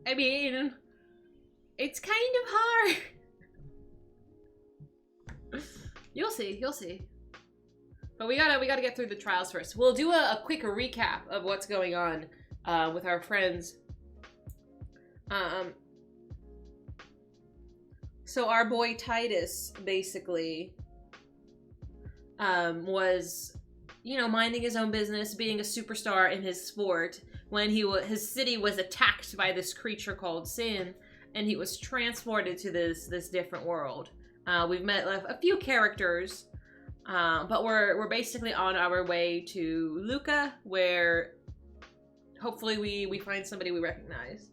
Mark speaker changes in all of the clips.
Speaker 1: I mean, it's kind of hard. You'll see, you'll see. But we gotta get through the trials first. We'll do a quick recap of what's going on with our friends. So our boy Titus basically was, you know, minding his own business, being a superstar in his sport, when his city was attacked by this creature called Sin, and he was transported to this different world. We've met a few characters, but we're basically on our way to Luca, where hopefully we find somebody we recognize.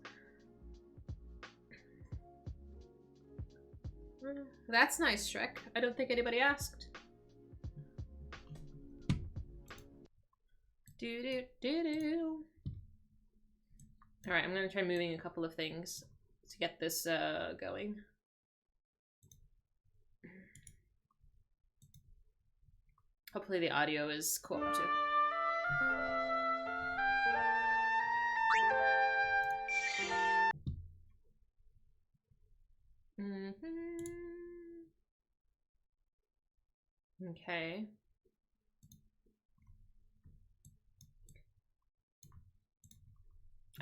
Speaker 1: That's nice, Shrek. I don't think anybody asked. Do. All right, I'm gonna try moving a couple of things to get this going. Hopefully the audio is cooperative. Okay.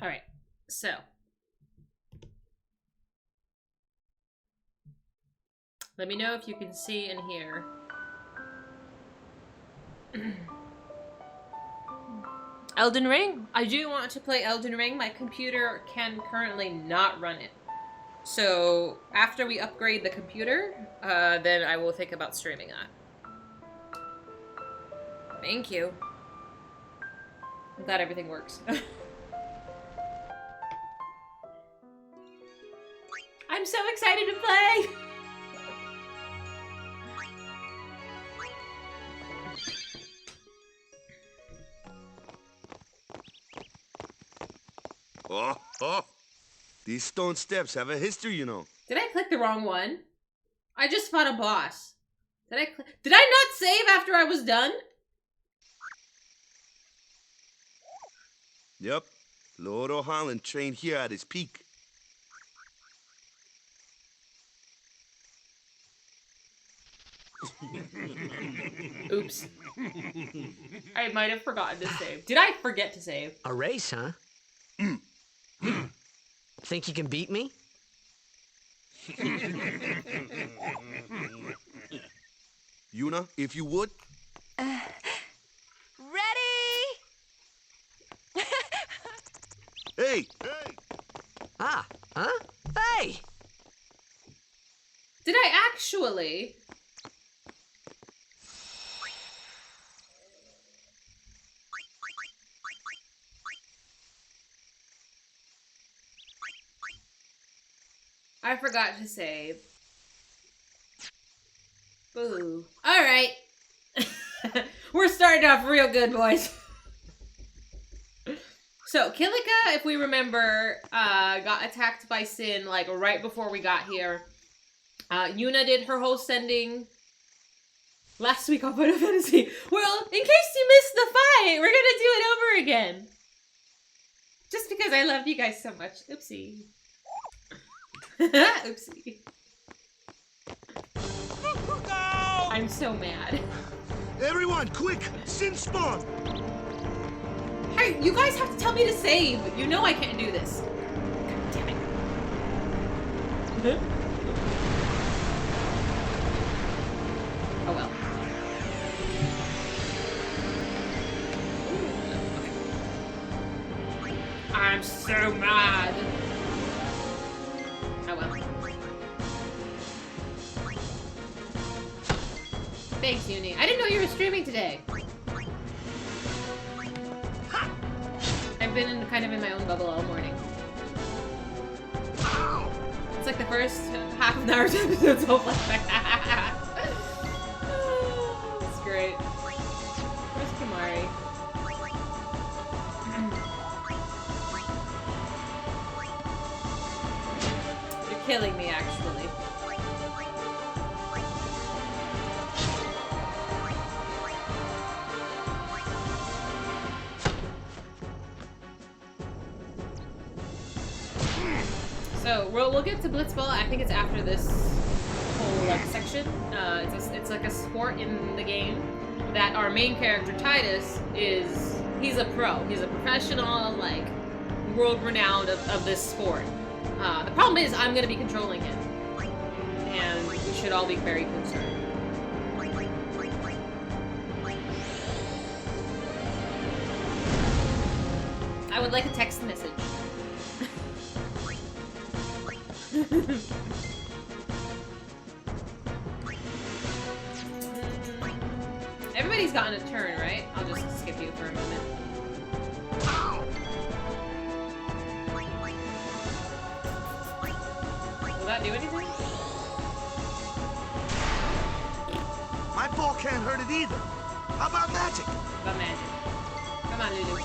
Speaker 1: All right, so let me know if you can see and hear. Elden Ring? I do want to play Elden Ring. My computer can currently not run it. So after we upgrade the computer, then I will think about streaming that. Thank you. I'm glad everything works. I'm so excited to play!
Speaker 2: Oh. These stone steps have a history, you know.
Speaker 1: Did I click the wrong one? I just fought a boss. Did I not save after I was done?
Speaker 2: Yep. Lord O'Holland trained here at his peak.
Speaker 1: Oops. I might have forgotten to save. Did I forget to save?
Speaker 3: A race, huh? Think you can beat me?
Speaker 2: Yuna, if you would.
Speaker 4: Ready?
Speaker 2: Hey!
Speaker 3: Ah, huh? Hey!
Speaker 1: Did I actually? I forgot to save. Boo. Alright. We're starting off real good, boys. So, Kilika, if we remember, got attacked by Sin, like, right before we got here. Yuna did her whole sending last week on Final Fantasy. Well, in case you missed the fight, we're gonna do it over again. Just because I love you guys so much. Oopsie. Oopsie.
Speaker 4: Go!
Speaker 1: I'm so mad.
Speaker 2: Everyone, quick! Sin spawn!
Speaker 1: Hey, you guys have to tell me to save. You know I can't do this. God damn it. Oh well. I'm so mad. Oh well. Thanks, Uni. I didn't know you were streaming today. I've been kind of in my own bubble all morning. It's like the first half of Naruto episode's whole flashback. It's great. Where's Kimari? You're killing me, actually. So we'll get to Blitzball. I think it's after this whole like section. It's like a sport in the game that our main character Titus he's a pro. He's a professional, like world renowned of this sport. The problem is I'm gonna be controlling him, and we should all be very concerned. I would like a text message. Everybody's gotten a turn, right? I'll just skip you for a moment. Will that do anything?
Speaker 2: My ball can't hurt it either. How about magic?
Speaker 1: About magic. Come on, Lulu.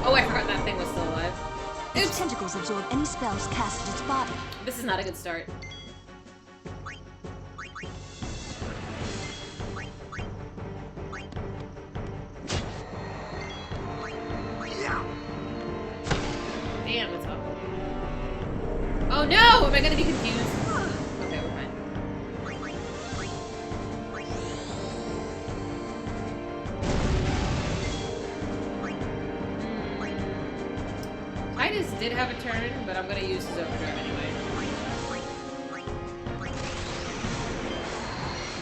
Speaker 1: Oh, I forgot that thing was still alive.
Speaker 5: Its tentacles absorb any spells cast at its body.
Speaker 1: This is not a good start. Damn, it's up. Oh no! Am I gonna be confused? Okay, we're fine. Titus did have a turn, but I'm gonna use his overdrive anyway.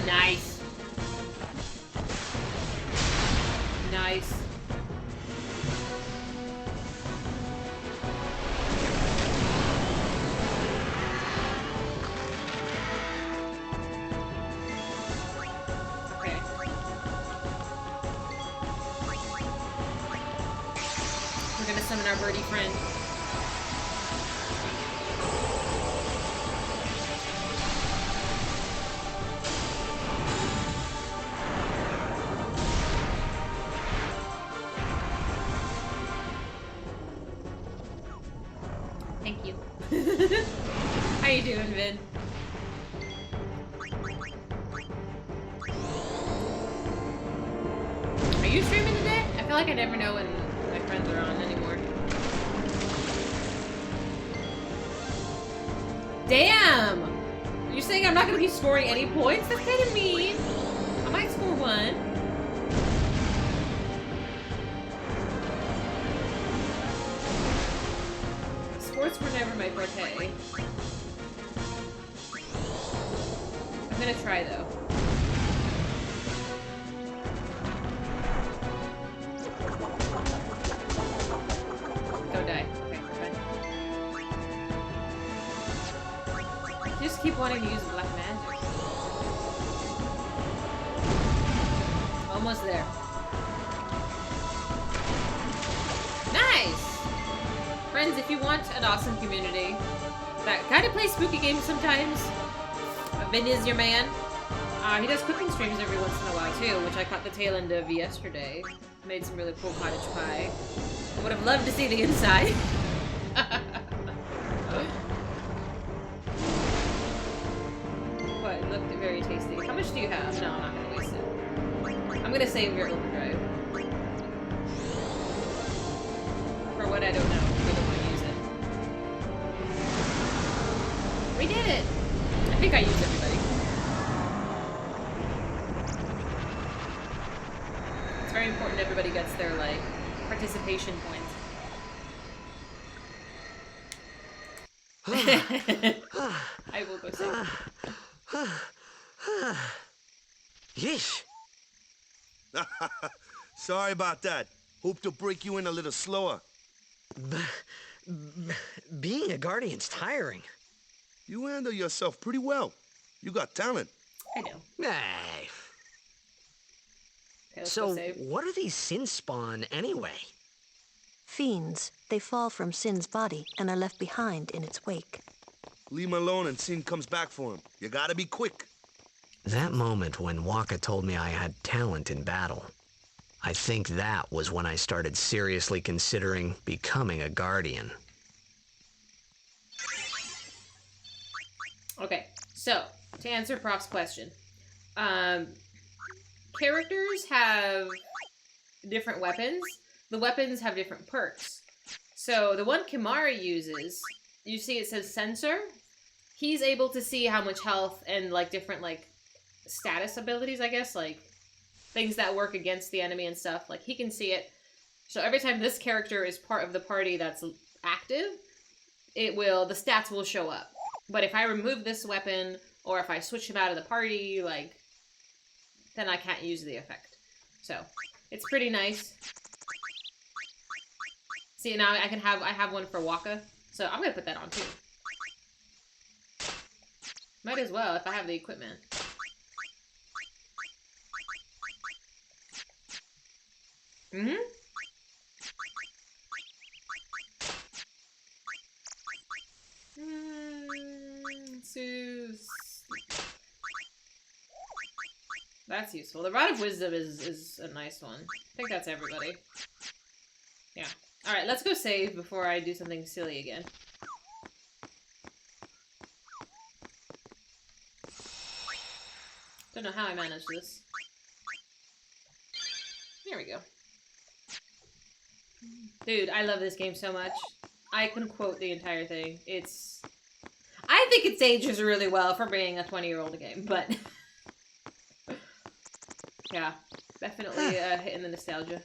Speaker 1: Nice. Nice. Okay. We're gonna summon our birdie friend. Thank you. How you doing, Vin? Are you streaming today? I feel like I never know when my friends are on anymore. Damn! You're saying I'm not gonna be scoring any points? That's kind of mean. I might score one. Sports were never my forte. I'm gonna try though. Don't die. Okay, fine. You just keep wanting to use black magic. Almost there. Nice! Friends, if you want an awesome community that kind of plays spooky games sometimes, Vin is your man. He does cooking streams every once in a while too, which I caught the tail end of yesterday. Made some really cool cottage pie. I would have loved to see the inside. But it looked very tasty. How much do you have? No, I'm not gonna waste it. I'm gonna save your overdrive. For what I don't know. I don't want to use it. We did it! I think I used everybody. It's very important everybody gets their, like, participation points. I will go save.
Speaker 3: Yeesh.
Speaker 2: Sorry about that. Hope to break you in a little slower.
Speaker 3: Being a guardian's tiring.
Speaker 2: You handle yourself pretty well. You got talent.
Speaker 1: I know.
Speaker 3: Hey.
Speaker 1: Okay, let's
Speaker 3: So,
Speaker 1: go save.
Speaker 3: what are these sin spawn anyway?
Speaker 5: Fiends. They fall from Sin's body and are left behind in its wake.
Speaker 2: Leave him alone and Sin comes back for him. You gotta be quick.
Speaker 3: That moment when Waka told me I had talent in battle, I think that was when I started seriously considering becoming a guardian.
Speaker 1: Okay, so, to answer Prof's question, characters have different weapons, the weapons have different perks. So the one Kimari uses, you see it says sensor. He's able to see how much health and like different like status abilities, I guess, like things that work against the enemy and stuff. Like he can see it. So every time this character is part of the party that's active, the stats will show up. But if I remove this weapon or if I switch him out of the party, like then I can't use the effect. So it's pretty nice. See, now I have one for Waka, so I'm gonna put that on too. Might as well if I have the equipment. That's useful. The Rod of Wisdom is a nice one. I think that's everybody. Yeah. Alright, let's go save before I do something silly again. Don't know how I managed this. There we go. Dude, I love this game so much. I can quote the entire thing. I think it ages really well for being a 20-year-old game, but... yeah, definitely hitting the nostalgia.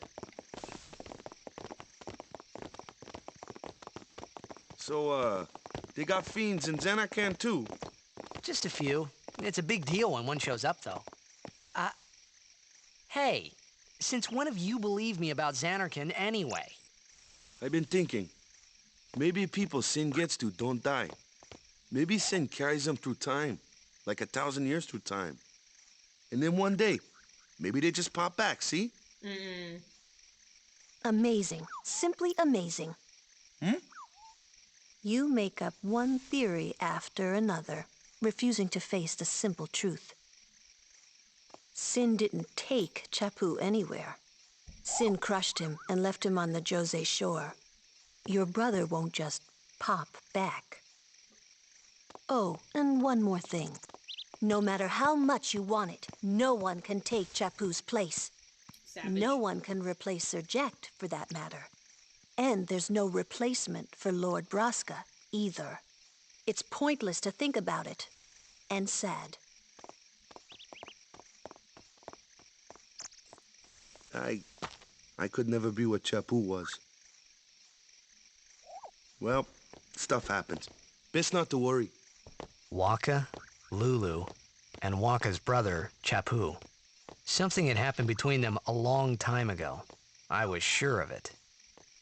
Speaker 2: So, they got fiends in Xanarkand too?
Speaker 3: Just a few. It's a big deal when one shows up, though. Hey, since when have you believed me about Xanarkand anyway?
Speaker 2: I've been thinking, maybe people Sin gets to don't die. Maybe Sin carries them through time, like 1,000 years through time. And then one day, maybe they just pop back, see?
Speaker 5: Amazing. Simply amazing. You make up one theory after another, refusing to face the simple truth. Sin didn't take Chappu anywhere. Sin crushed him and left him on the Jose shore. Your brother won't just pop back. Oh, and one more thing. No matter how much you want it, no one can take Chappu's place.
Speaker 1: Savage.
Speaker 5: No one can replace Sir Jekt, for that matter. And there's no replacement for Lord Braska, either. It's pointless to think about it. And sad.
Speaker 2: I could never be what Chappu was. Well, stuff happens. Best not to worry.
Speaker 3: Waka, Lulu, and Waka's brother, Chappu. Something had happened between them a long time ago. I was sure of it.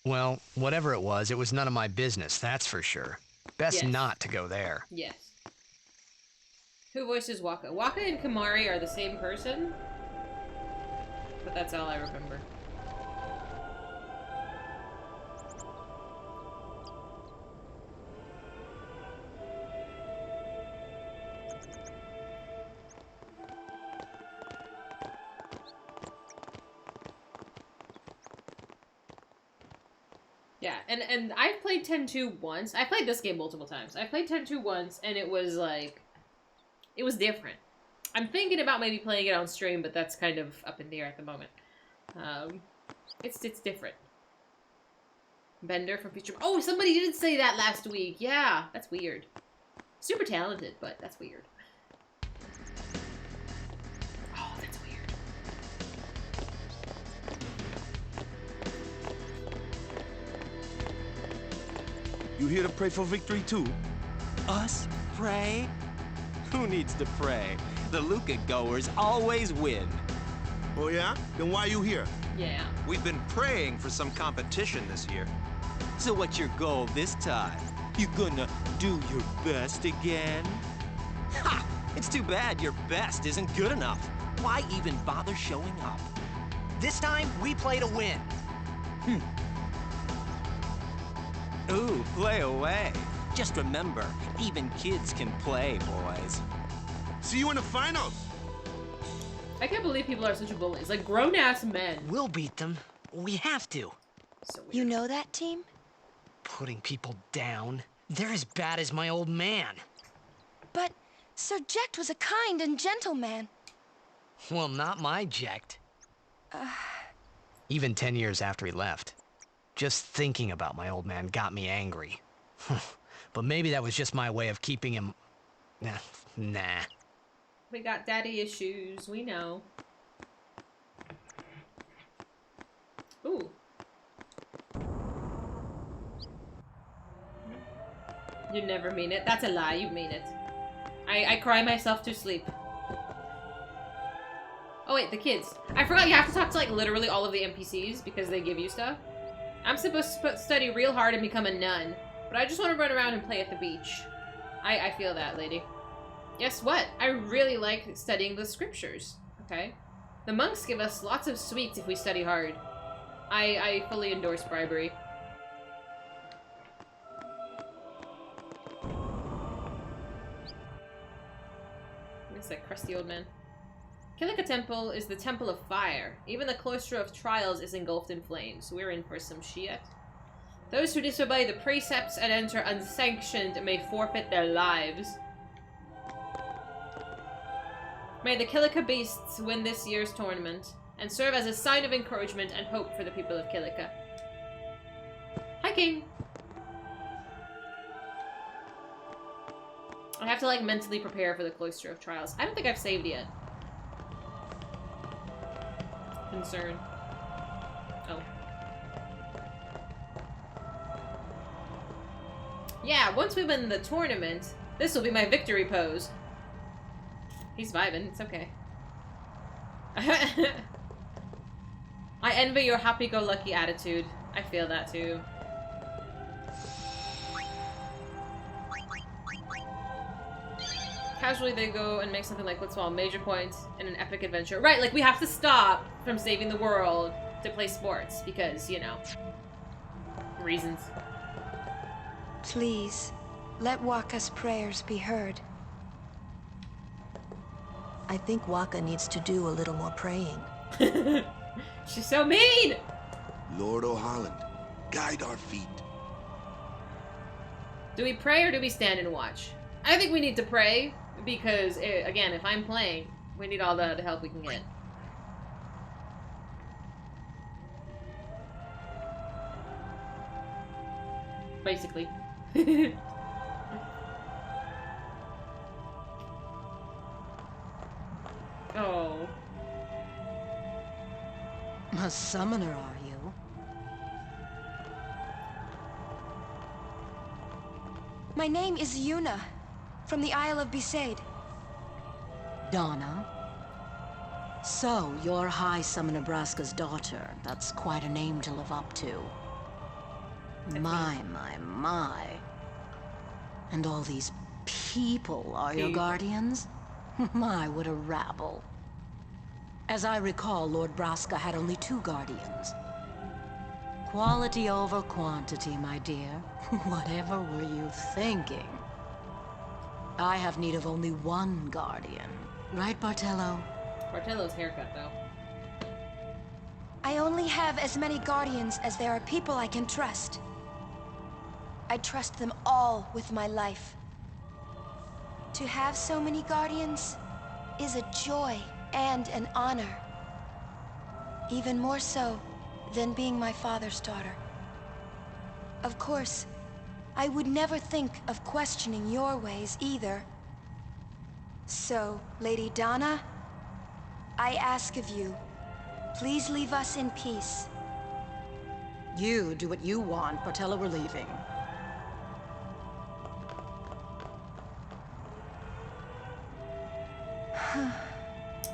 Speaker 3: Well, whatever it was none of my business, that's for sure. Best
Speaker 1: Yes.
Speaker 3: not to go there.
Speaker 1: Yes. Who voices Waka? Waka and Kimari are the same person? But that's all I remember. Yeah, and I've played 10-2 once. I played this game multiple times. I played 10-2 once, and it was like... it was different. I'm thinking about maybe playing it on stream, but that's kind of up in the air at the moment. It's different. Bender from Future... oh, somebody did say that last week. Yeah, that's weird. Super talented, but that's weird. Oh, that's weird.
Speaker 2: You here to pray for victory too?
Speaker 6: Us pray? Who needs to pray? The Luca goers always win.
Speaker 2: Oh yeah? Then why you here?
Speaker 1: Yeah.
Speaker 4: We've been praying for some competition this year.
Speaker 6: So what's your goal this time? You gonna do your best again? Ha! It's too bad your best isn't good enough. Why even bother showing up?
Speaker 3: This time, we play to win.
Speaker 6: Ooh, play away. Just remember, even kids can play, boys.
Speaker 2: See you in the finals!
Speaker 1: I can't believe people are such bullies. Like, grown-ass men.
Speaker 3: We'll beat them. We have to.
Speaker 1: So weird.
Speaker 5: You know that team?
Speaker 3: Putting people down. They're as bad as my old man.
Speaker 7: But Sir Jekt was a kind and gentle man.
Speaker 3: Well, not my Jekt. even 10 years after he left. Just thinking about my old man got me angry. But maybe that was just my way of keeping him... Nah.
Speaker 1: We got daddy issues, we know. Ooh. You never mean it. That's a lie, you mean it. I cry myself to sleep. Oh wait, the kids. I forgot you have to talk to like literally all of the NPCs because they give you stuff. I'm supposed to study real hard and become a nun, but I just want to run around and play at the beach. I feel that, lady. Guess what? I really like studying the scriptures, okay? The monks give us lots of sweets if we study hard. I fully endorse bribery. It's that crusty old man. Kilika Temple is the temple of fire. Even the cloister of trials is engulfed in flames. We're in for some shit. Those who disobey the precepts and enter unsanctioned may forfeit their lives. May the Kilika beasts win this year's tournament and serve as a sign of encouragement and hope for the people of Kilika. Hi, King. I have to like mentally prepare for the cloister of trials. I don't think I've saved yet. Concern. Oh. Yeah, once we win the tournament, this will be my victory pose. He's vibing, it's okay. I envy your happy-go-lucky attitude. I feel that too. Casually they go and make something like Blitzball, major point in an epic adventure. Right, like we have to stop from saving the world to play sports because, you know, reasons.
Speaker 7: Please, let Waka's prayers be heard.
Speaker 5: I think Waka needs to do a little more praying.
Speaker 1: She's so mean!
Speaker 2: Lord O'Holland, guide our feet.
Speaker 1: Do we pray or do we stand and watch? I think we need to pray because, again, if I'm playing, we need all the help we can get. Basically. Oh.
Speaker 7: A summoner, are you? My name is Yuna, from the Isle of Besaid.
Speaker 8: Donna? So, you're High Summoner Braska's daughter. That's quite a name to live up to. My. And all these people are your guardians? My, what a rabble. As I recall, Lord Braska had only 2 guardians. Quality over quantity, my dear. Whatever were you thinking? I have need of only 1 guardian. Right, Bartello?
Speaker 1: Bartello's haircut, though.
Speaker 7: I only have as many guardians as there are people I can trust. I trust them all with my life. To have so many guardians is a joy and an honor. Even more so than being my father's daughter. Of course, I would never think of questioning your ways either. So, Lady Donna, I ask of you, please leave us in peace.
Speaker 8: You do what you want, Bartello, we're leaving.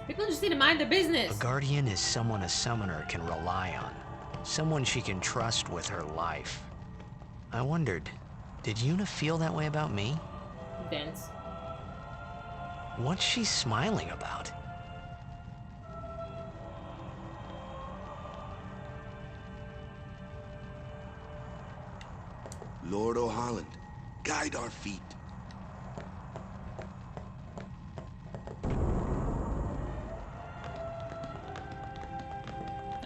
Speaker 1: People just need to mind their business.
Speaker 3: A guardian is someone a summoner can rely on. Someone she can trust with her life. I wondered, did Yuna feel that way about me?
Speaker 1: Dense.
Speaker 3: What's she smiling about?
Speaker 2: Lord O'Holland, guide our feet.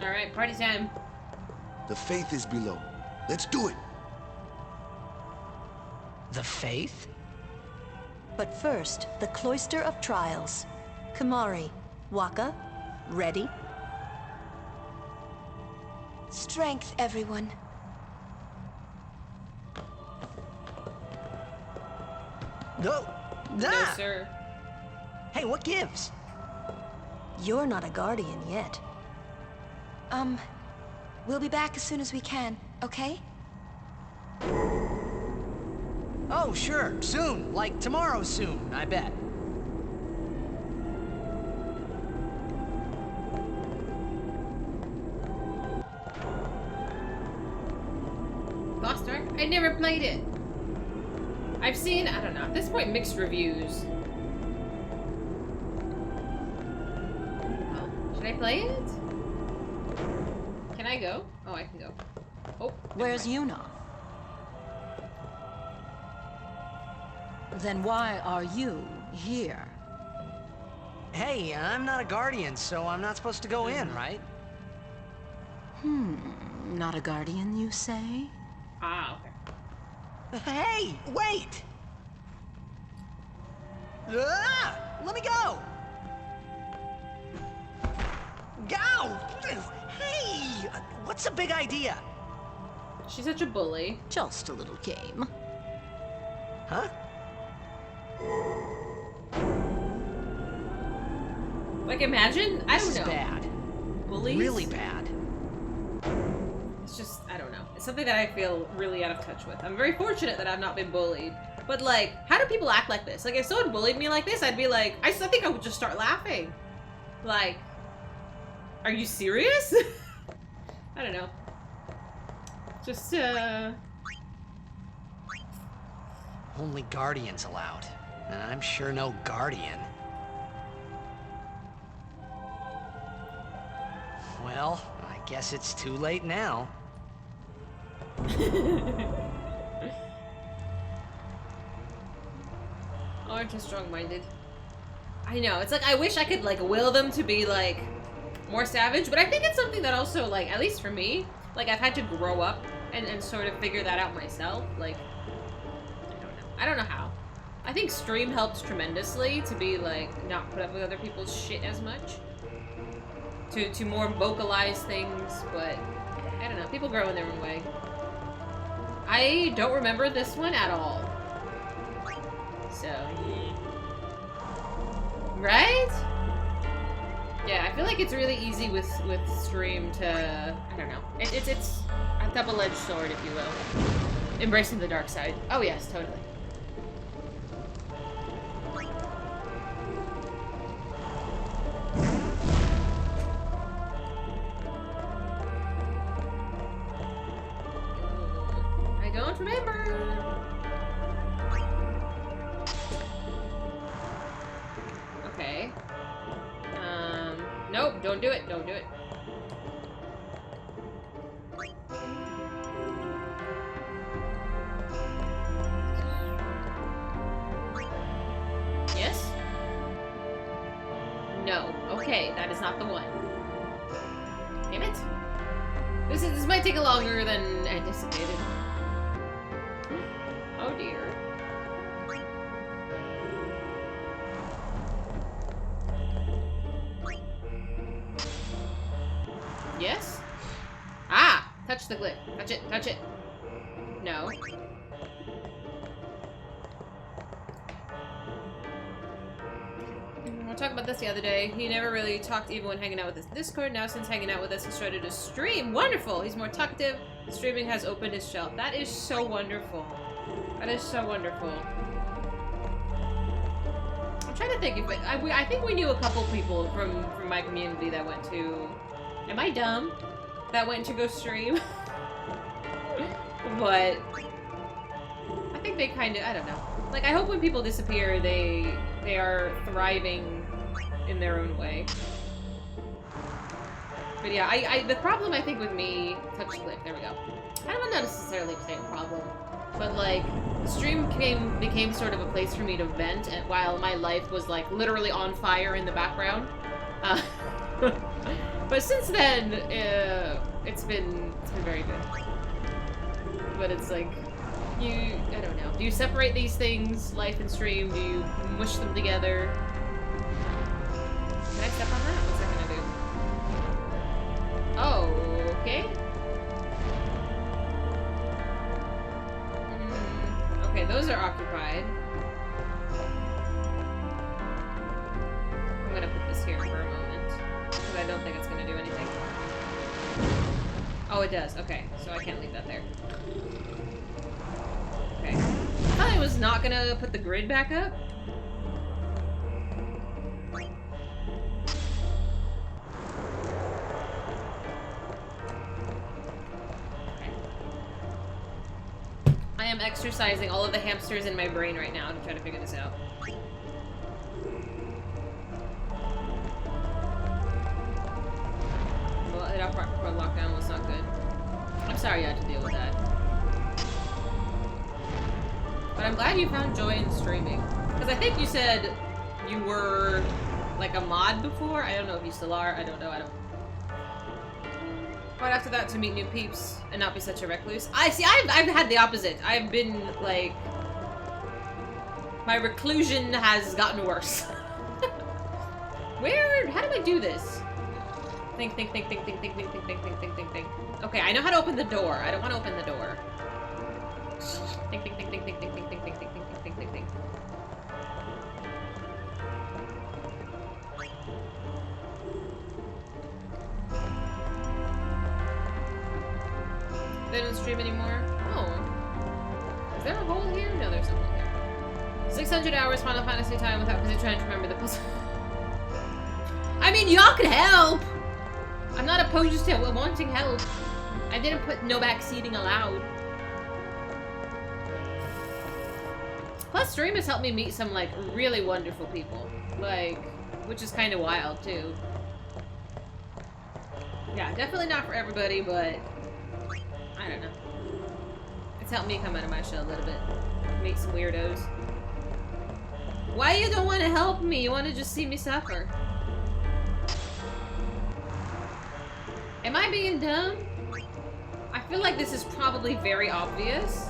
Speaker 1: Alright, party time.
Speaker 2: The faith is below. Let's do it.
Speaker 3: The faith?
Speaker 5: But first, the Cloister of Trials. Kamari, Waka, ready?
Speaker 7: Strength, everyone.
Speaker 3: No.
Speaker 1: No,
Speaker 3: Ah!
Speaker 1: sir.
Speaker 3: Hey, what gives?
Speaker 5: You're not a guardian yet.
Speaker 7: We'll be back as soon as we can, okay?
Speaker 3: Oh, sure. Soon. Like tomorrow soon, I bet.
Speaker 1: Lost Ark? I never played it. I've seen, I don't know, at this point, mixed reviews. Oh, should I play it? Can I go? Oh, I can go. Oh.
Speaker 8: Where's Yuna? Then why are you here?
Speaker 3: Hey, I'm not a guardian, so I'm not supposed to go in, right?
Speaker 8: Not a guardian, you say?
Speaker 1: Ah, okay.
Speaker 3: Hey, wait! Ah! Let me go! Go! Hey! What's the big idea?
Speaker 1: She's such a bully.
Speaker 8: Just a little game.
Speaker 3: Huh?
Speaker 1: Like, imagine? I don't
Speaker 3: This
Speaker 1: know.
Speaker 3: is bad.
Speaker 1: Bullies?
Speaker 3: Really bad.
Speaker 1: It's just, I don't know. It's something that I feel really out of touch with. I'm very fortunate that I've not been bullied. But, like, how do people act like this? Like, if someone bullied me like this, I'd be like, I think I would just start laughing. Like, are you serious? I don't know. Just,
Speaker 3: Only guardians allowed. And I'm sure no guardian. Well, I guess it's too late now.
Speaker 1: Aren't you strong-minded? I know. It's like, I wish I could, like, will them to be, like, more savage. But I think it's something that also, like, at least for me, like, I've had to grow up and sort of figure that out myself. Like, I don't know how. I think stream helps tremendously to be, like, not put up with other people's shit as much. To more vocalize things, but I don't know. People grow in their own way. I don't remember this one at all. So, right? Yeah, I feel like it's really easy with stream to, I don't know. It's a double-edged sword, if you will. Embracing the dark side. Oh yes, totally. I don't remember. Okay. Nope, don't do it, don't do it. Yes? No. Okay, that is not the one. Damn it. This might take longer than anticipated. Oh dear. Yes? Ah! Touch the glyph. Touch it, touch it. No. We were talking about this the other day. He never really talked even when hanging out with us Discord. Now since hanging out with us, he started to stream. Wonderful! He's more talkative. Streaming has opened his shelf. That is so wonderful. That is so wonderful. I'm trying to think if I think we knew a couple people from my community that went to. Am I dumb? That went to go stream. But I think they kind of, I don't know. Like, I hope when people disappear, they are thriving in their own way. But yeah, the problem I think with me, touch glyph, there we go. I don't necessarily say a problem, but like, the stream became sort of a place for me to vent while my life was like literally on fire in the background. But since then, it's been very good. But it's like, I don't know. Do you separate these things, life and stream? Do you mush them together? Can I step on that? What's that gonna do? Oh, okay. Those are occupied. I'm gonna put this here for a moment. Because I don't think it's gonna do anything. Oh, it does. Okay, so I can't leave that there. Okay. I thought I was not gonna put the grid back up. I am exercising all of the hamsters in my brain right now to try to figure this out. Well, it off right before lockdown was not good. I'm sorry you had to deal with that. But I'm glad you found joy in streaming. Because I think you said you were like a mod before. I don't know if you still are. I don't know. Right after that, to meet new peeps and not be such a recluse. I've had the opposite. I've been like, my reclusion has gotten worse. How do I do this? Think. Okay, I know how to open the door. I don't want to open the door. Think. They don't stream anymore? Oh. Is there a hole here? No, there's no hole here. 600 hours Final Fantasy time without busy trying to remember the puzzle. I mean, y'all could help! I'm not opposed to wanting help. I didn't put no back seating allowed. Plus, stream has helped me meet some, like, really wonderful people. Like, which is kind of wild, too. Yeah, definitely not for everybody, but I don't know. It's helped me come out of my shell a little bit. Meet some weirdos. Why you don't want to help me? You want to just see me suffer? Am I being dumb? I feel like this is probably very obvious.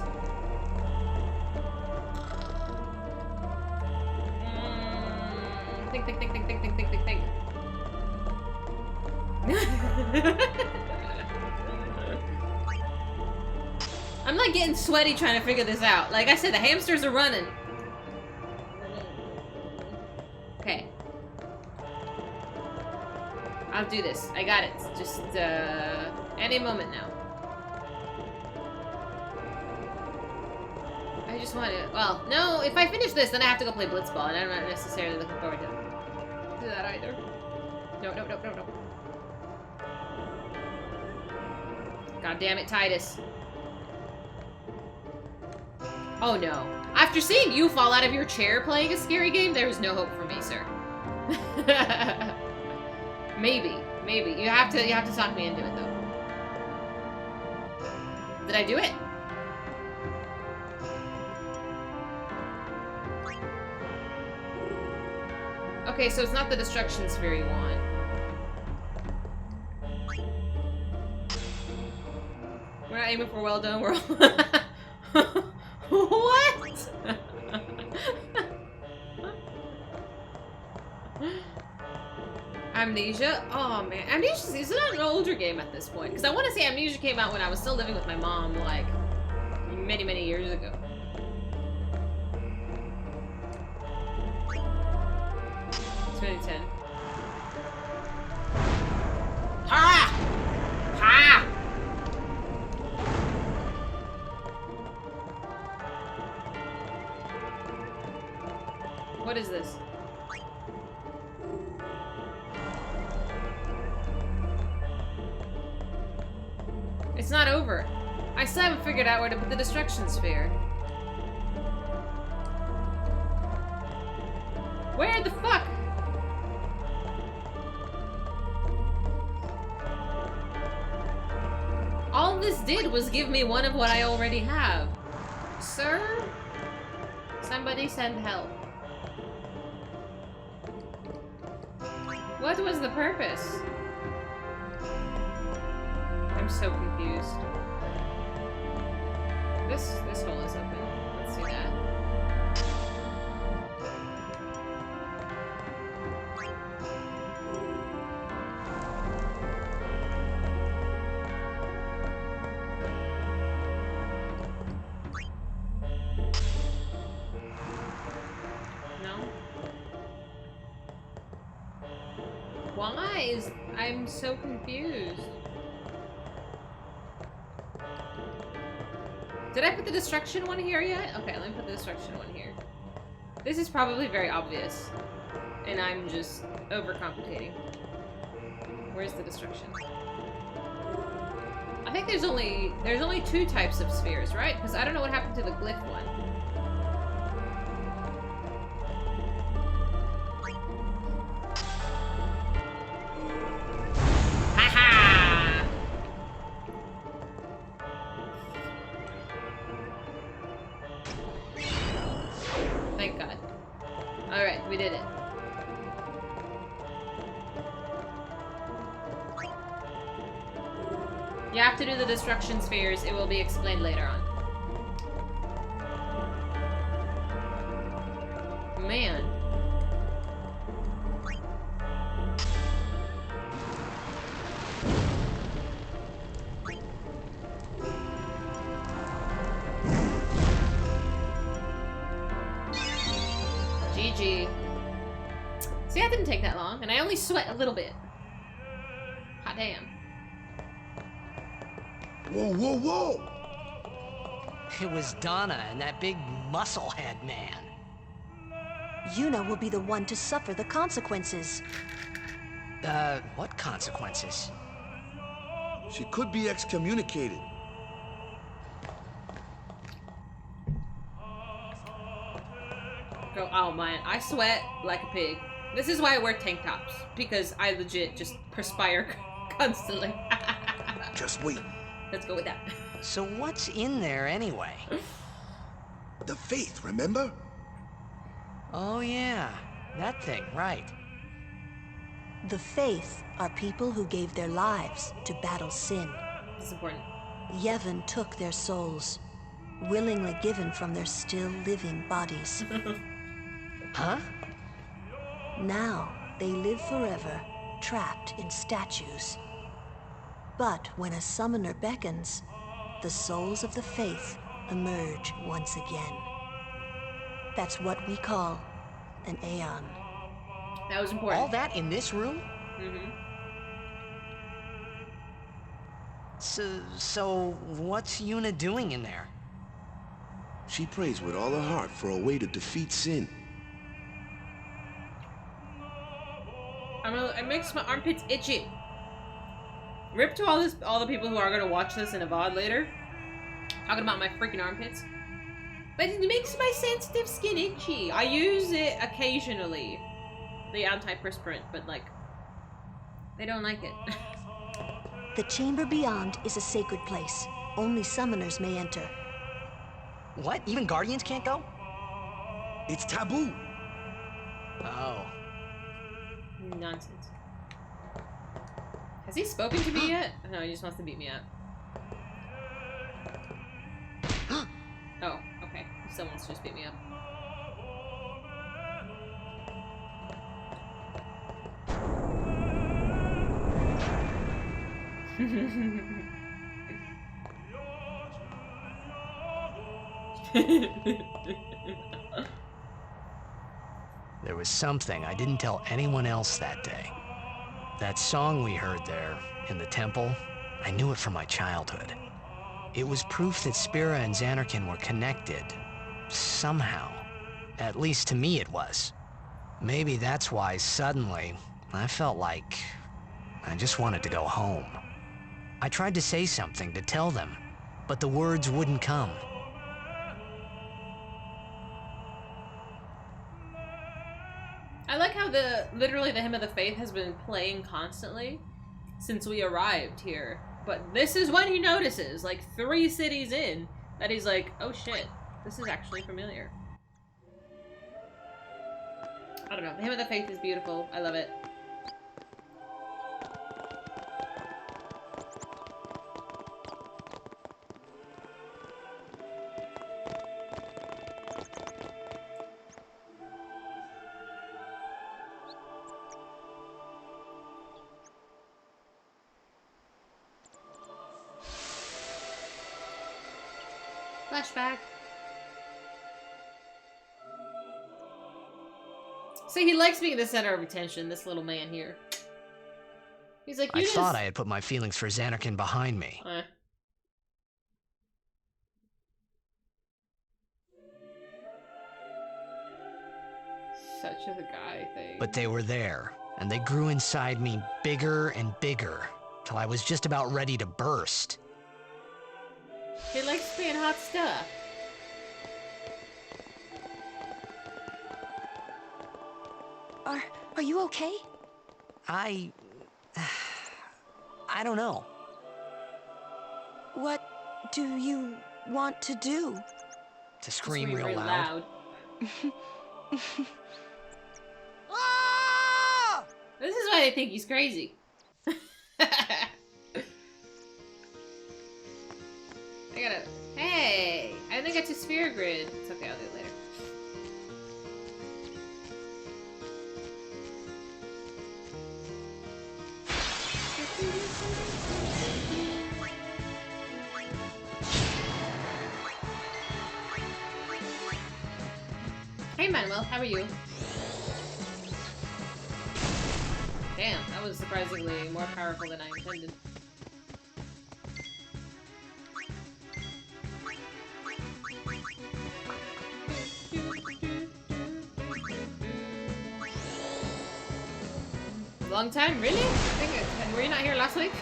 Speaker 1: Think. I'm like getting sweaty trying to figure this out. Like I said, the hamsters are running. Okay. I'll do this. I got it. Just, any moment now. I just want to... Well, no, if I finish this, then I have to go play Blitzball, and I'm not necessarily looking forward to that either. No. God damn it, Titus. Oh no. After seeing you fall out of your chair playing a scary game, there is no hope for me, sir. Maybe. You have to talk me into it, though. Did I do it? Okay, so it's not the destruction sphere you want. We're not aiming for well done, we're all... What? Amnesia? Oh man, Amnesia is not an older game at this point. Because I want to say Amnesia came out when I was still living with my mom, like, many years ago. It's 2010. Ha! Ha! What is this? It's not over. I still haven't figured out where to put the destruction sphere. Where the fuck? All this did was give me one of what I already have. Sir? Somebody send help. What was the purpose? I'm so confused. This hole is open. Let's see that. Guys, I'm so confused. Did I put the destruction one here yet? Okay, let me put the destruction one here. This is probably very obvious. And I'm just overcomplicating. Where's the destruction? I think there's only 2 types of spheres, right? Because I don't know what happened to the glyph one. Haha! Thank God. Alright, we did it. You have to do the destruction spheres. It will be explained later on. Man. GG. See, that didn't take that long, and I only sweat a little bit. Hot damn.
Speaker 2: Whoa, whoa, whoa!
Speaker 3: It was Donna and that big musclehead man.
Speaker 5: Yuna will be the one to suffer the consequences.
Speaker 3: What consequences?
Speaker 2: She could be excommunicated.
Speaker 1: Go, oh man, I sweat like a pig. This is why I wear tank tops, because I legit just perspire constantly.
Speaker 2: Just wait.
Speaker 1: Let's go with that.
Speaker 3: So what's in there anyway?
Speaker 2: The faith, remember?
Speaker 3: Oh yeah, that thing, right.
Speaker 5: The Faith are people who gave their lives to battle sin.
Speaker 1: This is important.
Speaker 5: Yevon took their souls, willingly given from their still living bodies.
Speaker 3: Huh?
Speaker 5: Now they live forever, trapped in statues. But when a summoner beckons, the souls of the Faith emerge once again. That's what we call an Aeon.
Speaker 1: That was important.
Speaker 3: All that in this room?
Speaker 1: Mm-hmm.
Speaker 3: So what's Yuna doing in there?
Speaker 2: She prays with all her heart for a way to defeat sin.
Speaker 1: It makes my armpits itchy. Rip to all the people who are gonna watch this in a VOD later, talking about my freaking armpits. But it makes my sensitive skin itchy. I use it occasionally, the antiperspirant, but like, they don't like it.
Speaker 5: The chamber beyond is a sacred place. Only summoners may enter.
Speaker 3: What? Even Guardians can't go?
Speaker 2: It's taboo.
Speaker 3: Oh.
Speaker 1: Nonsense. Has he spoken to me yet? No, he just wants to beat me up. Oh, okay. Someone's just beat me up.
Speaker 3: There was something I didn't tell anyone else that day. That song we heard there, in the temple, I knew it from my childhood. It was proof that Spira and Xanarkin were connected. Somehow. At least to me it was. Maybe that's why suddenly, I felt like I just wanted to go home. I tried to say something to tell them, but the words wouldn't come.
Speaker 1: I like how literally the Hymn of the Faith has been playing constantly since we arrived here. But this is when he notices, like 3 cities in, that he's like, oh shit, this is actually familiar. I don't know, the Hymn of the Faith is beautiful. I love it. Flashback. See, he likes being the center of attention, this little man here. He's like,
Speaker 3: I thought I had put my feelings for Xanarkin behind me.
Speaker 1: Such a guy thing.
Speaker 3: But they were there, and they grew inside me bigger and bigger, till I was just about ready to burst.
Speaker 1: He likes being hot stuff.
Speaker 5: Are you okay?
Speaker 3: I don't know.
Speaker 5: What do you want to do?
Speaker 3: To scream real loud.
Speaker 1: This is why they think he's crazy. Hey! I think it's a sphere grid. It's okay, I'll do it later. Hey Manuel, how are you? Damn, that was surprisingly more powerful than I intended. Long time, really? Were you not here last week?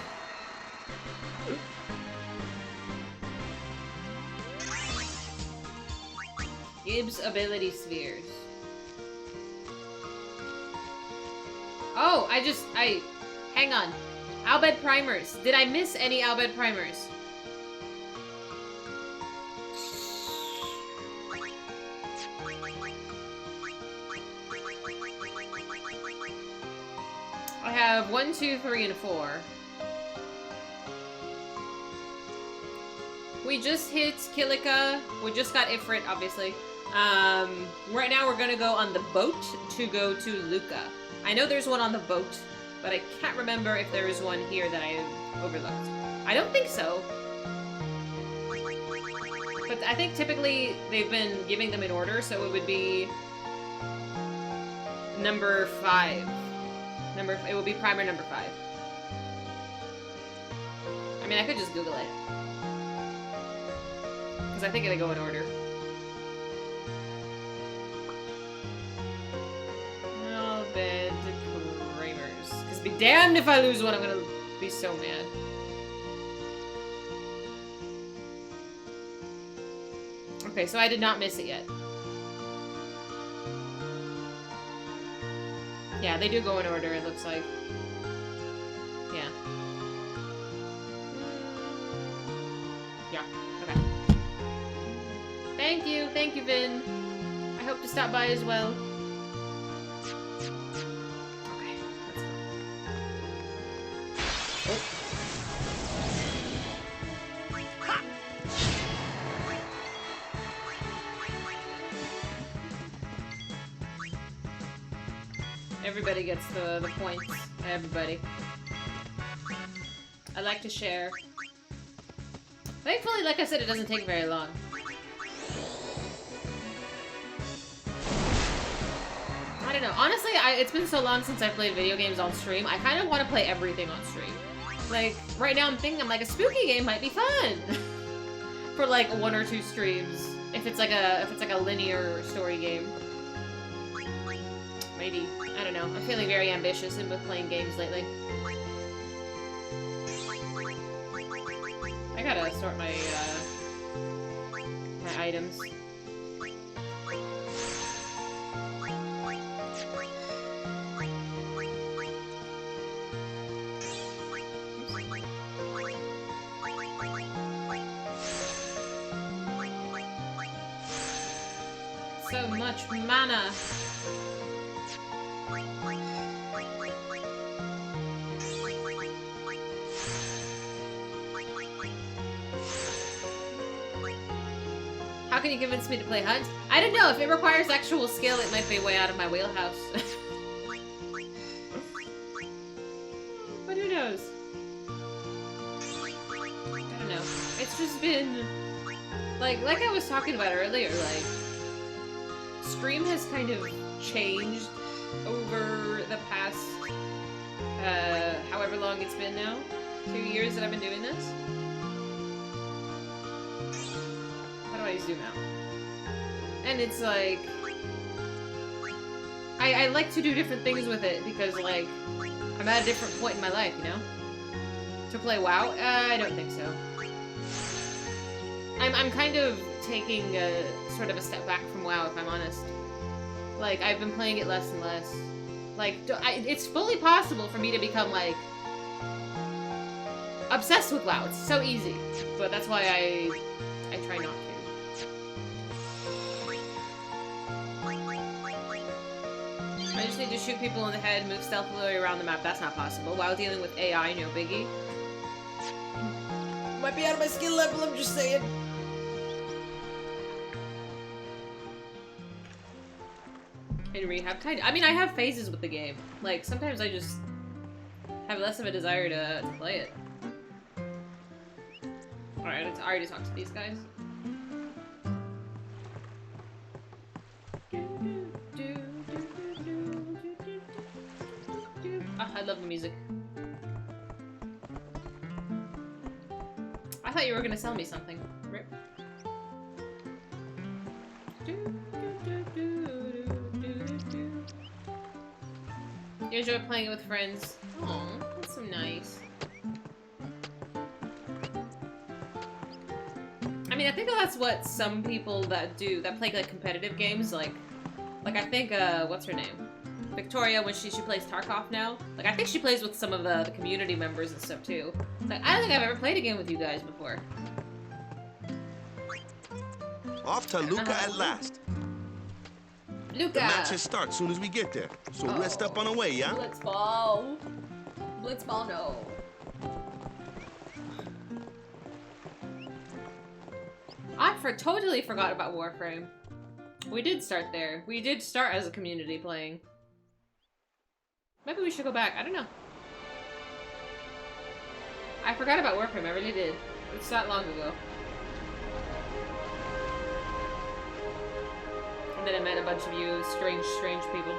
Speaker 1: Gibbs ability spheres. Oh, hang on. Albed primers. Did I miss any Albed primers? I have 1, 2, 3, and 4. We just hit Kilika. We just got Ifrit, obviously. Right now we're gonna go on the boat to go to Luca. I know there's one on the boat, but I can't remember if there is one here that I overlooked. I don't think so. But I think typically they've been giving them in order, so it would be number 5. It would be primer number 5. I mean, I could just Google it. Because I think they go in order. Albed primers. Because be damned if I lose one, I'm gonna be so mad. Okay, so I did not miss it yet. Yeah, they do go in order, it looks like. Yeah. Yeah, okay. Thank you, Vin. I hope to stop by as well. Okay, let's go. Oh. Everybody gets the points. Everybody. I like to share. Thankfully, like I said, it doesn't take very long. I don't know. Honestly, it's been so long since I played video games on stream. I kind of want to play everything on stream. Like, right now I'm like, a spooky game might be fun. For like 1 or 2 streams. If it's like a linear story game. Maybe. I don't know. I'm feeling very ambitious in with playing games lately. I gotta sort my items. So much mana. How can you convince me to play Hunt? I don't know. If it requires actual skill, it might be way out of my wheelhouse. But who knows? I don't know. It's just been... Like I was talking about earlier, like... Stream has kind of changed over the past... however long it's been now? 2 years that I've been doing this? How do I zoom out? And it's like... I like to do different things with it because, like, I'm at a different point in my life, you know? To play WoW? I don't think so. I'm kind of taking a sort of a step back from WoW, if I'm honest. Like, I've been playing it less and less. Like, it's fully possible for me to become, like, obsessed with WoW. It's so easy. But that's why I try not to. I just need to shoot people in the head, move stealthily around the map. That's not possible. While dealing with AI, no biggie. Might be out of my skill level, I'm just saying. In rehab, kind of. I mean, I have phases with the game. Like, sometimes I just have less of a desire to play it. Alright, I already talked to these guys. Oh, I love the music. I thought you were gonna sell me something. Rip. You enjoy playing it with friends. Oh, that's so nice. I mean, I think that's what some people that play like competitive games, like I think, what's her name? Victoria, when she plays Tarkov now. Like, I think she plays with some of the community members and stuff, too. It's like, I don't think I've ever played a game with you guys before.
Speaker 2: Off to Luca at last.
Speaker 1: Luca!
Speaker 2: The matches start soon as we get there. So rest up on the way, yeah?
Speaker 1: Blitzball. Blitzball, no. I totally forgot about Warframe. We did start there. We did start as a community playing. Maybe we should go back. I don't know. I forgot about Warframe. I really did. It's not long ago. And then I met a bunch of you strange people.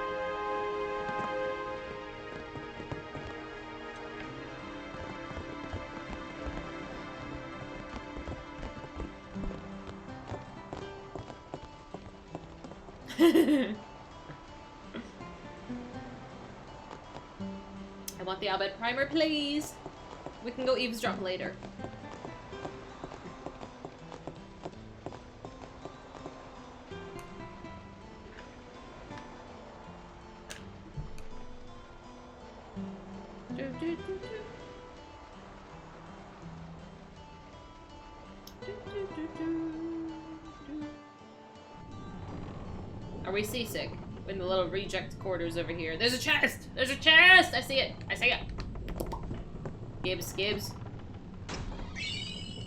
Speaker 1: I want the Albed primer, please. We can go eavesdrop later. Are we seasick? In the little reject quarters over here. There's a chest! There's a chest! I see it! I see it! Gibbs, Gibbs.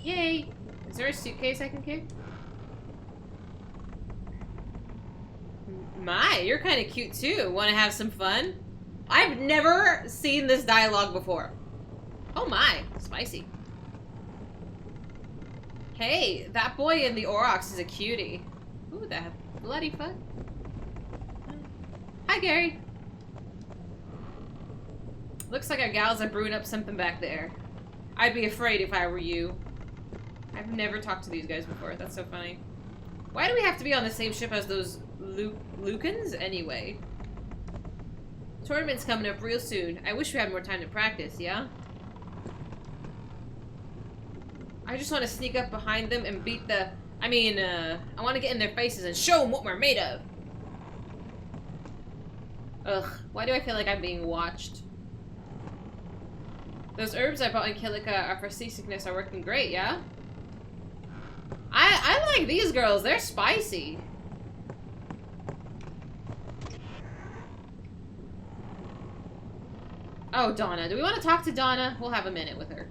Speaker 1: Yay! Is there a suitcase I can kick? My, you're kind of cute too. Want to have some fun? I've never seen this dialogue before. Oh my, spicy. Hey, that boy in the Aurochs is a cutie. Ooh, that bloody fuck. Hi, Gary. Looks like our gals are brewing up something back there. I'd be afraid if I were you. I've never talked to these guys before. That's so funny. Why do we have to be on the same ship as those Lucans anyway? Tournament's coming up real soon. I wish we had more time to practice, yeah? I just want to sneak up behind them and beat the... I want to get in their faces and show them what we're made of. Ugh, why do I feel like I'm being watched? Those herbs I bought in Kilika for seasickness are working great, yeah? I like these girls. They're spicy. Oh, Donna. Do we want to talk to Donna? We'll have a minute with her.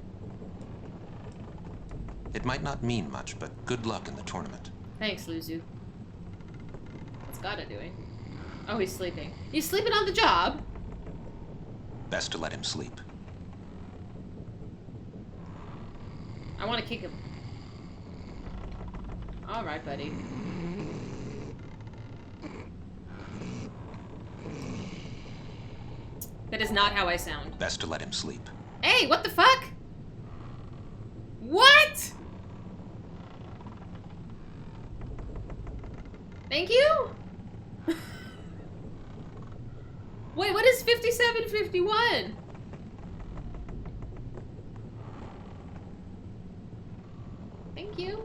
Speaker 4: It might not mean much, but good luck in the tournament.
Speaker 1: Thanks, Luzu. What's Gada doing? Oh, he's sleeping. He's sleeping on the job?
Speaker 4: Best to let him sleep.
Speaker 1: I want to kick him. Alright, buddy. That is not how I sound.
Speaker 4: Best to let him sleep.
Speaker 1: Hey, what the fuck? What? Thank you? Wait, what is 5751? Thank you.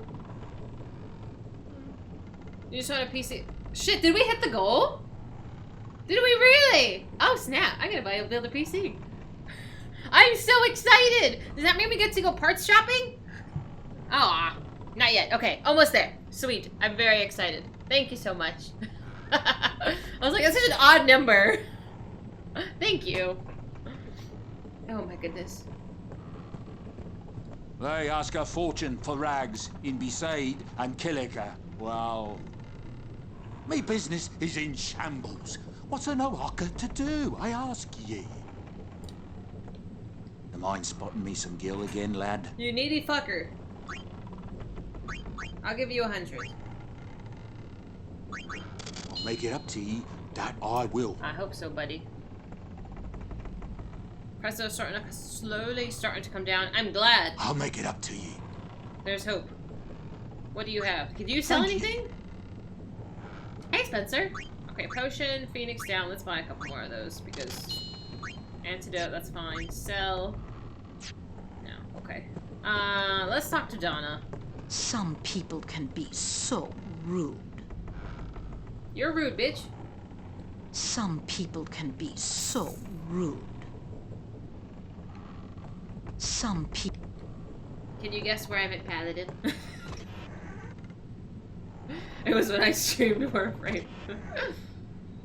Speaker 1: You just want a PC. Shit, did we hit the goal? Did we really? Oh snap, I'm gonna build a PC. I'm so excited! Does that mean we get to go parts shopping? Oh, not yet. Okay, almost there. Sweet. I'm very excited. Thank you so much. I was like, that's such an odd number. Thank you. Oh my goodness.
Speaker 9: They ask a fortune for rags in Besaid and Killiker. Well, me business is in shambles. What's an Oaka to do, I ask ye? You mind spotting me some gill again, lad?
Speaker 1: You needy fucker. I'll give you 100.
Speaker 9: I'll make it up to ye, that I will.
Speaker 1: I hope so, buddy. Prices are slowly starting to come down. I'm glad.
Speaker 9: I'll make it up to ye.
Speaker 1: There's hope. What do you have? Could you sell
Speaker 9: Thank you.
Speaker 1: anything? Hey, Spencer. Okay, potion, Phoenix down. Let's buy a couple more of those because antidote. That's fine. Sell. No. Okay. Let's talk to Donna.
Speaker 8: Some people can be so rude.
Speaker 1: You're rude, bitch.
Speaker 8: Some people can be so rude. Some people.
Speaker 1: Can you guess where I met Paladin? It was when I streamed Warframe.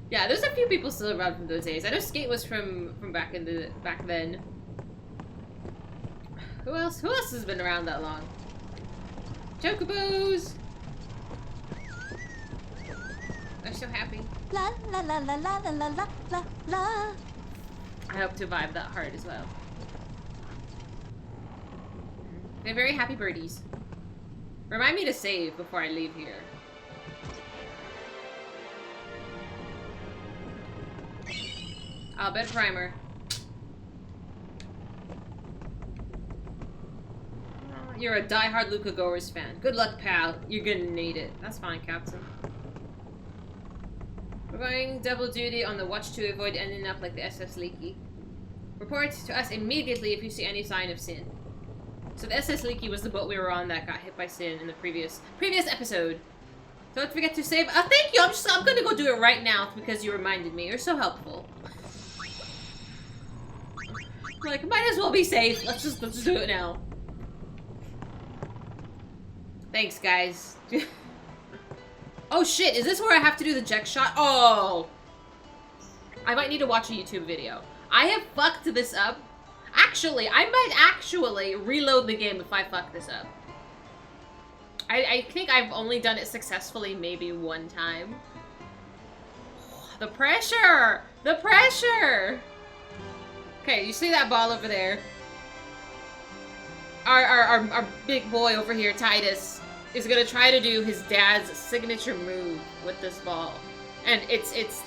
Speaker 1: Yeah, there's a few people still around from those days. I know Skate was from back then. Who else? Who else has been around that long? Chocobos! They're so happy.
Speaker 5: La la la la la la la la la la.
Speaker 1: I hope to vibe that hard as well. They're very happy birdies. Remind me to save before I leave here. I'll bet primer. You're a diehard Luca Goers fan. Good luck, pal. You're gonna need it. That's fine, Captain. We're going double duty on the watch to avoid ending up like the SS Leaky. Report to us immediately if you see any sign of Sin. So the SS Leaky was the boat we were on that got hit by Sin in the previous episode. Don't forget to save. Thank you. I'm gonna go do it right now because you reminded me. You're so helpful. Like, might as well be safe. Let's just do it now. Thanks, guys. Oh shit! Is this where I have to do the Jack shot? Oh, I might need to watch a YouTube video. I have fucked this up. Actually, I might actually reload the game if I fuck this up. I think I've only done it successfully maybe one time. The pressure! The pressure! Okay, you see that ball over there? Our big boy over here, Titus, is gonna try to do his dad's signature move with this ball. And it's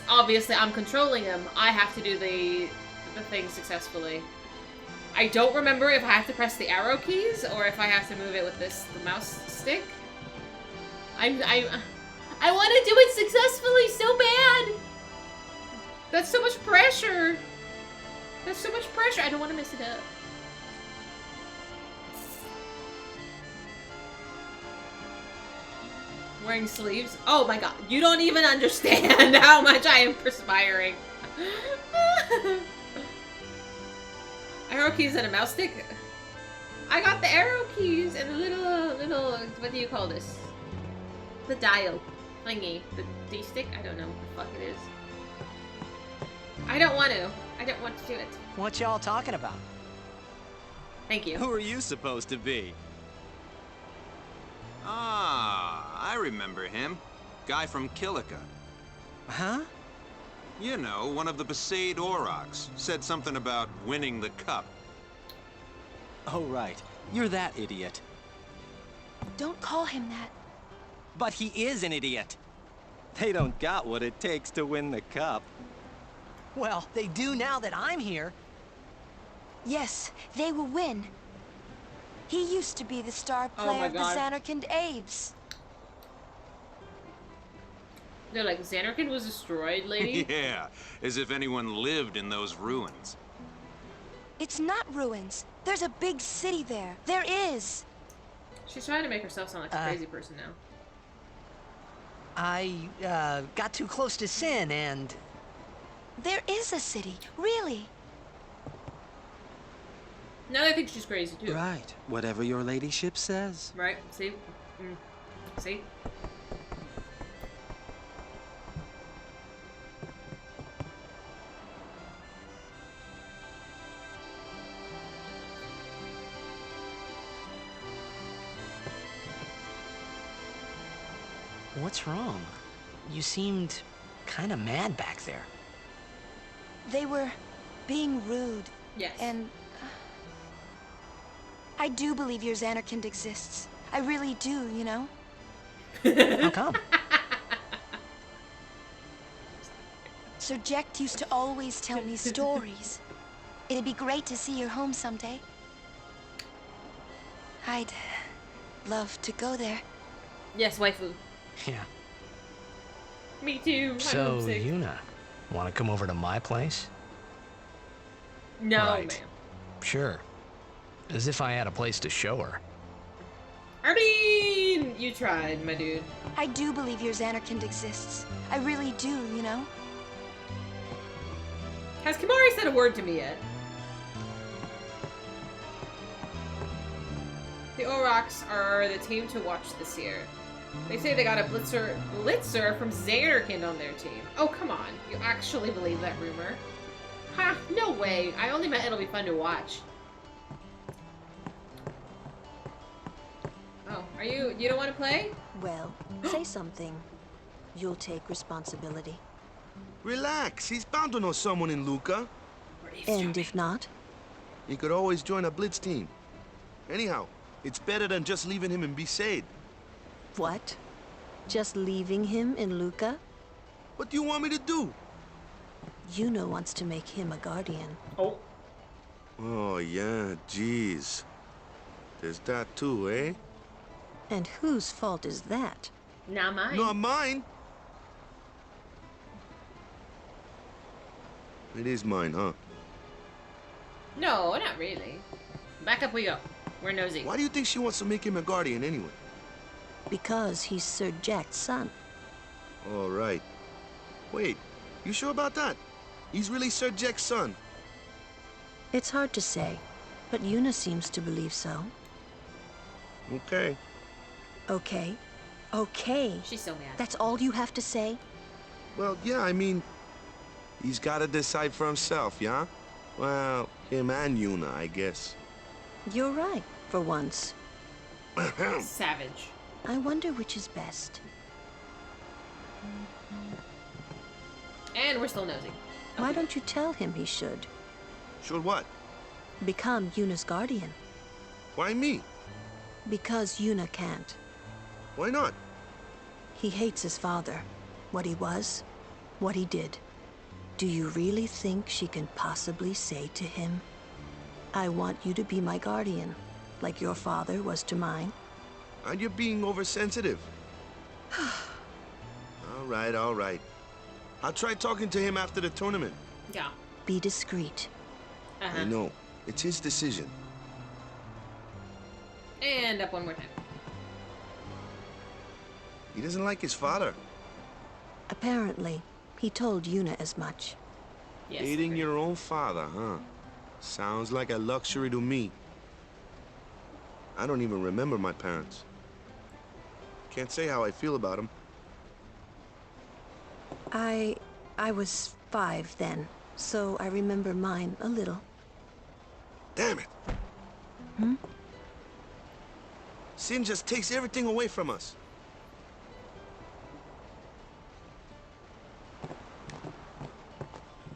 Speaker 1: obviously I'm controlling him. I have to do the thing successfully. I don't remember if I have to press the arrow keys or if I have to move it with the mouse stick. I want to do it successfully so bad. That's so much pressure. That's so much pressure. I don't want to mess it up. Wearing sleeves? Oh my god. You don't even understand how much I am perspiring. Arrow keys and a mouse stick? I got the arrow keys and the little, what do you call this? The dial thingy. The D-stick? I don't know what the fuck it is. I don't want to. I don't want to do it.
Speaker 3: What y'all talking about?
Speaker 1: Thank you.
Speaker 6: Who are you supposed to be?
Speaker 10: Ah, I remember him. Guy from Killiker.
Speaker 6: Huh?
Speaker 10: You know, one of the Besaid Aurochs. Said something about winning the cup.
Speaker 6: Oh, right. You're that idiot.
Speaker 7: Don't call him that.
Speaker 6: But he is an idiot. They don't got what it takes to win the cup.
Speaker 3: Well, they do now that I'm here.
Speaker 7: Yes, they will win. He used to be the star
Speaker 1: Oh
Speaker 7: player
Speaker 1: my
Speaker 7: of the
Speaker 1: God.
Speaker 7: Xanarkand Aves.
Speaker 1: They're like, Xanarkand was destroyed, lady?
Speaker 10: Yeah, as if anyone lived in those ruins.
Speaker 7: It's not ruins. There's a big city there. There is.
Speaker 1: She's trying to make herself sound like a crazy person now.
Speaker 3: I got too close to Sin and...
Speaker 7: There is a city, really.
Speaker 1: Now they think she's crazy too.
Speaker 6: Right. Whatever your ladyship says.
Speaker 1: Right? See? See?
Speaker 3: What's wrong? You seemed kind of mad back there.
Speaker 7: They were being rude.
Speaker 1: Yes.
Speaker 7: And I do believe your Xanarkand exists. I really do, you know?
Speaker 3: How come?
Speaker 7: Sir Jecht used to always tell me stories. It'd be great to see your home someday. I'd love to go there.
Speaker 1: Yes, waifu.
Speaker 3: Yeah.
Speaker 1: Me too. I'm
Speaker 3: So,
Speaker 1: homesick.
Speaker 3: Yuna, want to come over to my place?
Speaker 1: No,
Speaker 3: Right.
Speaker 1: ma'am.
Speaker 3: Sure. As if I had a place to show her.
Speaker 1: I mean, you tried, my dude.
Speaker 7: I do believe your Xanarkand exists. I really do, you know?
Speaker 1: Has Kimari said a word to me yet? The Aurochs are the team to watch this year. They say they got a blitzer from Xanarkand on their team. Oh, come on. You actually believe that rumor? Ha, no way. I only meant it'll be fun to watch. Oh, you don't want to play?
Speaker 5: Well, say something. You'll take responsibility.
Speaker 2: Relax. He's bound to know someone in Luca.
Speaker 5: And if not?
Speaker 2: He could always join a blitz team. Anyhow, it's better than just leaving him in Besaid.
Speaker 5: What? Just leaving him in Luca?
Speaker 2: What do you want me to do?
Speaker 5: Yuna wants to make him a guardian.
Speaker 1: Oh.
Speaker 2: Oh, yeah, jeez. There's that too, eh?
Speaker 5: And whose fault is that?
Speaker 1: Not mine.
Speaker 2: Not mine. It is mine, huh?
Speaker 1: No, not really. Back up we go. We're nosy.
Speaker 2: Why do you think she wants to make him a guardian anyway?
Speaker 5: Because he's Sir Jecht's son.
Speaker 2: All right. Wait, you sure about that? He's really Sir Jecht's son.
Speaker 5: It's hard to say, but Yuna seems to believe so.
Speaker 2: Okay.
Speaker 5: Okay. Okay.
Speaker 1: She's so mad.
Speaker 5: That's all you have to say?
Speaker 2: Well, yeah, I mean, he's got to decide for himself, yeah? Well, him and Yuna, I guess.
Speaker 5: You're right, for once.
Speaker 1: Savage.
Speaker 5: I wonder which is best.
Speaker 1: And we're still nosy.
Speaker 5: Why don't you tell him he should?
Speaker 2: Should what?
Speaker 5: Become Yuna's guardian.
Speaker 2: Why me?
Speaker 5: Because Yuna can't.
Speaker 2: Why not?
Speaker 5: He hates his father. What he was, what he did. Do you really think she can possibly say to him, I want you to be my guardian, like your father was to mine?
Speaker 2: And you're being oversensitive. All right, all right. I'll try talking to him after the tournament.
Speaker 1: Yeah.
Speaker 5: Be discreet.
Speaker 2: I know. It's his decision.
Speaker 1: And up one more time.
Speaker 2: He doesn't like his father.
Speaker 5: Apparently, he told Yuna as much.
Speaker 1: Yes.
Speaker 2: Hating your own father, huh? Sounds like a luxury to me. I don't even remember my parents. Can't say how I feel about them.
Speaker 5: I was 5 then, so I remember mine a little.
Speaker 2: Damn it!
Speaker 5: Hmm?
Speaker 2: Sin just takes everything away from us.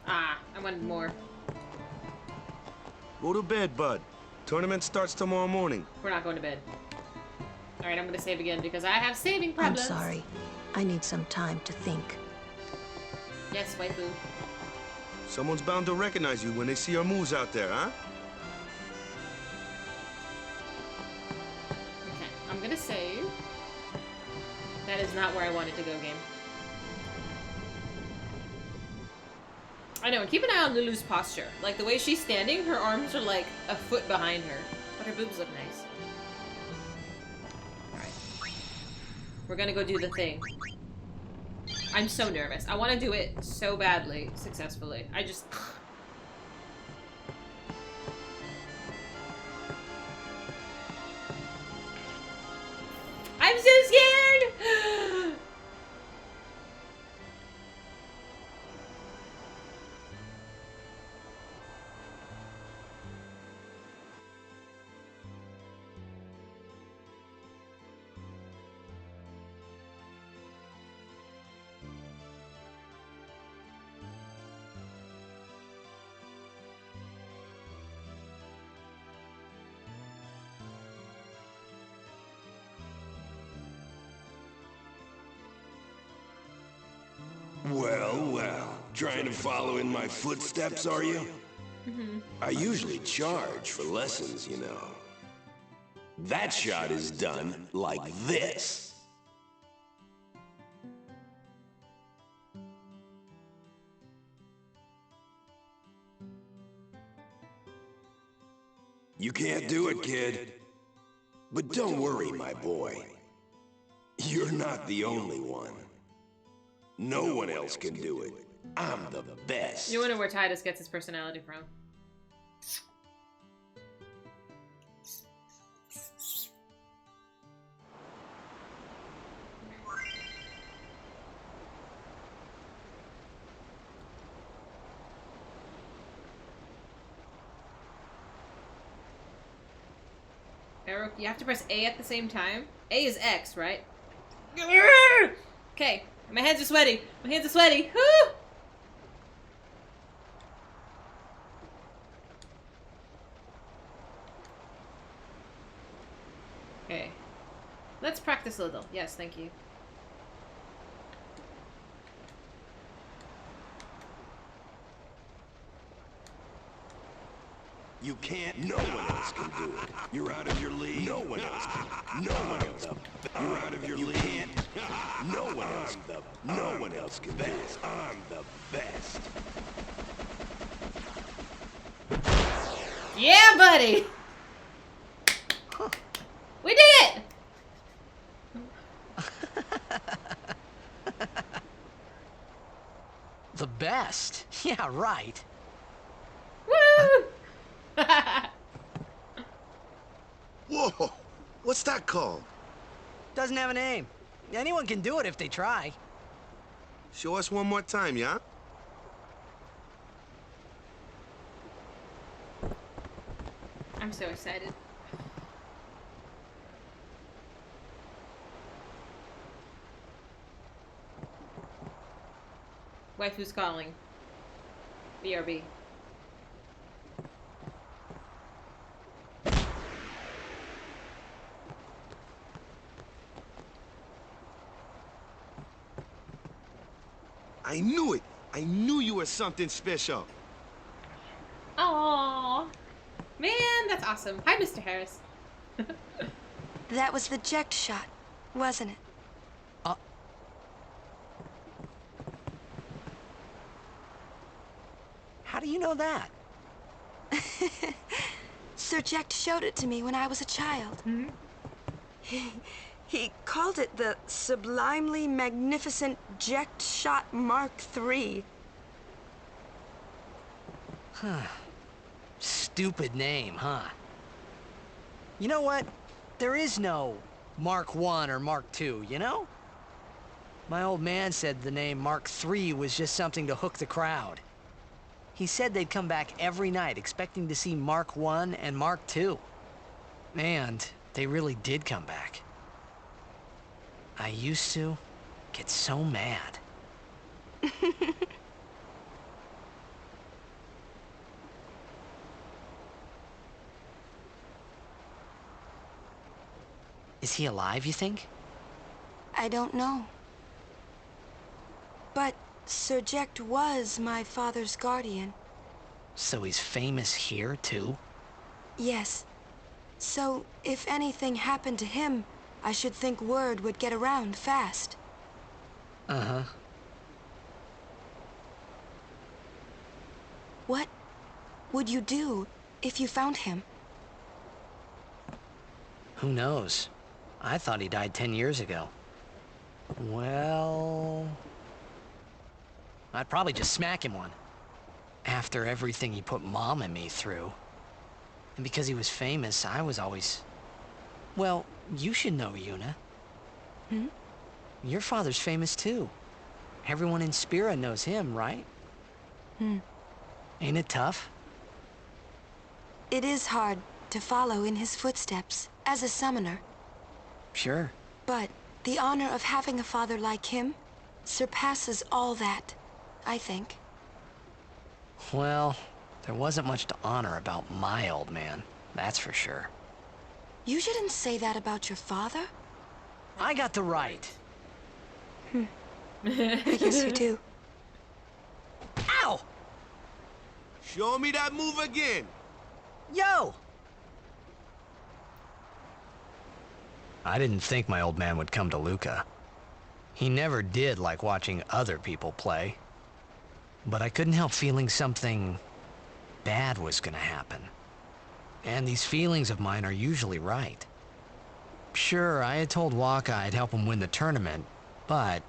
Speaker 1: Ah, I wanted more.
Speaker 2: Go to bed, bud. Tournament starts tomorrow morning.
Speaker 1: We're not going to bed. Alright, I'm going to save again because I have saving problems.
Speaker 5: I'm sorry. I need some time to think.
Speaker 1: Yes, waifu.
Speaker 2: Someone's bound to recognize you when they see your moves out there, huh?
Speaker 1: I'm gonna save. That is not where I wanted to go, game. I know, and keep an eye on Lulu's posture. Like, the way she's standing, her arms are like a foot behind her. But her boobs look nice. Alright. We're gonna go do the thing. I'm so nervous. I want to do it so badly, successfully. I just... I'm so scared!
Speaker 11: Well, well. Trying to follow in my footsteps, are you? I usually charge for lessons, you know. That shot is done like this. You can't do it, kid. But don't worry, my boy. You're not the only one. No one else can do it. I'm the best.
Speaker 1: You wonder where Titus gets his personality from. Arrow, you have to press A at the same time? A is X, right? Okay, my hands are sweaty. My hands are sweaty. Woo! Okay. Let's practice a little. Yes, thank you.
Speaker 11: You can't. No one else can do it. You're out of your league. No one else can. No one else can. You're out of your league. You can't. No one else. No one else can do it. I'm the best.
Speaker 1: Yeah, buddy! We did it!
Speaker 3: The best? Yeah, right.
Speaker 1: Woo!
Speaker 2: Whoa! What's that called?
Speaker 3: Doesn't have a name. Anyone can do it if they try.
Speaker 2: Show us one more time, yeah?
Speaker 1: I'm so excited. Wife who's calling. BRB.
Speaker 2: I knew it! I knew you were something special!
Speaker 1: Aww. Man, that's awesome. Hi, Mr. Harris.
Speaker 7: That was the eject shot, wasn't it?
Speaker 3: How do you know that?
Speaker 7: Sir Jack showed it to me when I was a child. He called it the Sublimely Magnificent Eject Shot Mark III.
Speaker 3: Stupid name, huh? You know what? There is no Mark I or Mark II, you know? My old man said the name Mark III was just something to hook the crowd. He said they'd come back every night expecting to see Mark I and Mark II. And they really did come back. I used to get so mad. Is he alive, you think?
Speaker 7: I don't know. But Sir Jack was my father's guardian.
Speaker 3: So he's famous here, too?
Speaker 7: Yes. So if anything happened to him, I should think word would get around fast.
Speaker 3: Uh-huh.
Speaker 7: What would you do if you found him?
Speaker 3: Who knows? I thought he died 10 years ago. Well... I'd probably just smack him one. After everything he put Mom and me through. And because he was famous, I was always... Well, you should know, Yuna.
Speaker 7: Hmm?
Speaker 3: Your father's famous too. Everyone in Spira knows him, right?
Speaker 7: Hmm.
Speaker 3: Ain't it tough?
Speaker 7: It is hard to follow in his footsteps as a summoner.
Speaker 3: Sure.
Speaker 7: But the honor of having a father like him surpasses all that, I think.
Speaker 3: Well, there wasn't much to honor about my old man, that's for sure.
Speaker 7: You shouldn't say that about your father.
Speaker 3: I got the right.
Speaker 7: I guess you do.
Speaker 3: Ow!
Speaker 2: Show me that move again.
Speaker 3: Yo! I didn't think my old man would come to Luca. He never did like watching other people play. But I couldn't help feeling something bad was gonna happen. And these feelings of mine are usually right. Sure, I had told Waka I'd help him win the tournament, but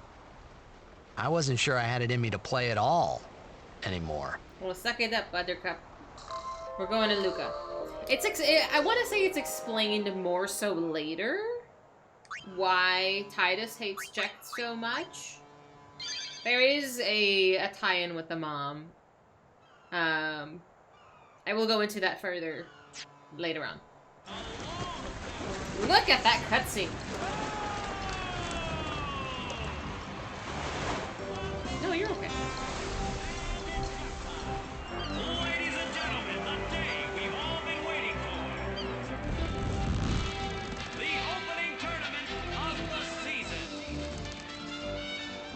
Speaker 3: I wasn't sure I had it in me to play at all anymore.
Speaker 1: Well, suck it up, Buttercup. We're going to Luca. I want to say it's explained more so later why Titus hates Jack so much. There is a tie-in with the mom. I will go into that further later on. Look at that cutscene. No, you're okay.
Speaker 12: Ladies and gentlemen, the day we've all been waiting for. The opening tournament of the season.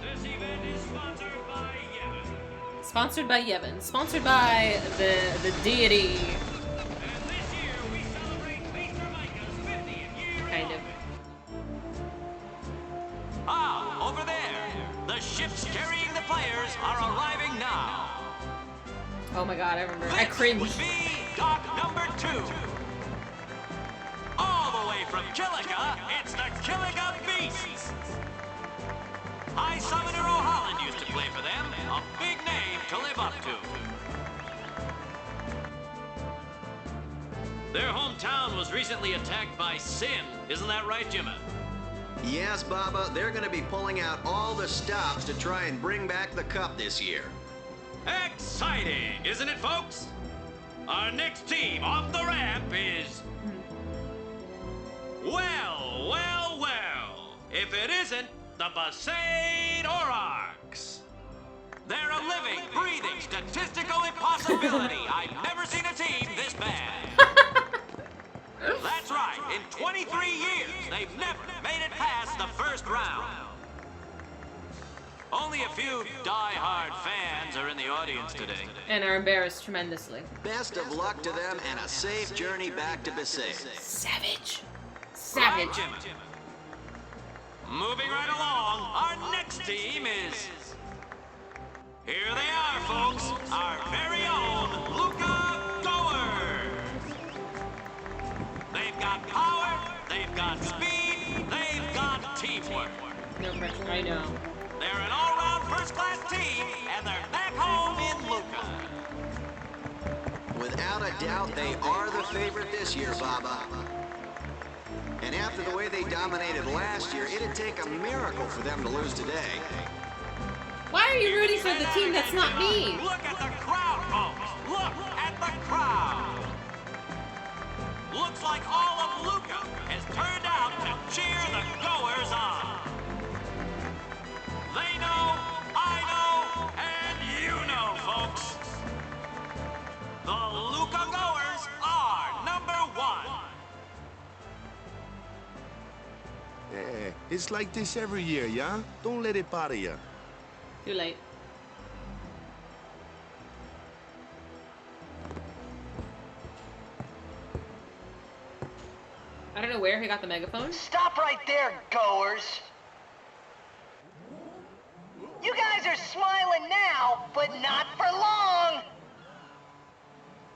Speaker 12: This event is sponsored by Yevon.
Speaker 1: Sponsored by Yevon. Sponsored by the deity.
Speaker 12: And this year we celebrate Maester Micah's 50th year.
Speaker 1: Kind of.
Speaker 12: Ah, over there. The ships carrying the players are arriving now.
Speaker 1: Oh my god, I remember. I cringed.
Speaker 12: Would be dock number 2. All the way from Killica, it's the Killica Beasts. High Summoner O'Holland used to play for them. A big name to live up to. Their hometown was recently attacked by Sin. Isn't that right, Jimmy?
Speaker 13: Yes, Baba, they're going to be pulling out all the stops to try and bring back the cup this year.
Speaker 12: Exciting, isn't it, folks? Our next team off the ramp is... Well, well, well. If it isn't the Besaid Aurochs. They're a living, breathing, statistical impossibility. I've never seen a team this bad. That's right. In 23 years, they've never made it past the first round. Only a few die-hard fans are in the audience today.
Speaker 1: And are embarrassed tremendously.
Speaker 13: Best of luck to them and a safe journey back to Besaid.
Speaker 1: Savage.
Speaker 12: Right,
Speaker 1: Savage.
Speaker 12: Jimmy. Moving right along, our next team is... Here they are, folks. Our very own Luca Goers. They've got power, they've got speed, they've got teamwork.
Speaker 1: No pressure, I know.
Speaker 12: They're an all-round first-class team, and they're back home in Luca.
Speaker 13: Without a doubt, they are the favorite this year, Baba. And after the way they dominated last year, it'd take a miracle for them to lose today.
Speaker 1: Why are you rooting for the team that's not me?
Speaker 12: Look at the crowd, folks. Look at the crowd. Looks like all of Luca has turned out to cheer the Goers on. They know, I know, and you know, folks. The Luca Goers are number 1.
Speaker 2: Eh, it's like this every year, yeah? Don't let it bother you.
Speaker 1: Too late. I don't know where he got the megaphone.
Speaker 14: Stop right there, goers. You guys are smiling now, but not for long.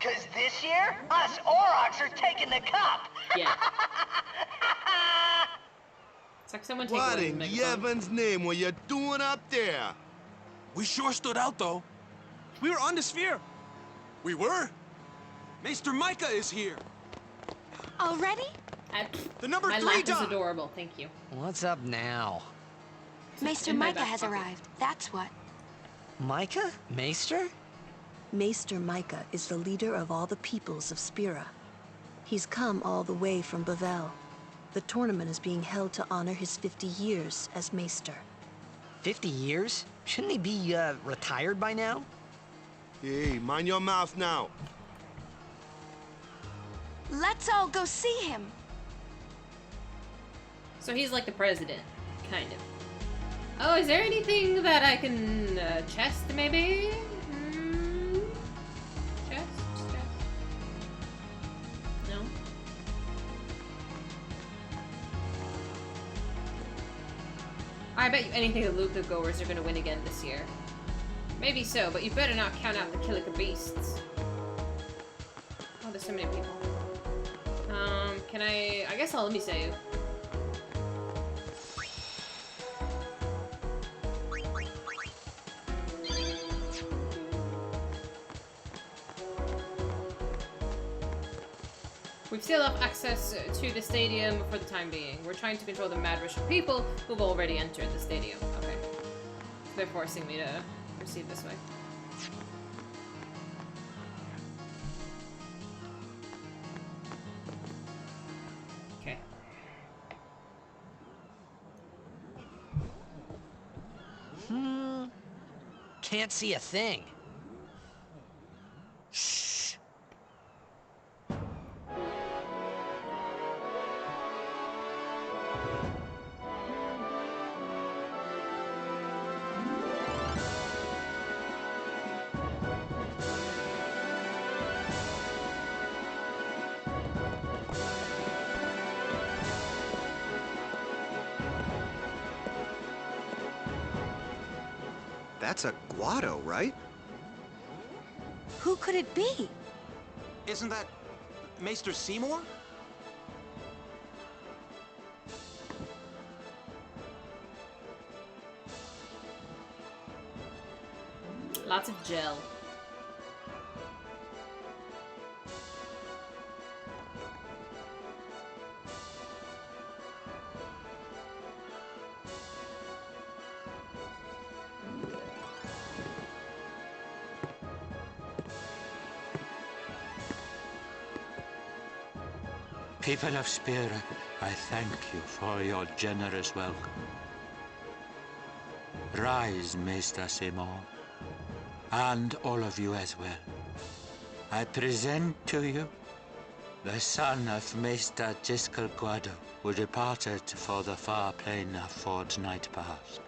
Speaker 14: Cause this year, us Aurochs are taking the cup.
Speaker 1: Yeah. It's like someone taking
Speaker 2: What
Speaker 1: away the
Speaker 2: in
Speaker 1: megaphone.
Speaker 2: Heaven's name were you doing up there?
Speaker 6: We sure stood out, though. We were on the sphere. We were? Maester Micah is here.
Speaker 7: Already?
Speaker 6: The number
Speaker 1: My
Speaker 6: 3
Speaker 1: laugh is
Speaker 6: dot.
Speaker 1: adorable. Thank you.
Speaker 3: What's up now?
Speaker 7: Maester
Speaker 1: In my
Speaker 7: Micah
Speaker 1: back
Speaker 7: has
Speaker 1: pocket.
Speaker 7: arrived. That's what.
Speaker 3: Micah? Maester?
Speaker 5: Maester Micah is the leader of all the peoples of Spira. He's come all the way from Bavel. The tournament is being held to honor his 50 years as Maester.
Speaker 3: 50 years? Shouldn't he be, retired by now?
Speaker 2: Hey, mind your mouth now.
Speaker 7: Let's all go see him.
Speaker 1: So he's like the president, kind of. Oh, is there anything that I can chest, maybe? Chest? No? I bet you anything that Luca goers are going to win again this year. Maybe so, but you better not count out the Killica beasts. Oh, there's so many people. Can I guess I'll let me save. We've sealed off access to the stadium for the time being. We're trying to control the mad rush of people who've already entered the stadium. Okay. So they're forcing me to proceed this way. Okay.
Speaker 3: Can't see a thing.
Speaker 13: That's a Guado, right?
Speaker 7: Who could it be?
Speaker 6: Isn't that Maester Seymour?
Speaker 1: Lots of gel.
Speaker 15: People of Spira, I thank you for your generous welcome. Rise, Maester Seymour, and all of you as well. I present to you the son of Maester Giskel Guado, who departed for the far plain a fortnight past.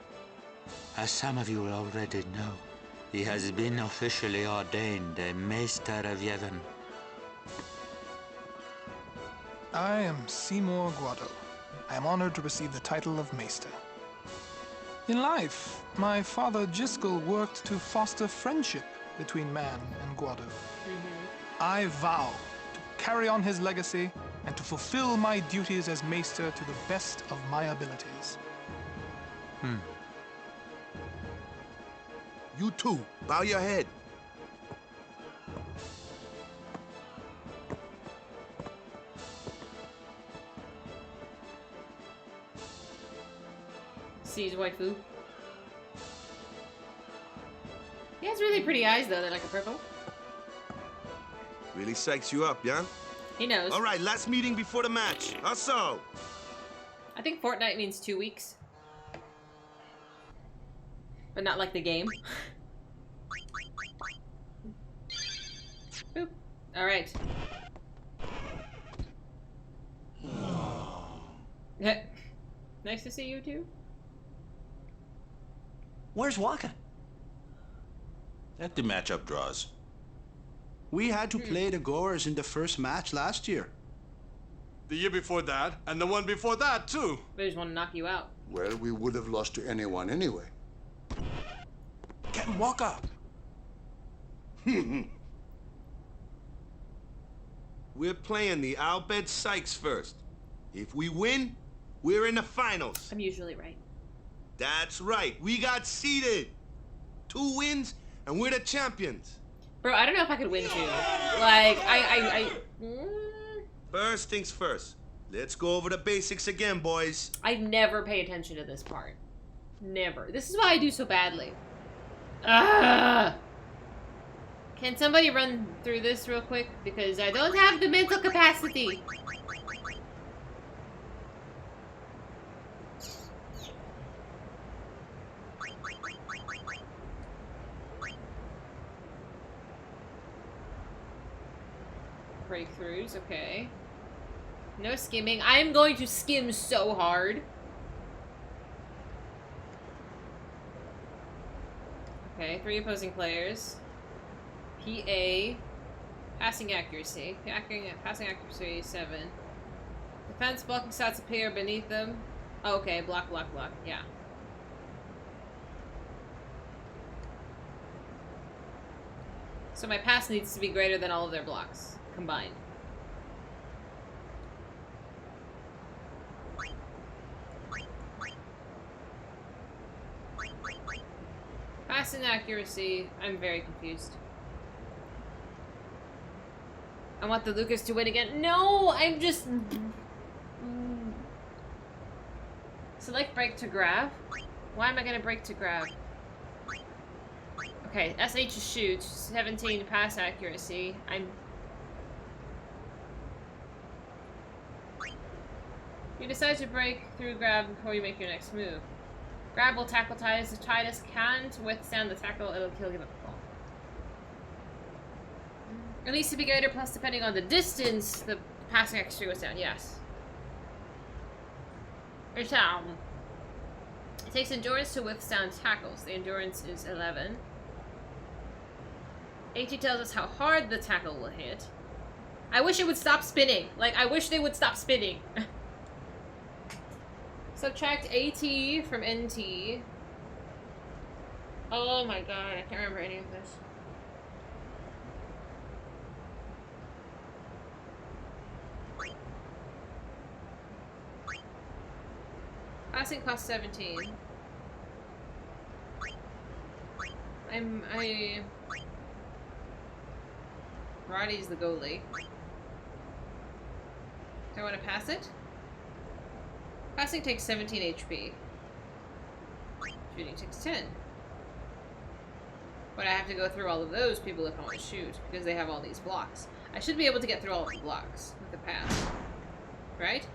Speaker 15: As some of you already know, he has been officially ordained a Maester of Yevon.
Speaker 16: I am Seymour Guado. I am honored to receive the title of Maester. In life, my father Giskel worked to foster friendship between man and Guado. I vow to carry on his legacy and to fulfill my duties as Maester to the best of my abilities.
Speaker 2: You too, bow your head.
Speaker 1: See his waifu. He has really pretty eyes though, they're like a purple.
Speaker 2: Really psychs you up, yeah?
Speaker 1: He knows.
Speaker 2: All right, last meeting before the match. Hustle!
Speaker 1: I think fortnight means 2 weeks. But not like the game. Boop. Alright. Nice to see you too.
Speaker 3: Where's Waka?
Speaker 10: At the matchup draws.
Speaker 17: We had to play the Goers in the first match last year. the year before that, and the one before that, too.
Speaker 1: They just want to knock you out.
Speaker 9: Well, we would have lost to anyone anyway.
Speaker 17: Captain Walker.
Speaker 2: We're playing the Albed Sykes first. If we win, we're in the finals.
Speaker 1: I'm usually right.
Speaker 2: That's right. We got seeded. 2 wins, and we're the champions.
Speaker 1: Bro, I don't know if I could win too. Like,
Speaker 2: First things first. Let's go over the basics again, boys.
Speaker 1: I never pay attention to this part. Never. This is why I do so badly. Ugh. Can somebody run through this real quick? Because I don't have the mental capacity. Breakthroughs, okay. No skimming. I'm going to skim so hard. Okay, 3 opposing players. PA. Passing accuracy. Passing accuracy, 7. Defense blocking stats appear beneath them. Oh, okay, block, block, block. Yeah. So my pass needs to be greater than all of their blocks combined. Passing accuracy, I'm very confused. I want the Lucas to win again. No, I'm just... Select break to grab. Why am I gonna break to grab? Okay, SH is shoot, 17 pass accuracy. You decide to break through grab before you make your next move. Grab will tackle Titus. If Titus can't withstand the tackle, it'll kill him. It needs to be greater, plus depending on the distance, the passing accuracy goes down. Yes. Return. It takes endurance to withstand tackles. The endurance is 11. 80 tells us how hard the tackle will hit. I wish it would stop spinning. Like, I wish they would stop spinning. Subtract AT from NT. Oh my god, I can't remember any of this. Passing cost 17. Roddy's the goalie. Do I want to pass it? Passing takes 17 HP. Shooting takes 10. But I have to go through all of those people if I want to shoot, because they have all these blocks. I should be able to get through all of the blocks with the pass. Right?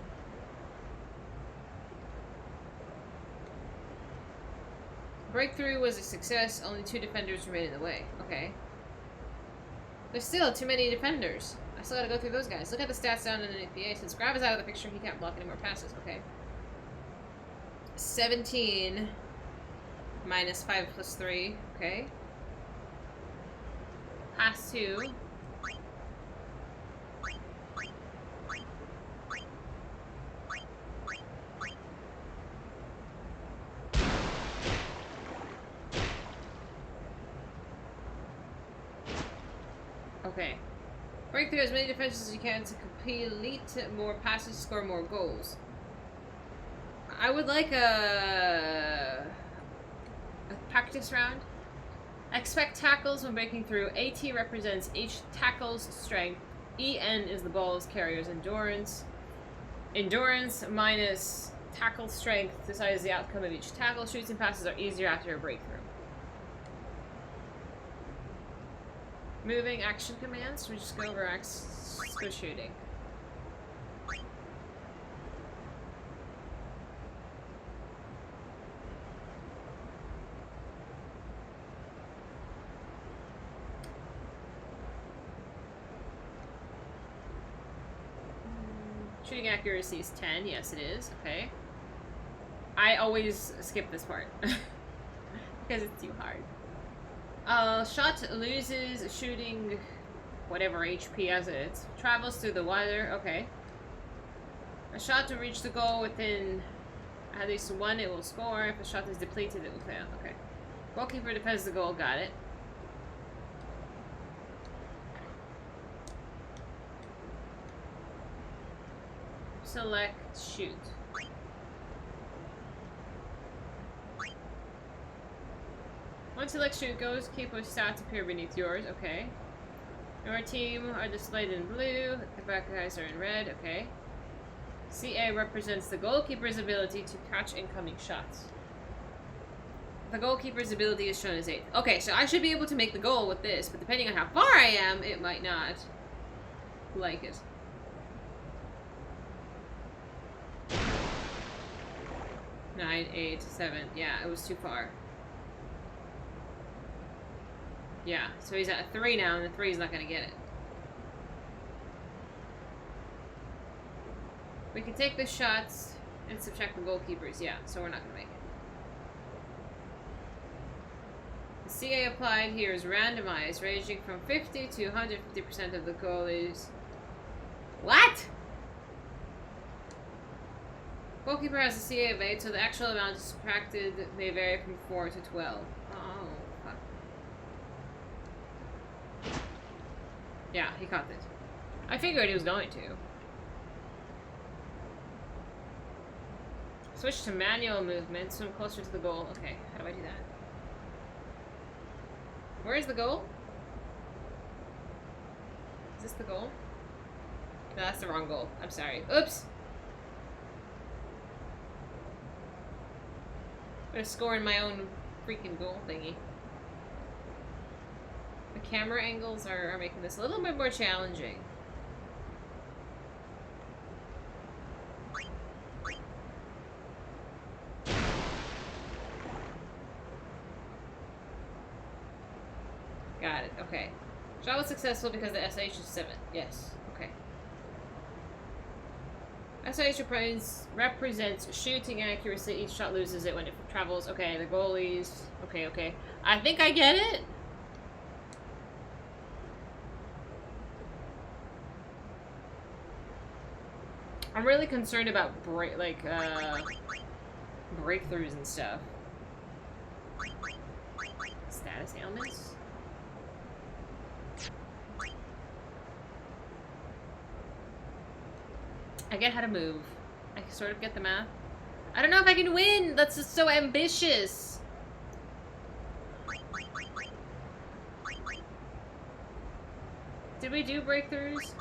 Speaker 1: Breakthrough was a success. Only 2 defenders remain in the way. Okay. There's still too many defenders. I still gotta go through those guys. Look at the stats down in the PA. Since Grab is out of the picture, he can't block any more passes. Okay. 17 minus 5 plus 3. Okay. Pass 2. Okay. Break through as many defenses as you can to complete more passes, score more goals. I would like a practice round. Expect tackles when breaking through. AT represents each tackle's strength. EN is the ball's carrier's endurance. Endurance minus tackle strength decides the outcome of each tackle. Shoots and passes are easier after a breakthrough. Moving action commands. We just go over let's go shooting. Shooting accuracy is 10. Yes, it is. Okay. I always skip this part because it's too hard. Shot loses shooting whatever HP as it travels through the water. Okay. A shot to reach the goal within at least one, it will score. If a shot is depleted, it will fail. Okay. Goalkeeper defends the goal. Got it. Select shoot. Once select shoot goes, keeper stats appear beneath yours. Okay. Your team are displayed in blue. The back guys are in red. Okay. CA represents the goalkeeper's ability to catch incoming shots. The goalkeeper's ability is shown as 8. Okay, so I should be able to make the goal with this, but depending on how far I am, it might not like it. Nine, 8, 7. Yeah, it was too far. Yeah, so he's at a 3 now, and the 3 is not going to get it. We can take the shots and subtract the goalkeepers. Yeah, so we're not going to make it. The CA applied here is randomized, ranging from 50 to 150% of the goalies. What? Goalkeeper has a CA of 8, so the actual amount subtracted may vary from 4 to 12. Oh, fuck. Yeah, he caught it. I figured he was going to. Switch to manual movement, so I'm closer to the goal. Okay, how do I do that? Where is the goal? Is this the goal? No, that's the wrong goal. I'm sorry. Oops! I'm gonna score in my own freaking goal thingy. The camera angles are making this a little bit more challenging. Got it, okay. Shot was successful because the SH is 7. Yes, okay. SH represents shooting accuracy. Each shot loses it when it travels. Okay, the goalies. Okay, okay. I think I get it. I'm really concerned about breakthroughs and stuff. Status ailments. I get how to move. I sort of get the math. I don't know if I can win! That's just so ambitious! Did we do breakthroughs?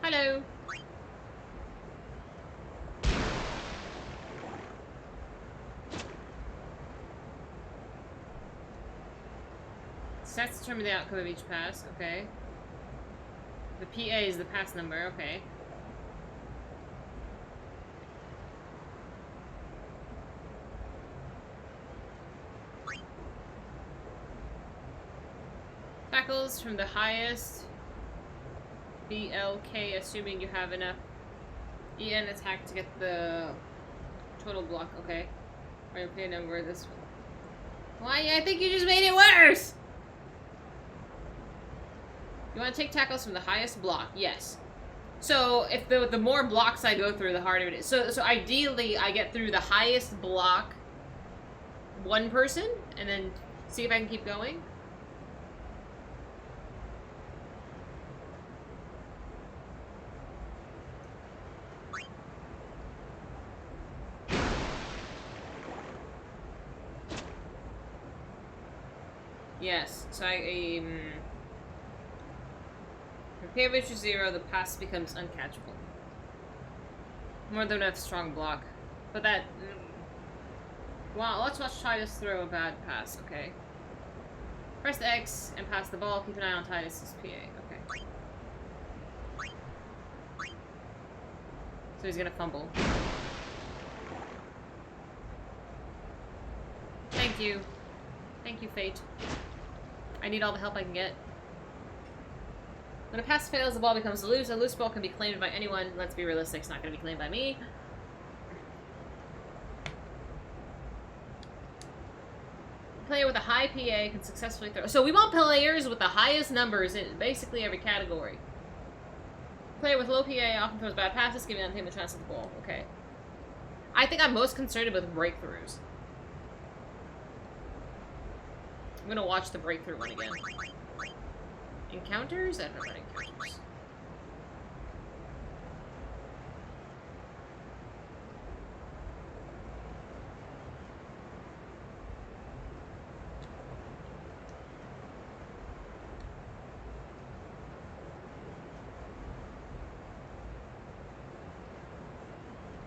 Speaker 1: Hello! Stats determine the outcome of each pass, okay. The PA is the pass number, okay. Tackles from the highest. BLK, assuming you have enough EN attack to get the total block, okay. Or PA number, this one. Why? I think you just made it worse! You want to take tackles from the highest block? Yes. So if the more blocks I go through, the harder it is. So ideally, I get through the highest block, one person, and then see if I can keep going. Yes. So if PA reaches 0, the pass becomes uncatchable. More than a strong block. But that... Well, let's watch Titus throw a bad pass, okay. Press the X and pass the ball. Keep an eye on Titus's PA, okay. So he's gonna fumble. Thank you. Thank you, Fate. I need all the help I can get. When a pass fails, the ball becomes loose. A loose ball can be claimed by anyone. Let's be realistic, it's not going to be claimed by me. player with a high PA can successfully throw. So we want players with the highest numbers in basically every category. Player with low PA often throws bad passes, giving them the chance at the ball. Okay. I think I'm most concerned with breakthroughs. I'm gonna watch the breakthrough one again. Encounters? I don't know about encounters.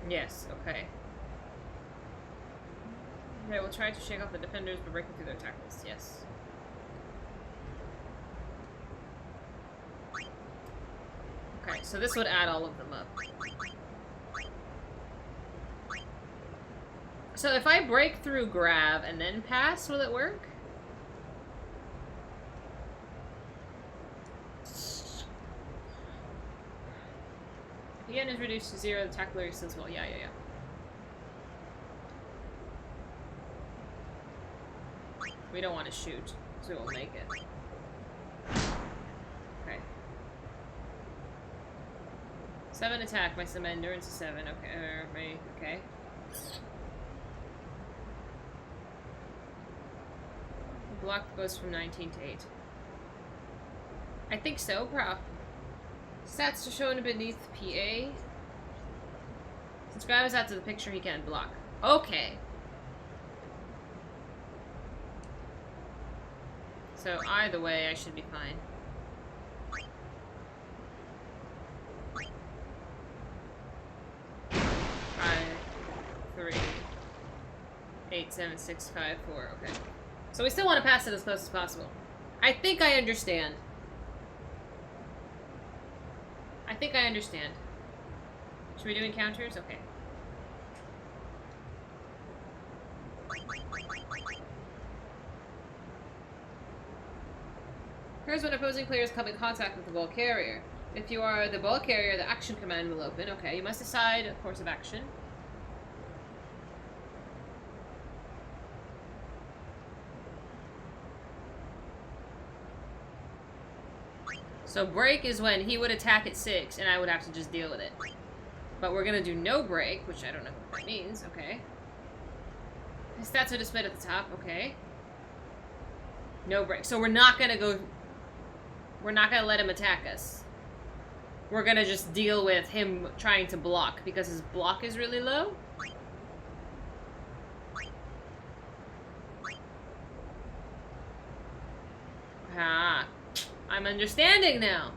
Speaker 1: Yes, okay. Okay, we'll try to shake off the defenders by breaking through their tackles. Yes. Okay, so this would add all of them up. So if I break through grab and then pass, will it work? If the end is reduced to 0, the tackler says, well, yeah. We don't want to shoot, so we'll make it. Okay. 7 attack, my endurance is 7. Okay, okay. Block goes from 19 to 8. I think so, bro. Stats are shown beneath PA. Since grab is out to the picture, he can't block. Okay. So either way, I should be fine. Five, 3, 8, 7, 6, 5, 4. Okay. So we still want to pass it as close as possible. I think I understand. I think I understand. Should we do encounters? Okay. Here's when opposing players come in contact with the ball carrier. If you are the ball carrier, the action command will open. Okay, you must decide a course of action. So break is when he would attack at 6 and I would have to just deal with it. But we're gonna do no break, which I don't know what that means. Okay. His stats are displayed at the top. Okay. No break. So we're not gonna go... We're not gonna let him attack us. We're gonna just deal with him trying to block because his block is really low. Ah. I'm understanding now.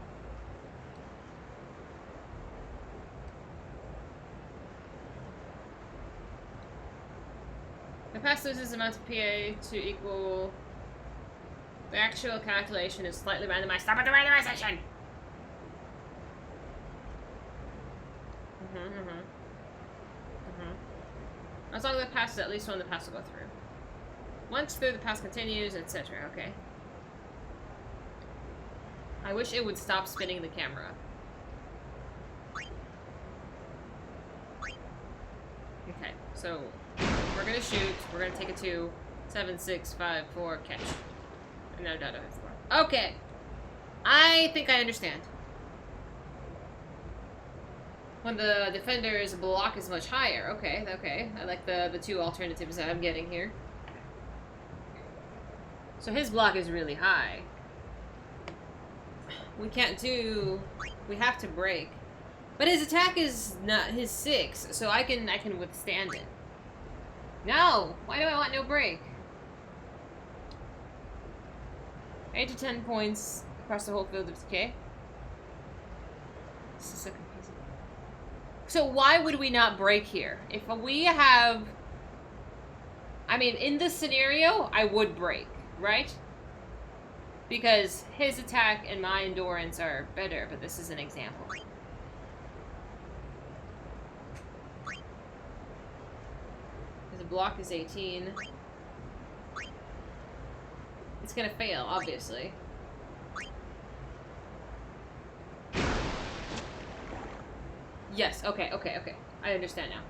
Speaker 1: The pass loses amount of PA to equal... The actual calculation is slightly randomized. Stop at the randomization! As long as the pass is at least one, the pass will go through. Once through, the pass continues, etc. Okay. I wish it would stop spinning the camera. Okay, so we're gonna shoot. We're gonna take a 2, 7, 6, 5, 4, catch. No, it's 4. Okay, I think I understand. When the defender's block is much higher. Okay, okay. I like the 2 alternatives that I'm getting here. So his block is really high. We can't do... We have to break. But his attack is not his 6, so I can withstand it. No! Why do I want no break? 8 to 10 points across the whole field of decay. This is so confusing. So why would we not break here? If we have... I mean, in this scenario, I would break, right? Because his attack and my endurance are better, but this is an example. His block is 18. It's gonna fail, obviously. Yes, okay. I understand now.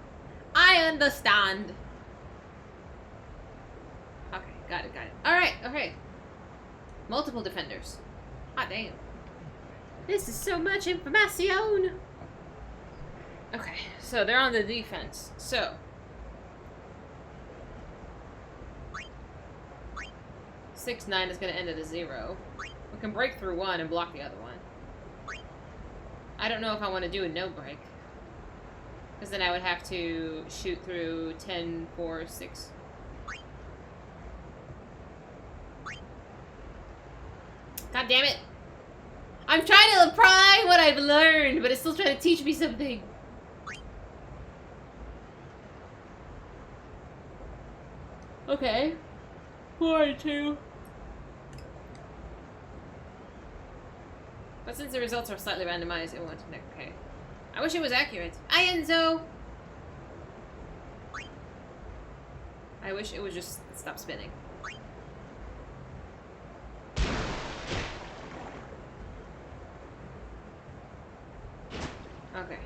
Speaker 1: I understand. Okay. Got it. Alright, okay. Multiple defenders. Hot damn. This is so much information. Okay, so they're on the defense. So 6-9 is going to end at a 0. We can break through one and block the other one. I don't know if I want to do a no break. Because then I would have to shoot through 10, 4, 6. God damn it! I'm trying to apply what I've learned, but it's still trying to teach me something. Okay. 4-2. But since the results are slightly randomized, it won't. Okay. I wish it was accurate. Hi, Enzo! I wish it would just stop spinning. Okay.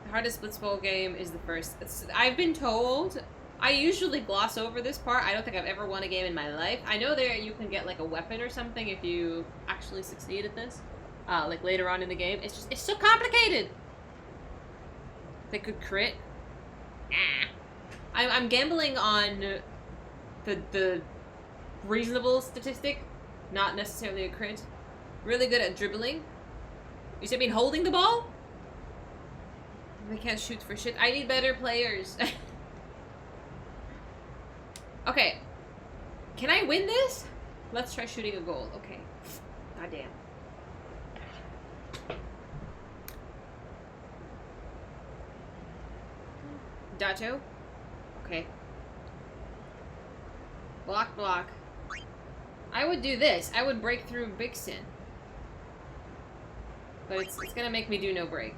Speaker 1: The hardest Blitzball game is the first. I've been told. I usually gloss over this part. I don't think I've ever won a game in my life. I know there you can get like a weapon or something if you actually succeed at this. Like later on in the game. It's so complicated. They could crit. Nah. I'm gambling on the reasonable statistic, not necessarily a crit. Really good at dribbling. You said mean holding the ball? They can't shoot for shit. I need better players. Okay. Can I win this? Let's try shooting a goal. Okay. Goddamn. Dato. Okay. Block, block. I would do this. I would break through Big Sin. But it's gonna make me do no break.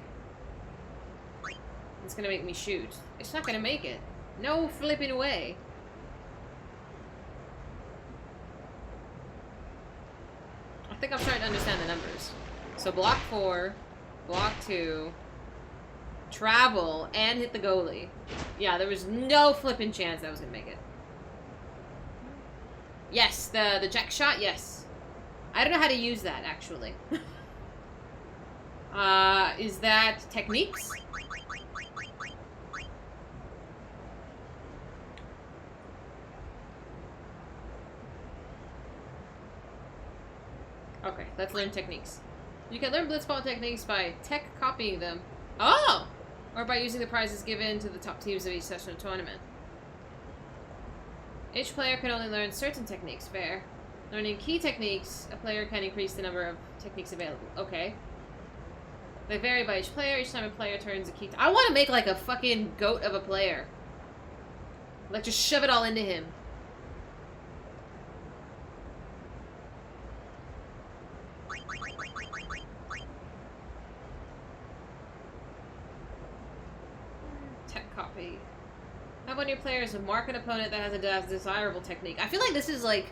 Speaker 1: It's gonna make me shoot. It's not gonna make it. No flipping way. I think I'm starting to understand the numbers. So block 4, block 2, travel, and hit the goalie. Yeah, there was no flipping chance I was gonna make it. Yes, the jack shot, yes. I don't know how to use that, actually. Is that techniques? Okay, let's learn techniques. You can learn Blitzball techniques by tech copying them. Oh! Or by using the prizes given to the top teams of each session of tournament. Each player can only learn certain techniques. Fair. Learning key techniques, a player can increase the number of techniques available. Okay. They vary by each player. Each time a player turns a key... I want to make like a fucking goat of a player. Like just shove it all into him. Tech copy. How about your players mark an opponent that has a desirable technique? I feel like this is like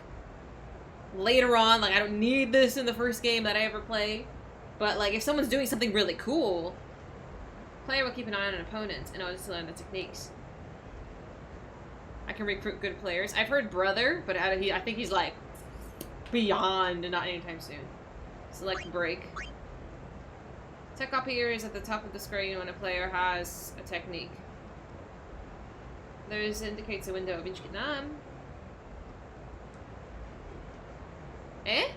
Speaker 1: later on, like I don't need this in the first game that I ever play. But like if someone's doing something really cool, player will keep an eye on an opponent in order to learn the techniques. I can recruit good players. I've heard brother, but I think he's like beyond, not anytime soon. Select break. Tech copier is at the top of the screen when a player has a technique. There indicates a window of Vietnam. Eh?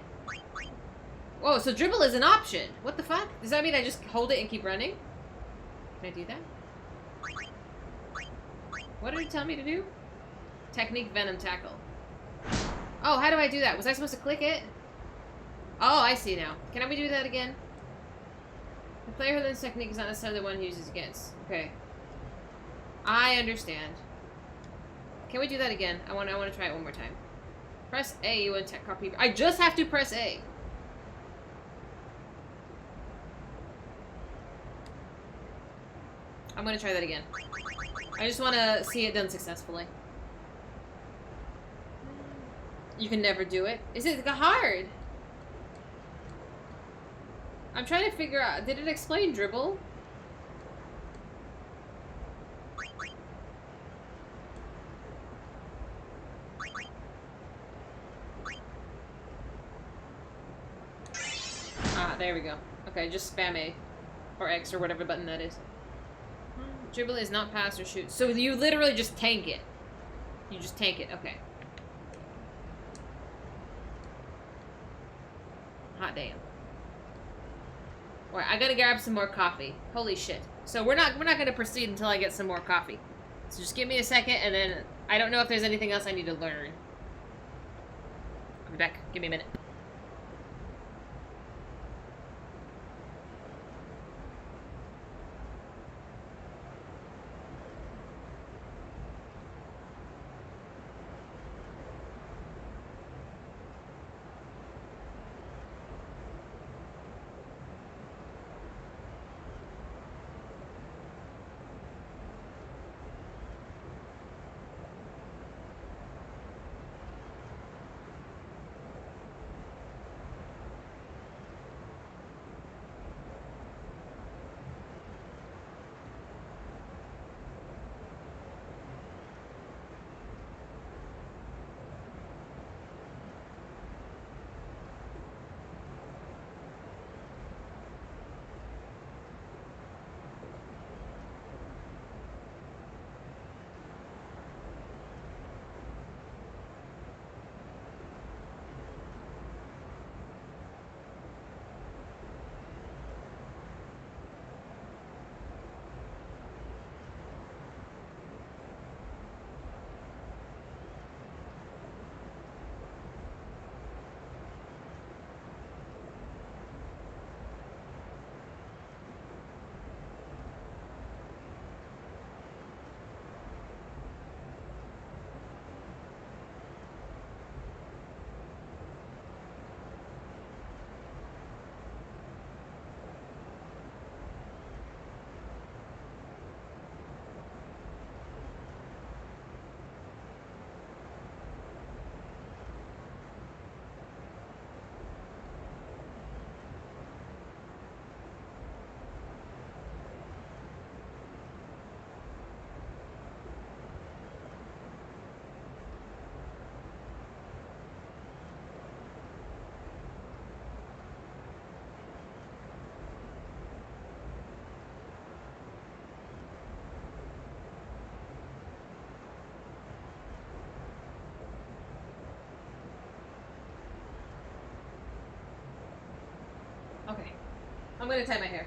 Speaker 1: Whoa, so dribble is an option. What the fuck? Does that mean I just hold it and keep running? Can I do that? What did it tell me to do? Technique Venom Tackle. Oh, how do I do that? Was I supposed to click it? Oh, I see now. Can we do that again? The player who learns technique is not necessarily the one who uses against. Okay. I understand. Can we do that again? I want to try it one more time. Press A when tech copy. I just have to press A. I'm gonna try that again. I just want to see it done successfully. You can never do it. Is it hard? I'm trying to figure out. Did it explain dribble? Ah, there we go. Okay, just spam A. Or X or whatever button that is. Dribble is not pass or shoot. So you literally just tank it. You just tank it. Okay. Hot damn. Alright, I gotta grab some more coffee. Holy shit. So we're not gonna proceed until I get some more coffee. So just give me a second, and then I don't know if there's anything else I need to learn. I'll be back. Give me a minute. Okay. I'm gonna tie my hair.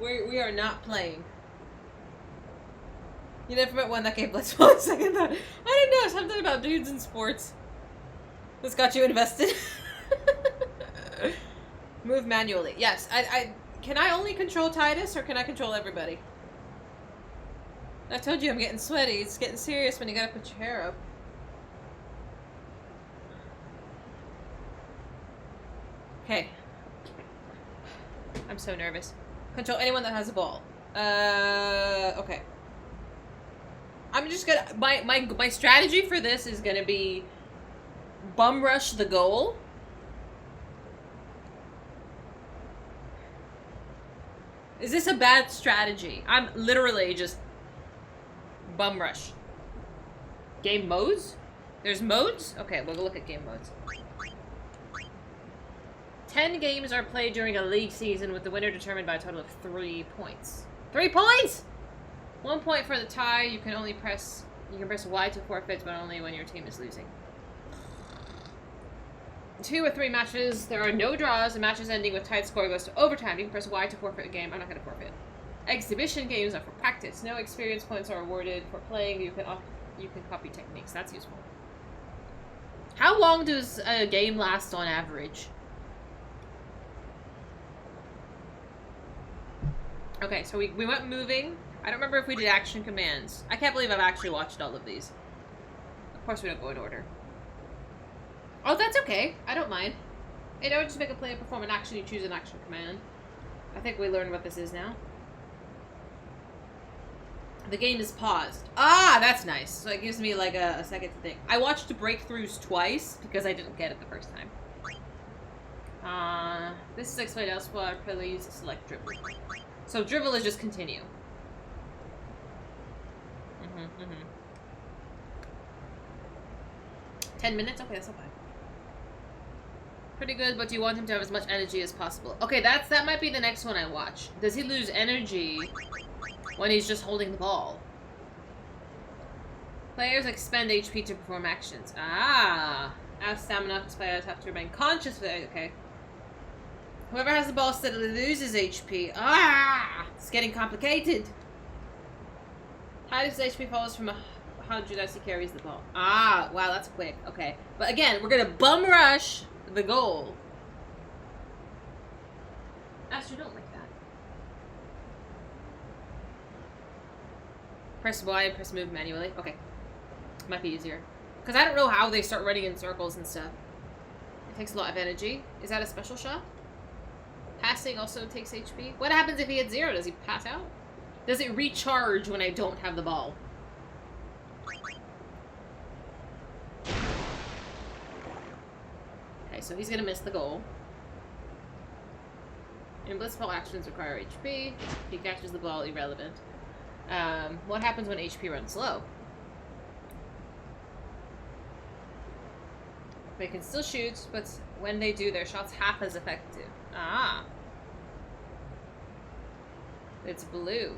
Speaker 1: We are not playing. You never met one that gave Blitzball a second thought. I don't know, something about dudes in sports. This got you invested. Move manually. Yes, can I only control Titus or can I control everybody? I told you I'm getting sweaty. It's getting serious when you gotta put your hair up. Okay. I'm so nervous. Control anyone that has a ball. Okay. I'm just gonna... My strategy for this is gonna be... bum rush the goal. Is this a bad strategy? I'm literally just... bum rush. Game modes? There's modes? Okay, we'll look at game modes. 10 games are played during a league season with the winner determined by a total of 3 points. 3 points?! 1 point for the tie. You can press Y to forfeit, but only when your team is losing. 2 or 3 matches. There are no draws. A matches ending with tied score goes to overtime. You can press Y to forfeit a game. I'm not going to forfeit. Exhibition games are for practice. No experience points are awarded for playing. You can copy techniques. That's useful. How long does a game last on average? Okay, so we went moving. I don't remember if we did action commands. I can't believe I've actually watched all of these. Of course we don't go in order. Oh, that's okay. I don't mind. In order to make a player perform an action, you choose an action command. I think we learned what this is now. The game is paused. Ah, that's nice. So it gives me like a second to think. I watched Breakthroughs twice because I didn't get it the first time. This is explained elsewhere. Please select dribble. So dribble is just continue. 10 minutes? Okay, that's not bad. Pretty good, but you want him to have as much energy as possible. Okay, that might be the next one I watch. Does he lose energy when he's just holding the ball? Players expend HP to perform actions. Ah! As stamina, players have to remain conscious for that. Okay. Whoever has the ball steadily loses HP. Ah! It's getting complicated. Titus' HP falls from 100 as he carries the ball. Ah! Wow, that's quick. Okay. But again, we're gonna bum rush the goal. Astro, don't like that. Press Y and press move manually. Okay. Might be easier. Because I don't know how they start running in circles and stuff. It takes a lot of energy. Is that a special shot? Passing also takes HP. What happens if he hits 0? Does he pass out? Does it recharge when I don't have the ball? Okay, so he's gonna miss the goal. And Blitzball actions require HP. He catches the ball, irrelevant. What happens when HP runs low? They can still shoot, but when they do, their shot's half as effective. Ah. It's blue.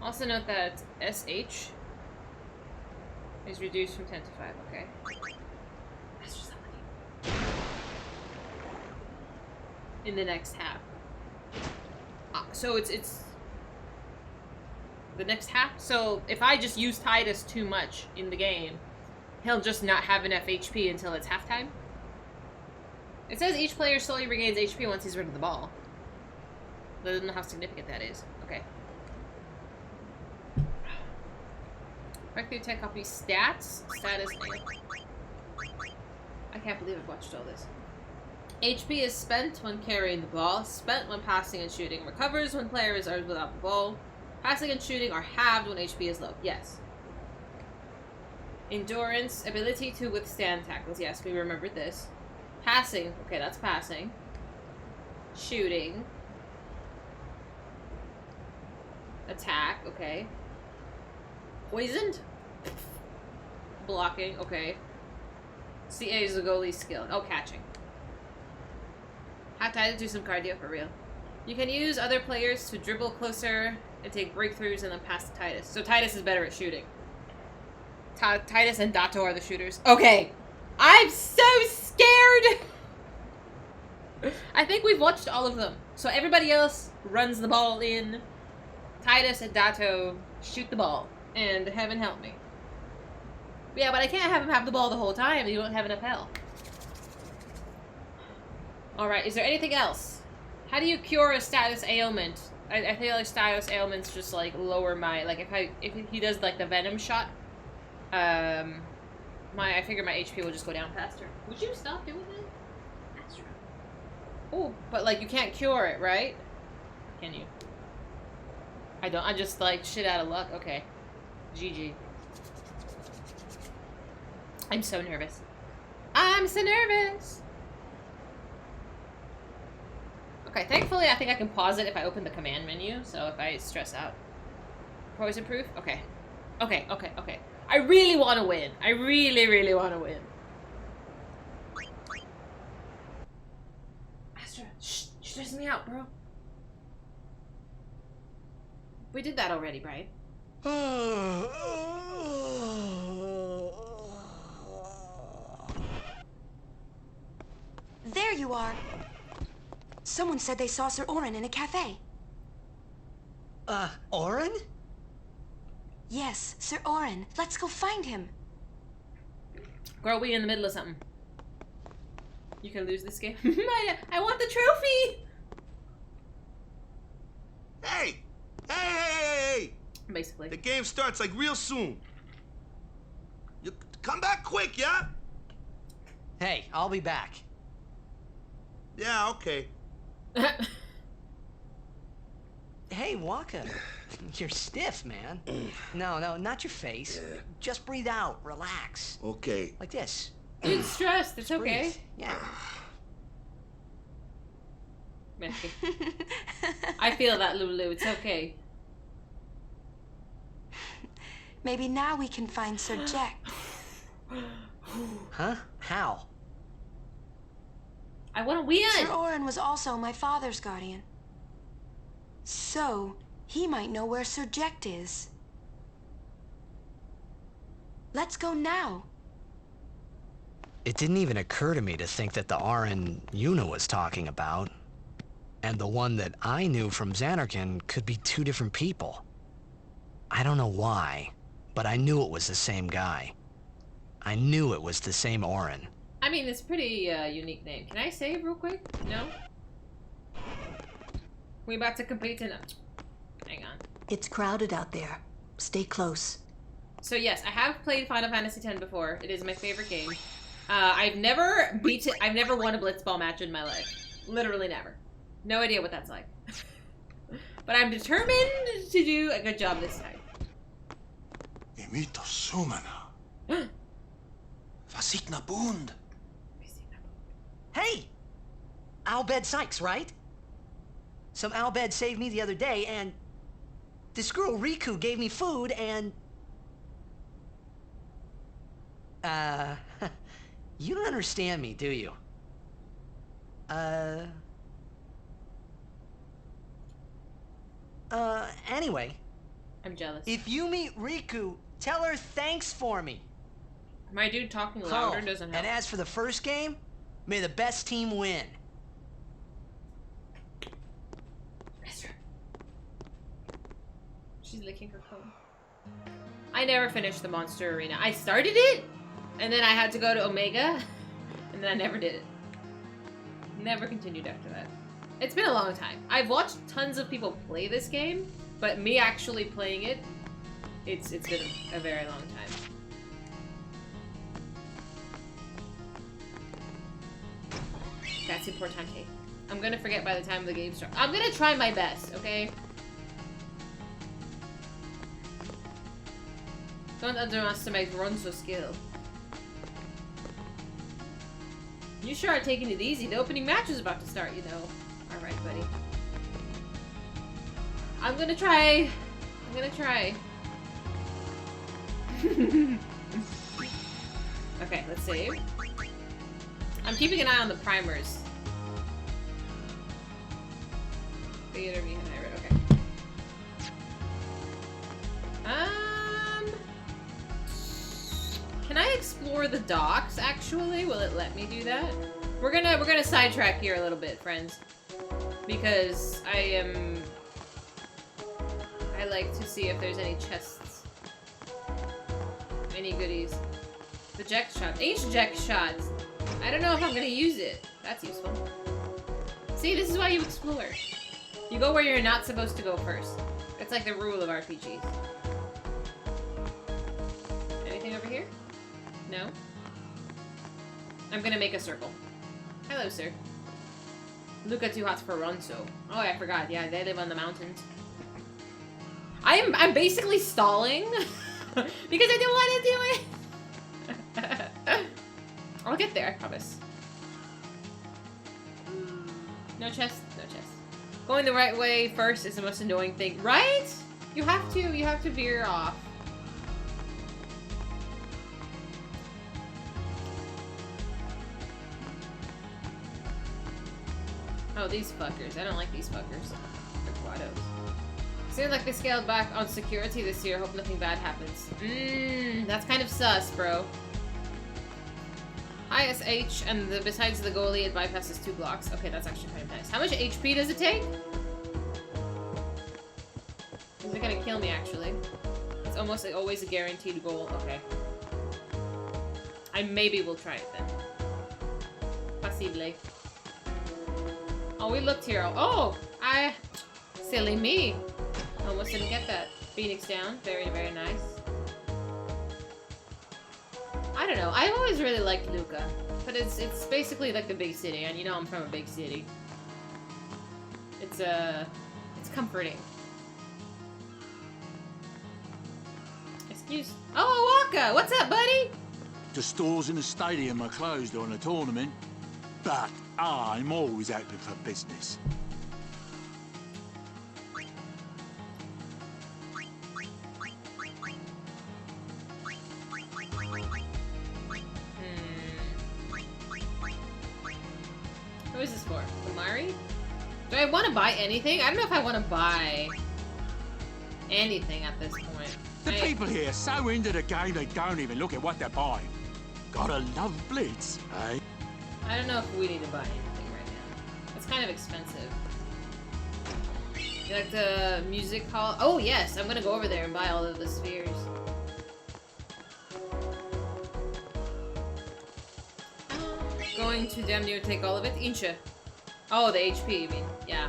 Speaker 1: Also note that SH is reduced from 10 to 5, okay? That's just somebody. In the next half. So it's the next half? So if I just use Titus too much in the game, he'll just not have enough HP until it's halftime? It says each player slowly regains HP once he's rid of the ball. I don't know how significant that is. Okay. Directly attack copy stats. Status name. I can't believe I've watched all this. HP is spent when carrying the ball. Spent when passing and shooting. Recovers when players are without the ball. Passing and shooting are halved when HP is low. Yes. Endurance. Ability to withstand tackles. Yes, we remembered this. Passing. Okay, that's passing. Shooting. Attack. Okay. Poisoned? Blocking. Okay. CA is a goalie skill. Oh, catching. Have to do some cardio for real. You can use other players to dribble closer and take breakthroughs and then pass to Titus. So Titus is better at shooting. Titus and Dato are the shooters. Okay. I'm so scared! I think we've watched all of them. So everybody else runs the ball in. Titus and Dato shoot the ball. And heaven help me. Yeah, but I can't have him have the ball the whole time. You don't have enough health. Alright, is there anything else? How do you cure a status ailment? I feel like status ailments just like lower my, like if he does like the venom shot, I figure my HP will just go down faster. Would you stop doing that? That's true. Oh, but like you can't cure it, right? Can you? I don't, I just like shit out of luck. Okay. GG. I'm so nervous. I'm so nervous! Okay, thankfully I think I can pause it if I open the command menu, so if I stress out. Poison proof? Okay. Okay, okay, okay. I really want to win. I really, really want to win. Astra, shh, stress me out, bro. We did that already, right?
Speaker 7: There you are. Someone said they saw Sir Orin in a cafe.
Speaker 3: Orin?
Speaker 7: Yes, Sir Orin. Let's go find him.
Speaker 1: Girl, we in the middle of something. You can lose this game. I want the trophy!
Speaker 2: Hey! Hey!
Speaker 1: Basically.
Speaker 2: The game starts like real soon. You come back quick, yeah?
Speaker 3: Hey, I'll be back.
Speaker 2: Yeah, okay.
Speaker 3: Hey, Waka. You're stiff, man. No, not your face. Just breathe out. Relax.
Speaker 2: Okay.
Speaker 3: Like this.
Speaker 1: Dude, stressed. It's okay.
Speaker 3: Breathe. Yeah.
Speaker 1: I feel that, Lulu. It's okay.
Speaker 7: Maybe now we can find Sir Jack.
Speaker 3: Huh? How?
Speaker 1: I want to win!
Speaker 7: Sir Orin was also my father's guardian. So, he might know where Sir Jecht is. Let's go now.
Speaker 3: It didn't even occur to me to think that the Arin Yuna was talking about, and the one that I knew from Xanarkand could be two different people. I don't know why, but I knew it was the same guy. I knew it was the same Orin.
Speaker 1: I mean, it's a pretty unique name. Can I save real quick? No? We about to complete it? Hang on.
Speaker 5: It's crowded out there. Stay close.
Speaker 1: So yes, I have played Final Fantasy X before. It is my favorite game. I've never won a Blitzball match in my life. Literally never. No idea what that's like. But I'm determined to do a good job this time.
Speaker 9: Imito Sumana.
Speaker 6: Vasikna Bund.
Speaker 18: Hey! Albed Sykes, right? Some Albed saved me the other day, and this girl Riku gave me food, and... you don't understand me, do you? Anyway.
Speaker 1: I'm jealous.
Speaker 18: If you meet Riku, tell her thanks for me.
Speaker 1: My dude talking louder doesn't help.
Speaker 18: And as for the first game, may the best team win.
Speaker 1: She's licking her phone. I never finished the Monster Arena. I started it, and then I had to go to Omega, and then I never did it. Never continued after that. It's been a long time. I've watched tons of people play this game, but me actually playing it, it's been a very long time. That's importante. I'm gonna forget by the time the game starts. I'm gonna try my best, okay? Don't underestimate Ronzo's skill. You sure are taking it easy. The opening match is about to start, you know. Alright, buddy. I'm gonna try. I'm gonna try. Okay, let's save. I'm keeping an eye on the primers. Theater, me, and Hybrid, okay. Can I explore the docks, actually? Will it let me do that? We're gonna sidetrack here a little bit, friends. Because I like to see if there's any chests. Any goodies. The Jecht shot. Jecht shots. I don't know if I'm gonna use it. That's useful. See, this is why you explore. You go where you're not supposed to go first. It's like the rule of RPGs. Anything over here? No? I'm gonna make a circle. Hello, sir. Luca too hot for Ronso. Oh, I forgot. Yeah, they live on the mountains. I'm basically stalling because I don't want to do it. I'll get there, I promise. No chest, no chest. Going the right way first is the most annoying thing, right? You have to veer off. Oh, these fuckers. I don't like these fuckers. They're quados. Seems like they scaled back on security this year. Hope nothing bad happens. That's kind of sus, bro. ISH, and besides the goalie, it bypasses 2 blocks. Okay, that's actually kind of nice. How much HP does it take? Is it gonna kill me, actually? It's almost always a guaranteed goal. Okay. I maybe will try it then. Possibly. Oh, we looked here. Oh! Silly me. Almost didn't get that. Phoenix down. Very, very nice. I don't know. I've always really liked Luca, but it's basically like the big city, and you know I'm from a big city. It's comforting. Excuse. Oh, Waka! What's up, buddy?
Speaker 9: The stores in the stadium are closed during the tournament, but I'm always open for business.
Speaker 1: What is this for? Kamari? Do I want to buy anything? I don't know if I want to buy anything at this point.
Speaker 9: The people here are so into the game they don't even look at what they're buying. Gotta love Blitz, eh?
Speaker 1: I don't know if we need to buy anything right now. It's kind of expensive. You like the music hall? Oh yes, I'm gonna go over there and buy all of the spheres. Going to damn near take all of it. Incha. Oh, the HP, I mean, yeah.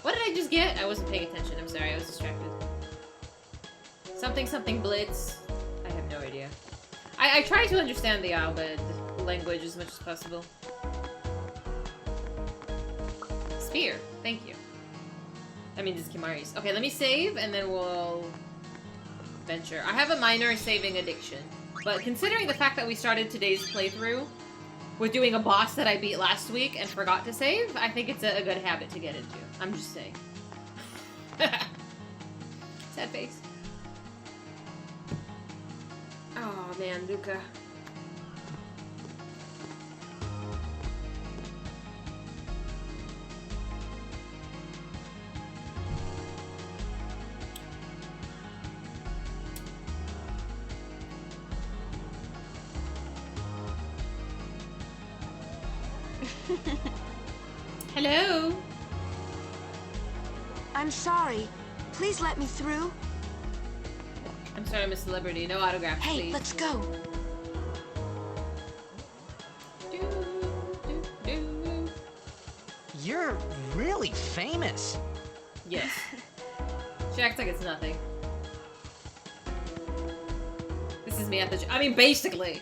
Speaker 1: What did I just get? I wasn't paying attention. I'm sorry, I was distracted. Something Blitz. I have no idea. I try to understand the Albed language as much as possible. Spear. Thank you. I mean, this is Kimari's. Okay, let me save, and then we'll venture. I have a minor saving addiction, but considering the fact that we started today's playthrough with doing a boss that I beat last week and forgot to save, I think it's a good habit to get into. I'm just saying. Sad face. Oh man, Luca. Hello?
Speaker 7: I'm sorry. Please let me through.
Speaker 1: I'm sorry, Miss Celebrity. No autographs,
Speaker 7: Hey,
Speaker 1: please.
Speaker 7: let's go.
Speaker 3: You're really famous.
Speaker 1: Yes. She acts like it's nothing. This is me at the I mean, basically.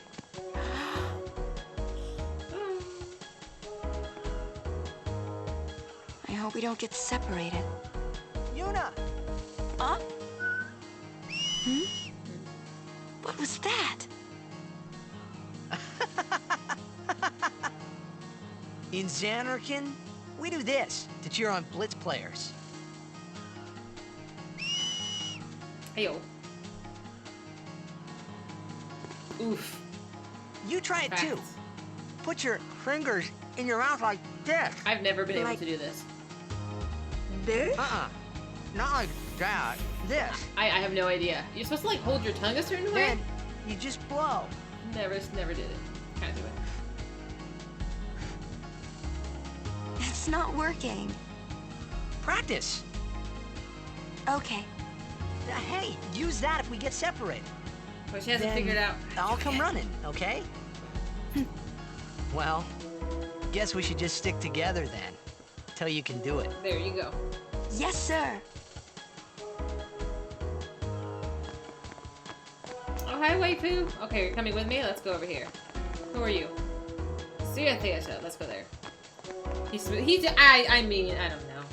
Speaker 7: I hope we don't get separated.
Speaker 18: Yuna!
Speaker 7: Huh? Hmm? What was that?
Speaker 3: In Xanarkin, we do this to cheer on Blitz players.
Speaker 1: Heyo. Oof.
Speaker 3: You try it too. Put your fingers in your mouth like this.
Speaker 1: I've never been able to do this.
Speaker 3: This? Not like that. This.
Speaker 1: I have no idea. You're supposed to like hold your tongue a certain way?
Speaker 3: Then you just blow.
Speaker 1: Never did it. Can't do it.
Speaker 7: It's not working.
Speaker 3: Practice.
Speaker 7: Okay.
Speaker 3: Hey, use that if we get separated.
Speaker 1: But she hasn't
Speaker 3: Then
Speaker 1: figured out.
Speaker 3: I'll come running, okay? Well, guess we should just stick together then. Till you can do it.
Speaker 1: There you go.
Speaker 7: Yes, sir.
Speaker 1: Oh, hi, waifu. Okay, you're coming with me? Let's go over here. Who are you? Theater. Let's go there. I mean, I don't know.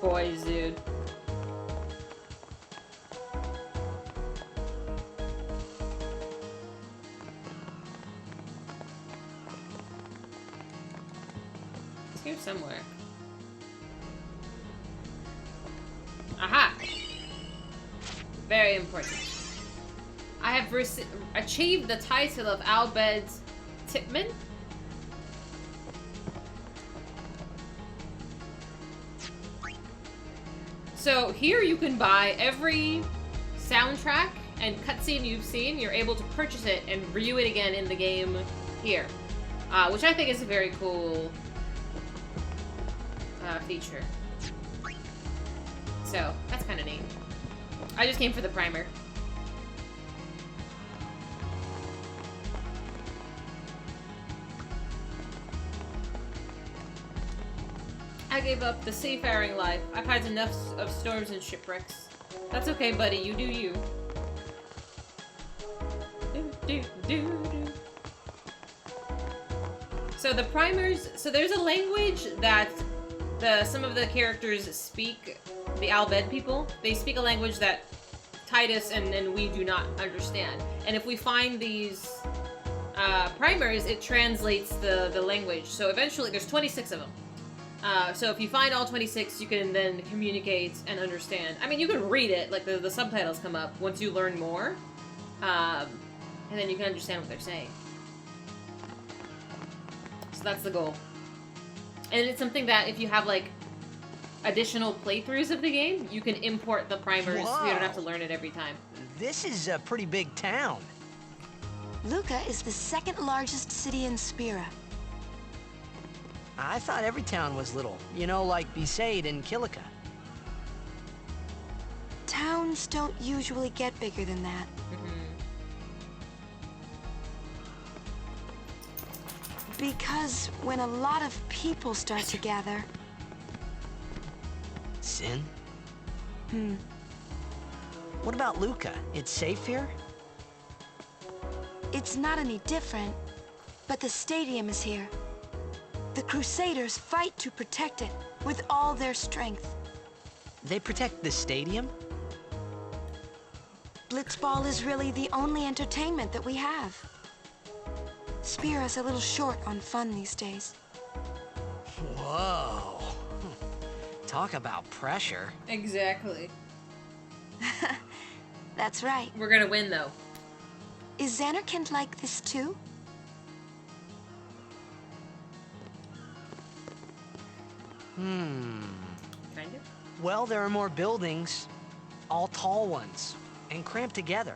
Speaker 1: Boys, dude. It's here somewhere. Aha! Very important. I have achieved the title of Albed's Tipman. So here you can buy every soundtrack and cutscene you've seen. You're able to purchase it and view it again in the game here, which I think is a very cool feature. So that's kind of neat. I just came for the primer. I gave up the seafaring life. I've had enough of storms and shipwrecks. That's okay, buddy. You do you. So the primers... So there's a language that some of the characters speak. The Albed people. They speak a language that Titus and we do not understand. And if we find these primers, it translates the language. So eventually... There's 26 of them. So if you find all 26, you can then communicate and understand. I mean, you can read it, like the subtitles come up once you learn more. And then you can understand what they're saying. So that's the goal. And it's something that if you have like additional playthroughs of the game, you can import the primers so you don't have to learn it every time.
Speaker 3: This is a pretty big town.
Speaker 7: Luca is the second largest city in Spira.
Speaker 3: I thought every town was little. You know, like Besaid and Kilika.
Speaker 7: Towns don't usually get bigger than that. Because when a lot of people start to gather...
Speaker 3: Sin?
Speaker 7: Hmm.
Speaker 3: What about Luca? It's safe here?
Speaker 7: It's not any different, but the stadium is here. The Crusaders fight to protect it with all their strength.
Speaker 3: They protect the stadium?
Speaker 7: Blitzball is really the only entertainment that we have. Spira's a little short on fun these days.
Speaker 3: Whoa. Talk about pressure.
Speaker 1: Exactly.
Speaker 7: That's right.
Speaker 1: We're gonna win, though.
Speaker 7: Is Xanarkand like this too?
Speaker 3: Kind
Speaker 1: of.
Speaker 3: Well, there are more buildings. All tall ones. And cramped together.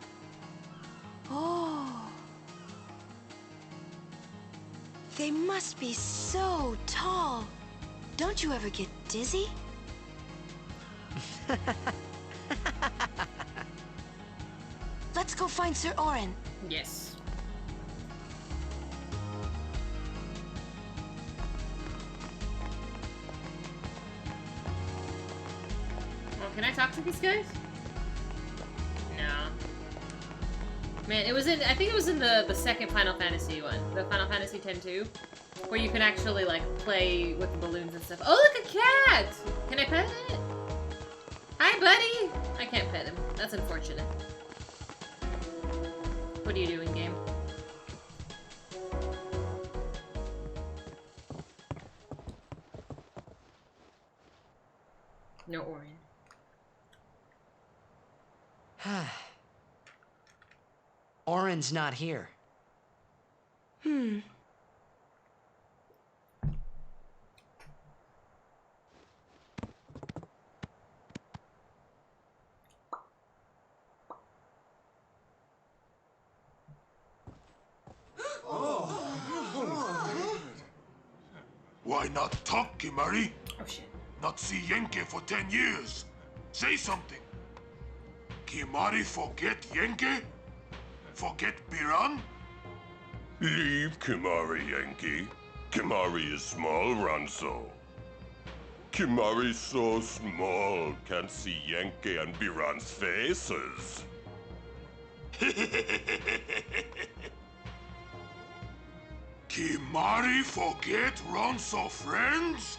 Speaker 7: Oh. They must be so tall. Don't you ever get dizzy? Let's go find Sir Orin.
Speaker 1: Yes. Well, can I talk to these guys? No. Man, it was in, I think it was in the second Final Fantasy one. The Final Fantasy X-2. Where you can actually, like, play with the balloons and stuff. Oh, look, a cat! Can I pet it? Hi, buddy! I can't pet him. That's unfortunate. What are you doing, game? No Orin.
Speaker 3: Orin's not here.
Speaker 7: Hmm.
Speaker 11: Why not talk, Kimari?
Speaker 1: Oh shit.
Speaker 11: Not see Yenke for 10 years. Say something. Kimari forget Yenke? Forget Biran?
Speaker 19: Leave Kimari, Yankee. Kimari is small, Ranso. Kimari's so small, can't see Yankee and Biran's faces.
Speaker 11: Kimari forget Ronso friends?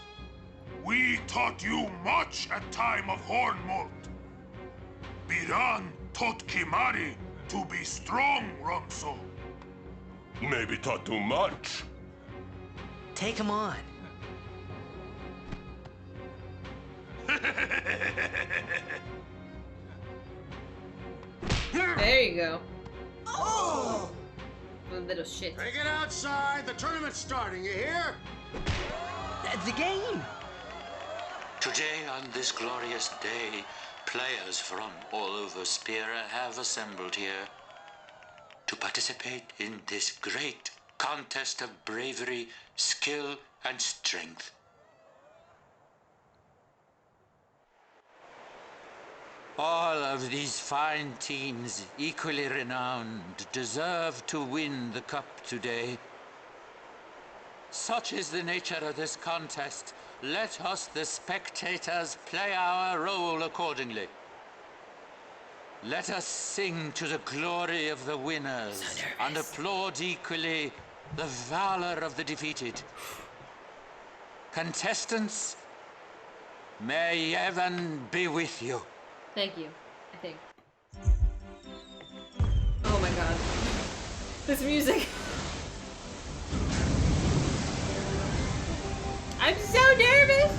Speaker 11: We taught you much at time of Hornmold. Biran taught Kimari to be strong, Ronso.
Speaker 19: Maybe taught too much.
Speaker 3: Take him on.
Speaker 1: There you go.
Speaker 20: Oh!
Speaker 1: Little shit.
Speaker 20: Take it outside. The tournament's starting, you hear?
Speaker 3: The game!
Speaker 15: Today, on this glorious day, players from all over Spira have assembled here to participate in this great contest of bravery, skill, and strength. All of these fine teams, equally renowned, deserve to win the cup today. Such is the nature of this contest. Let us, the spectators, play our role accordingly. Let us sing to the glory of the winners and applaud equally the valor of the defeated. Contestants, may heaven be with you.
Speaker 1: Thank you, I think. Oh my god. This music. I'm so nervous!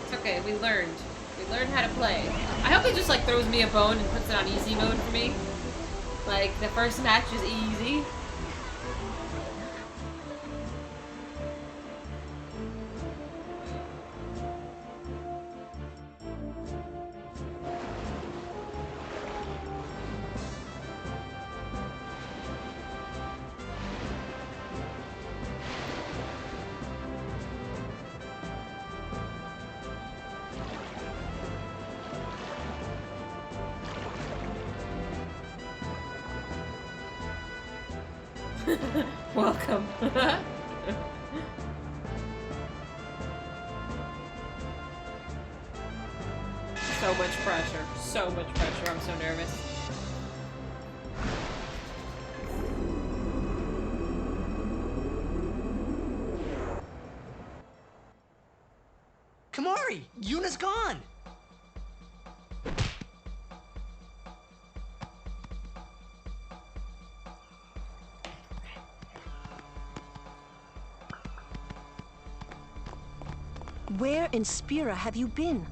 Speaker 1: It's okay, we learned. We learned how to play. I hope it just like throws me a bone and puts it on easy mode for me. Like, the first match is easy. Welcome. So much pressure. So much pressure. I'm so nervous.
Speaker 18: Kamari, Yuna's gone.
Speaker 5: Where in Spira have you been?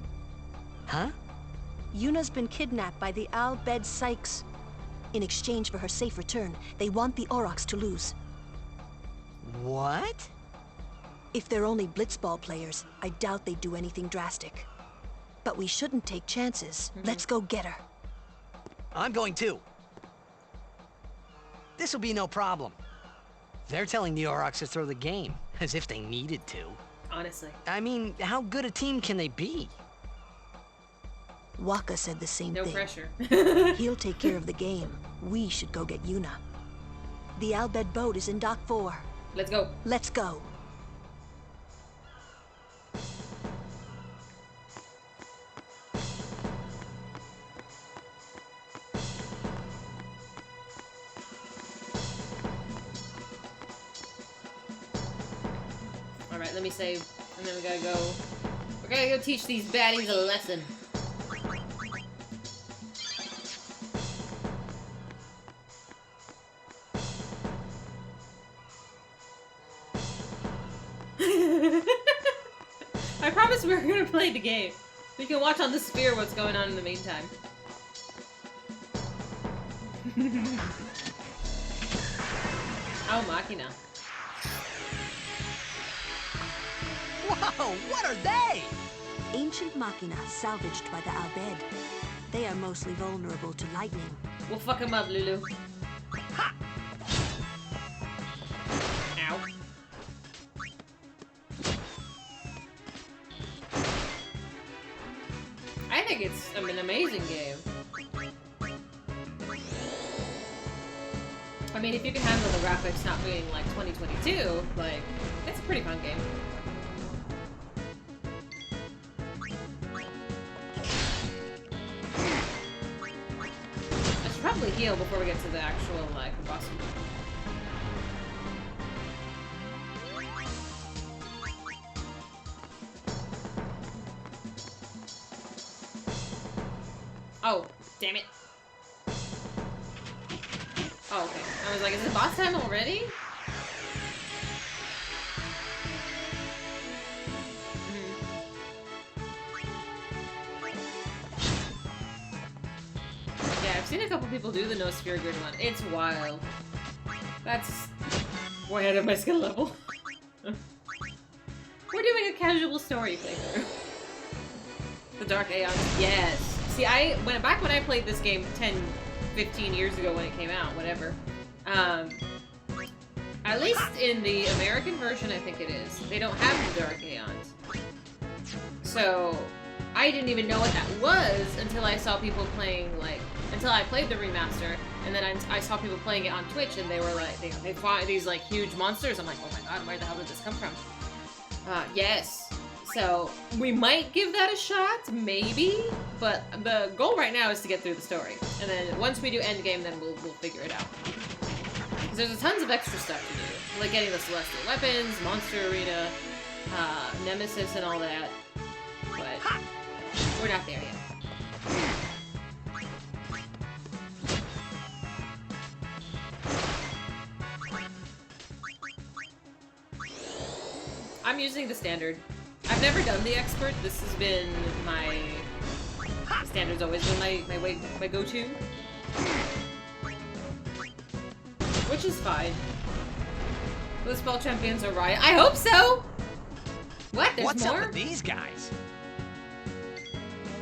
Speaker 18: Huh?
Speaker 5: Yuna's been kidnapped by the Al Bhed Sykes. In exchange for her safe return, they want the Aurochs to lose.
Speaker 18: What?
Speaker 5: If they're only Blitzball players, I doubt they'd do anything drastic. But we shouldn't take chances. Let's go get her.
Speaker 3: I'm going too. This'll be no problem. They're telling the Aurochs to throw the game, as if they needed to.
Speaker 1: Honestly.
Speaker 3: I mean, how good a team can they be?
Speaker 5: Waka said the same
Speaker 1: No
Speaker 5: thing.
Speaker 1: pressure.
Speaker 5: He'll take care of the game. We should go get Yuna. The Al Bhed boat is in Dock 4.
Speaker 1: Let's go.
Speaker 5: Let's go.
Speaker 1: Alright, let me save. And then we gotta go. We're gonna go teach these baddies a lesson. I promise we're gonna play the game. We can watch on the sphere what's going on in the meantime. Oh, Machina.
Speaker 18: Whoa, what are they?
Speaker 5: Ancient Machina salvaged by the Al Bhed. They are mostly vulnerable to lightning.
Speaker 1: We'll fuck him up, Lulu. Ha! Ow. I think it's an amazing game. I mean, if you can handle the graphics not being like 2022, like, it's a pretty fun game. I should probably heal before we get to the actual, like, boss. Oh, damn it. Oh, okay. I was like, is it boss time already? Yeah, I've seen a couple people do the no sphere grid one. It's wild. That's way out of my skill level. We're doing a casual story playthrough. The Dark Aeons, yes. See, back when I played this game 10, 15 years ago when it came out, whatever. At least in the American version, I think it is. They don't have the Dark Aeons. So, I didn't even know what that was until I saw people playing, like, until I played the remaster, and then I saw people playing it on Twitch, and they were like, they fought these, like, huge monsters. I'm like, oh my god, where the hell did this come from? Yes. So, we might give that a shot, maybe, but the goal right now is to get through the story. And then once we do endgame, then we'll figure it out. Because there's tons of extra stuff to do. Like getting the celestial weapons, monster arena, nemesis and all that. But we're not there yet. I'm using the standard. I've never done the expert. This has been my... Standard's always been my go-to. Which is fine. Blitzball champions are riot. I hope so! What? There's
Speaker 18: What's
Speaker 1: more?
Speaker 18: up with these guys?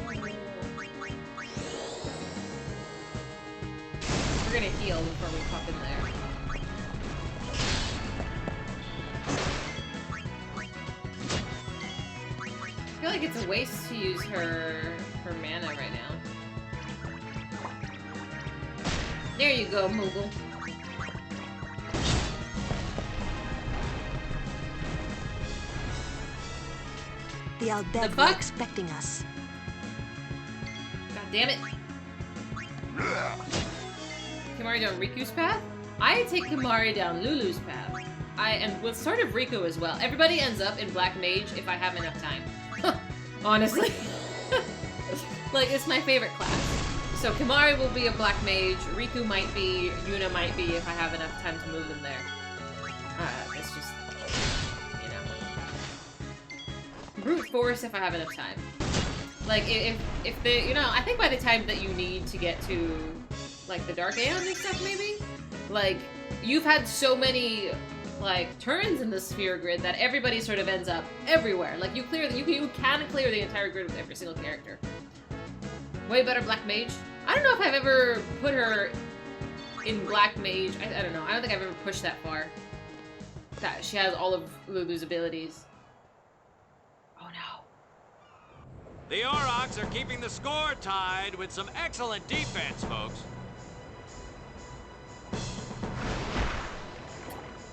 Speaker 1: We're gonna heal before we pop in there. I feel like it's a waste to use her mana right now. There you go, Moogle.
Speaker 5: The Al Bhed were expecting us.
Speaker 1: God damn it. Kimari down Riku's path? I take Kimari down Lulu's path. And with sort of Riku as well. Everybody ends up in Black Mage if I have enough time. Honestly. Like, it's my favorite class. So Kimari will be a Black Mage, Riku might be, Yuna might be if I have enough time to move them there. It's just, you know. Brute Force if I have enough time. Like, if the, you know, I think by the time that you need to get to, like, the Dark Aeon and stuff, maybe? Like, you've had so many, like, turns in the sphere grid that everybody sort of ends up everywhere. Like, you can clear the entire grid with every single character. Way better Black Mage. I don't know if I've ever put her in Black Mage. I don't know. I don't think I've ever pushed that far. That she has all of Lulu's abilities. Oh no.
Speaker 12: The Aurochs are keeping the score tied with some excellent defense, folks.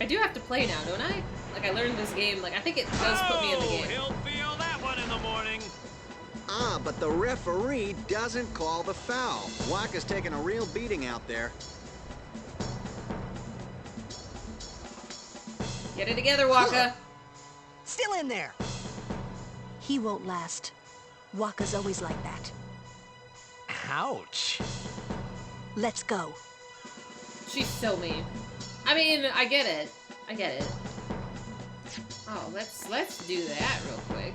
Speaker 1: I do have to play now, don't I? Like, I learned this game. Like, I think it does put me in the game.
Speaker 12: He'll feel that one in the morning.
Speaker 13: Ah, but the referee doesn't call the foul. Waka's taking a real beating out there.
Speaker 1: Get it together, Waka.
Speaker 18: Still in there.
Speaker 5: He won't last. Waka's always like that.
Speaker 18: Ouch.
Speaker 5: Let's go.
Speaker 1: She's so mean. I mean, I get it. I get it. Oh, let's do that real quick.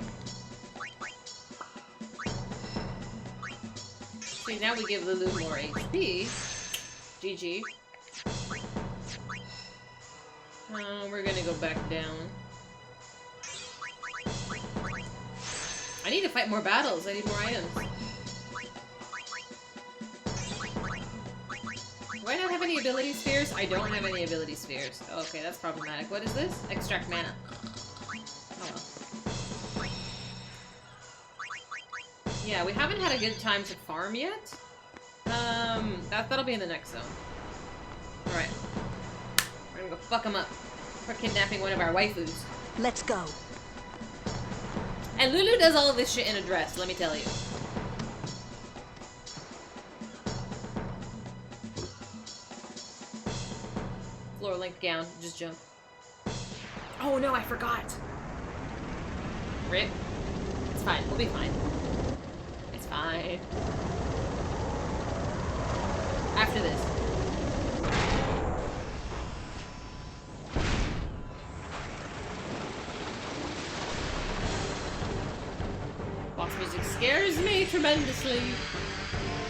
Speaker 1: See, now we give Lulu more HP. GG. We're gonna go back down. I need to fight more battles. I need more items. Do I not have any ability spheres? I don't have any ability spheres. Oh, okay, that's problematic. What is this? Extract mana. Oh well. Yeah, we haven't had a good time to farm yet. That'll be in the next zone. Alright. We're gonna go fuck them up for kidnapping one of our waifus.
Speaker 5: Let's go.
Speaker 1: And Lulu does all of this shit in a dress, let me tell you. Floor length gown, just jump. Oh no, I forgot. Rip. It's fine, we'll be fine. It's fine. After this. Boss music scares me tremendously.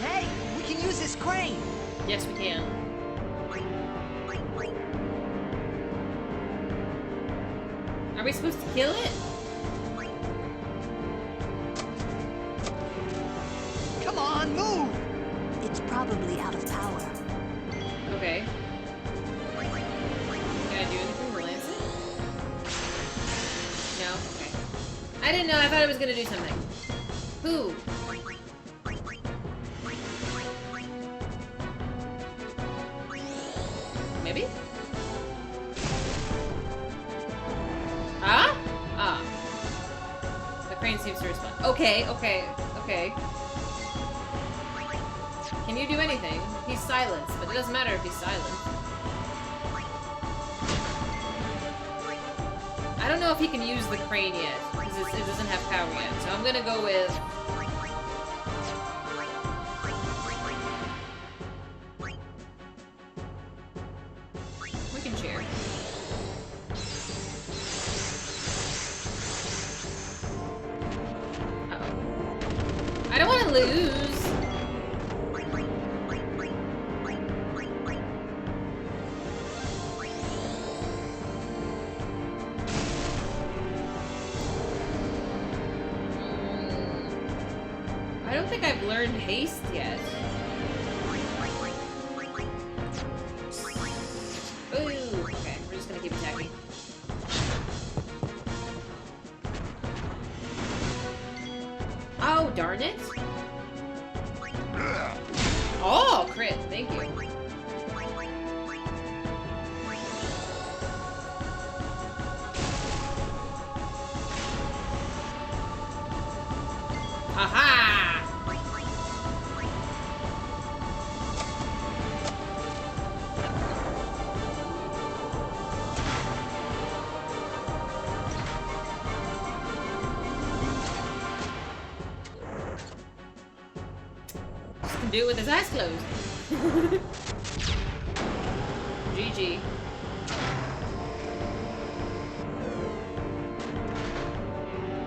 Speaker 18: Hey, we can use this crane.
Speaker 1: Yes, we can. Are we supposed to kill it?
Speaker 18: Come on, move!
Speaker 5: It's probably out of power.
Speaker 1: Okay. Can I do anything to lance it? No? Okay. I didn't know, I thought it was gonna do something. Who? Maybe? Ah? Ah. The crane seems to respond. Okay, okay, okay. Can you do anything? He's silenced, but it doesn't matter if he's silent. I don't know if he can use the crane yet, because it doesn't have power yet. So I'm gonna go with... we can cheer. Uh-oh. I don't want to lose. don't think I've learned haste yet. Ooh, okay, we're just gonna keep attacking. Oh, darn it. Oh, crit, thank you. Aha! Just can do it with his eyes closed. GG.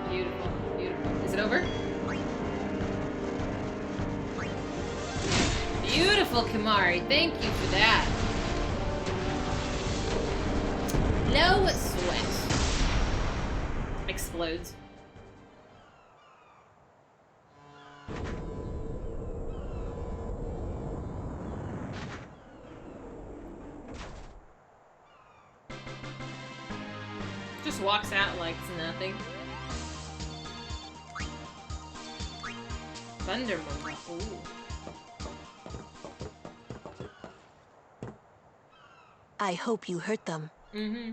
Speaker 1: Beautiful, beautiful. Is it over? Beautiful, Kimari. Thank you for that. No sweat. Explodes. Just walks out like it's nothing. Thunder movement. Ooh.
Speaker 5: I hope you hurt them.
Speaker 1: Mm-hmm.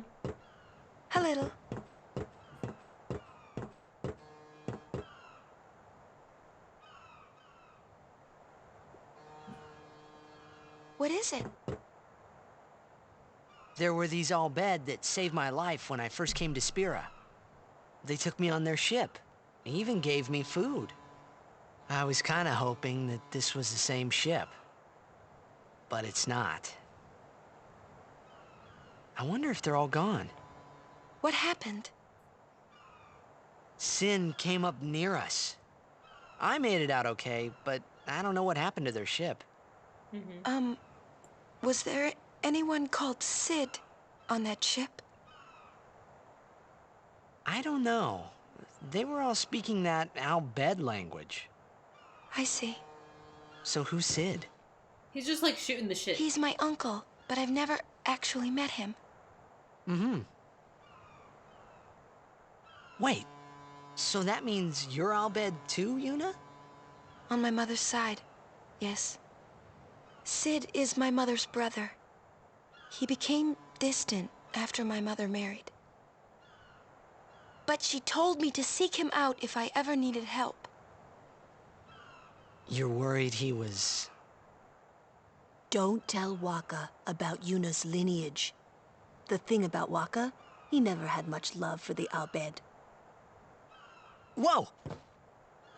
Speaker 7: A little. What is it?
Speaker 3: There were these Al Bhed that saved my life when I first came to Spira. They took me on their ship. They even gave me food. I was kind of hoping that this was the same ship. But it's not. I wonder if they're all gone.
Speaker 7: What happened?
Speaker 3: Sin came up near us. I made it out okay, but I don't know what happened to their ship.
Speaker 1: Mm-hmm.
Speaker 7: Was there anyone called Sid on that ship?
Speaker 3: I don't know. They were all speaking that Al Bhed language.
Speaker 7: I see.
Speaker 3: So who's Sid?
Speaker 1: He's just like shooting the shit.
Speaker 7: He's my uncle, but I've never actually met him.
Speaker 3: Mm-hmm. Wait, so that means you're Al Bhed too, Yuna?
Speaker 7: On my mother's side, yes. Sid is my mother's brother. He became distant after my mother married. But she told me to seek him out if I ever needed help.
Speaker 3: You're worried he was...
Speaker 5: Don't tell Waka about Yuna's lineage. The thing about Waka, he never had much love for the Al Bhed.
Speaker 3: Whoa!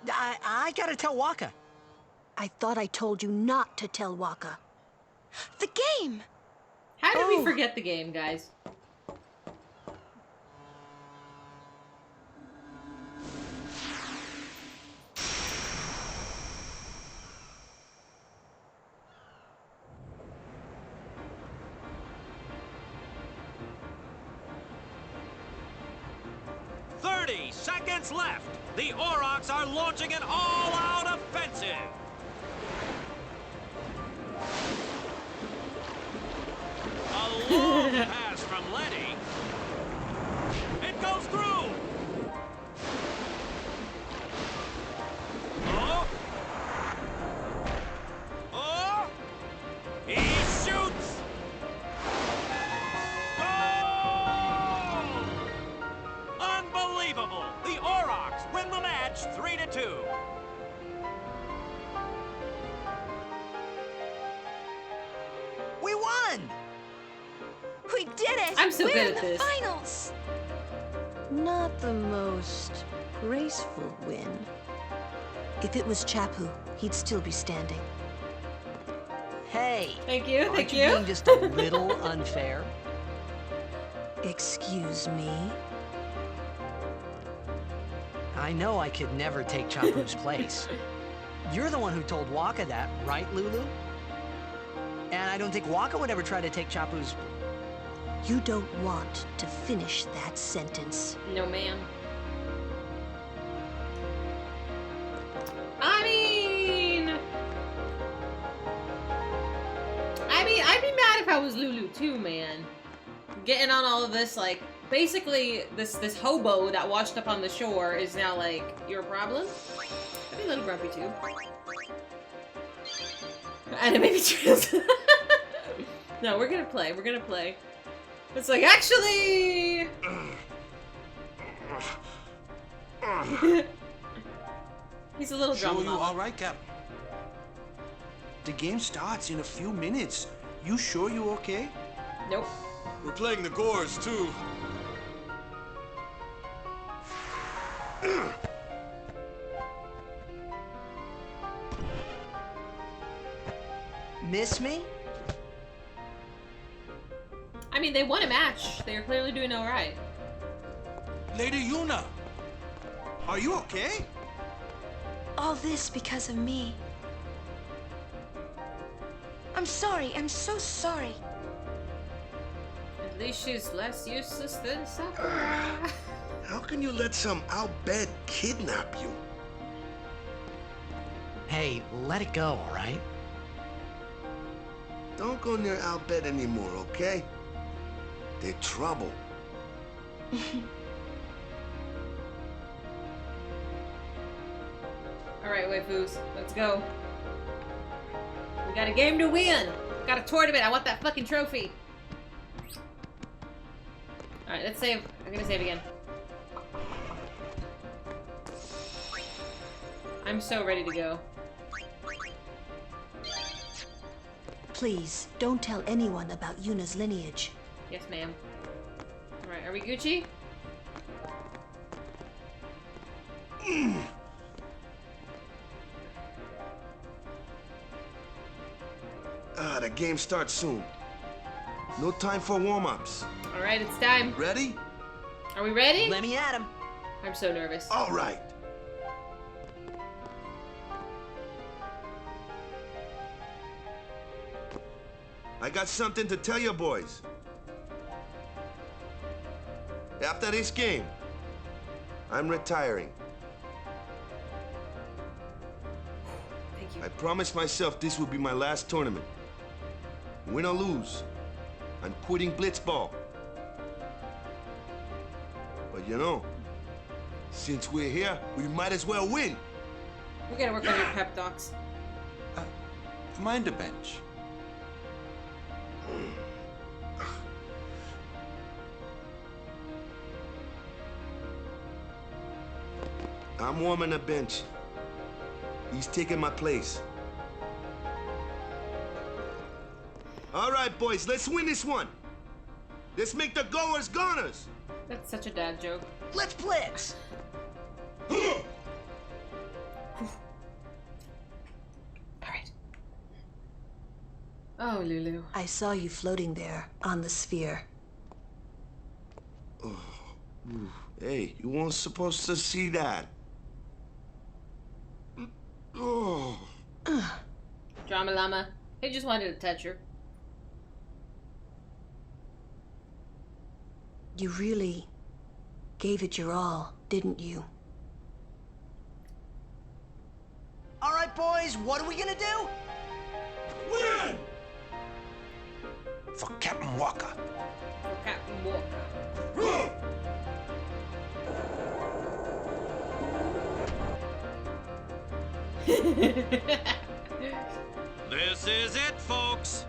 Speaker 3: I gotta tell Waka.
Speaker 5: I thought I told you not to tell Waka.
Speaker 7: The game!
Speaker 1: How did we forget the game, guys?
Speaker 12: Seconds left. The Aurochs are launching an all-out offensive. A long pass from Letty. It goes through. Oh. Oh. He shoots. Unbelievable! The Aurochs win the match 3-2.
Speaker 3: We won!
Speaker 7: We did it!
Speaker 1: I'm so
Speaker 7: We're
Speaker 1: good
Speaker 7: in
Speaker 1: at
Speaker 7: the
Speaker 1: this.
Speaker 7: finals!
Speaker 5: Not the most graceful win. If it was Chapu, he'd still be standing.
Speaker 3: Hey!
Speaker 1: Thank you,
Speaker 3: Aren't
Speaker 1: thank
Speaker 3: you
Speaker 1: you.
Speaker 3: being just a little unfair?
Speaker 5: Excuse me?
Speaker 3: I know I could never take Chapu's place. You're the one who told Waka that, right, Lulu? And I don't think Waka would ever try to take Chapu's...
Speaker 5: You don't want to finish that sentence.
Speaker 1: No, ma'am. I mean... if I was Lulu too, man. Getting on all of this, like, basically, this hobo that washed up on the shore is now, like, your problem? I'd be a little grumpy too. And it made me trans. No, we're gonna play. We're gonna play. It's like, actually... He's a little drama.
Speaker 10: Sure you all right, Captain?
Speaker 11: The game starts in a few minutes. You sure you okay?
Speaker 1: Nope.
Speaker 17: We're playing the Gores, too.
Speaker 18: Miss me?
Speaker 1: I mean, they won a match. They're clearly doing all right.
Speaker 11: Lady Yuna, are you okay?
Speaker 7: All this because of me. I'm sorry. I'm so sorry.
Speaker 1: At least she's less useless than Sakura.
Speaker 11: How can you let some Al-Bhed kidnap you?
Speaker 3: Hey, let it go, all right?
Speaker 11: Don't go near Al-Bhed anymore, okay? They're trouble.
Speaker 1: Alright, waifus. Let's go. We got a game to win. Got a tournament. I want that fucking trophy. Alright, let's save. I'm gonna save again. I'm so ready to go.
Speaker 5: Please, don't tell anyone about Yuna's lineage.
Speaker 1: Yes, ma'am. Alright, are we Gucci?
Speaker 2: The game starts soon. No time for warm-ups.
Speaker 1: Alright, it's time.
Speaker 2: Ready?
Speaker 1: Are we ready?
Speaker 18: Let me at him.
Speaker 1: I'm so nervous.
Speaker 2: All right. I got something to tell you boys. After this game, I'm retiring.
Speaker 1: Thank you.
Speaker 2: I promised myself this would be my last tournament. Win or lose, I'm quitting Blitzball. But you know, since we're here, we might as well win.
Speaker 1: We gotta work on your pep talks.
Speaker 10: Mind a bench.
Speaker 2: I'm warming the bench. He's taking my place. All right, boys, let's win this one. Let's make the goers goners.
Speaker 1: That's such a dad joke.
Speaker 18: Let's blitz.
Speaker 1: Alright. Oh, Lulu.
Speaker 5: I saw you floating there on the sphere.
Speaker 2: Oh, hey, you weren't supposed to see that. Oh.
Speaker 1: Drama llama. He just wanted to touch her.
Speaker 5: You really gave it your all, didn't you?
Speaker 18: All right, boys, what are we gonna do?
Speaker 11: Win! For Captain Walker.
Speaker 1: For Captain Walker.
Speaker 12: This is it, folks.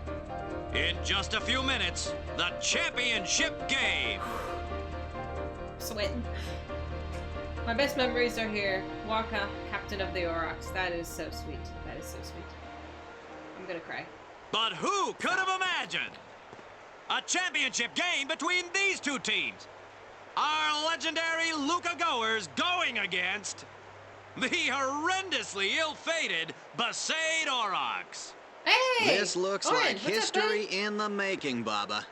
Speaker 12: In just a few minutes, the championship game.
Speaker 1: Sweating. My best memories are here. Waka, captain of the Aurochs. That is so sweet. That is so sweet. I'm gonna cry.
Speaker 12: But who could have imagined a championship game between these two teams? Our legendary Luca Goers going against the horrendously ill-fated Besaid Aurochs.
Speaker 1: Hey!
Speaker 13: This looks
Speaker 1: Oren,
Speaker 13: like
Speaker 1: what's up,
Speaker 13: history
Speaker 1: buddy?
Speaker 13: in the making, Baba.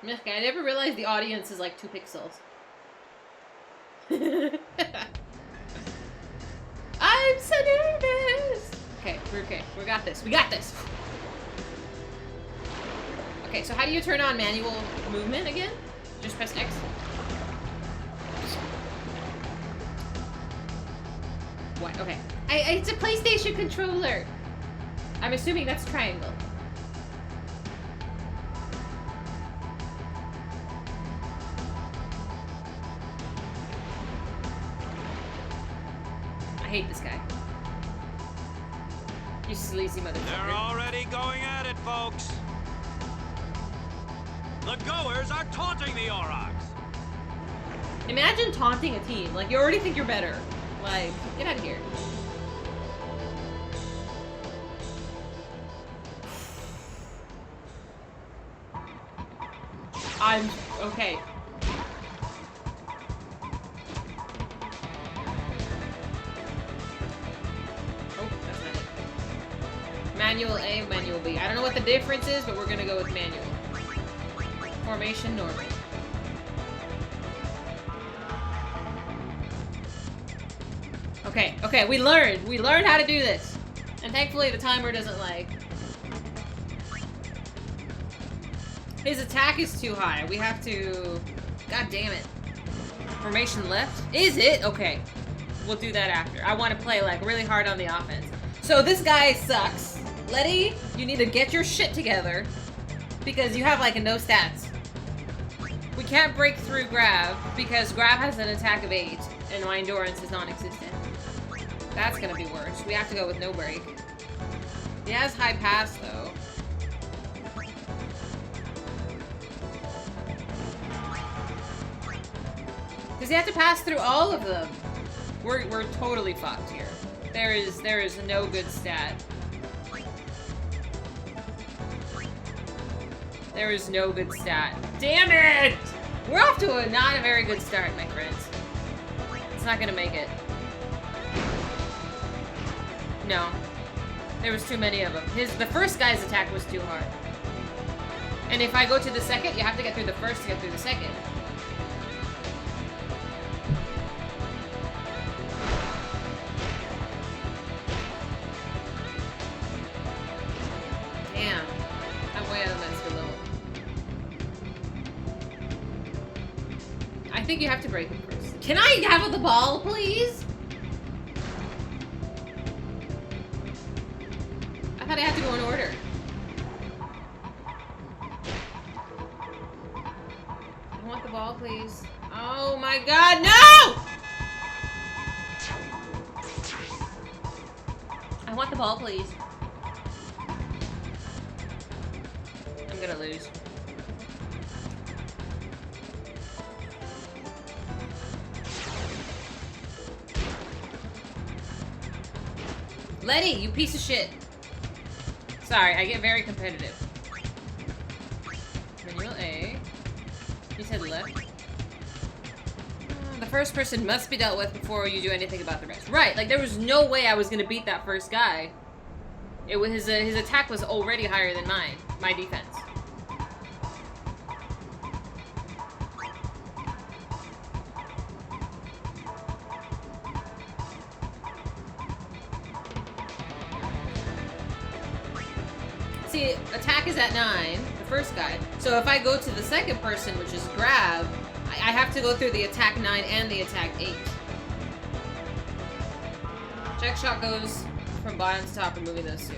Speaker 1: Okay, I never realized the audience is like 2 pixels. I'm so nervous! We got this. We got this. Okay, so how do you turn on manual movement again? Just press X. What? Okay. It's a PlayStation controller. I'm assuming that's triangle. I hate this guy. You sleazy motherfucker.
Speaker 12: They're already going at it, folks. The goers are taunting the Aurochs.
Speaker 1: Imagine taunting a team. Like, you already think you're better. Like, get out of here. I'm okay. Oh, that's not it. Manual A, manual B. I don't know what the difference is, but we're gonna go with manual. Formation normal. Okay, okay, we learned. We learned how to do this. And thankfully the timer doesn't like... His attack is too high. We have to... God damn it. Formation left? Is it? Okay. We'll do that after. I want to play like really hard on the offense. So this guy sucks. Letty, you need to get your shit together. Because you have like no stats. We can't break through Grab because Grab has an attack of 8 and my endurance is non-existent. That's gonna be worse. We have to go with no break. He has high pass though. Does he have to pass through all of them? We're totally fucked here. There is no good stat. There is no good stat. Damn it! We're off to a not a very good start, my friends. It's not gonna make it. No. There was too many of them. The first guy's attack was too hard. And if I go to the second, you have to get through the first to get through the second. Damn. I'm way out of my skill level. I think you have to break it first. Can I have the ball, please? I thought I had to go in order. I want the ball, please. Oh my god, no! I want the ball, please. I'm gonna lose. Letty, you piece of shit. Sorry, I get very competitive. Manual A. You said left. The first person must be dealt with before you do anything about the rest. Right, like there was no way I was gonna beat that first guy. It was his attack was already higher than mine. My defense. See, attack is at 9, the first guy. So if I go to the second person, which is grab, I have to go through the attack 9 and the attack 8. Check shot goes from bottom to top, removing those two.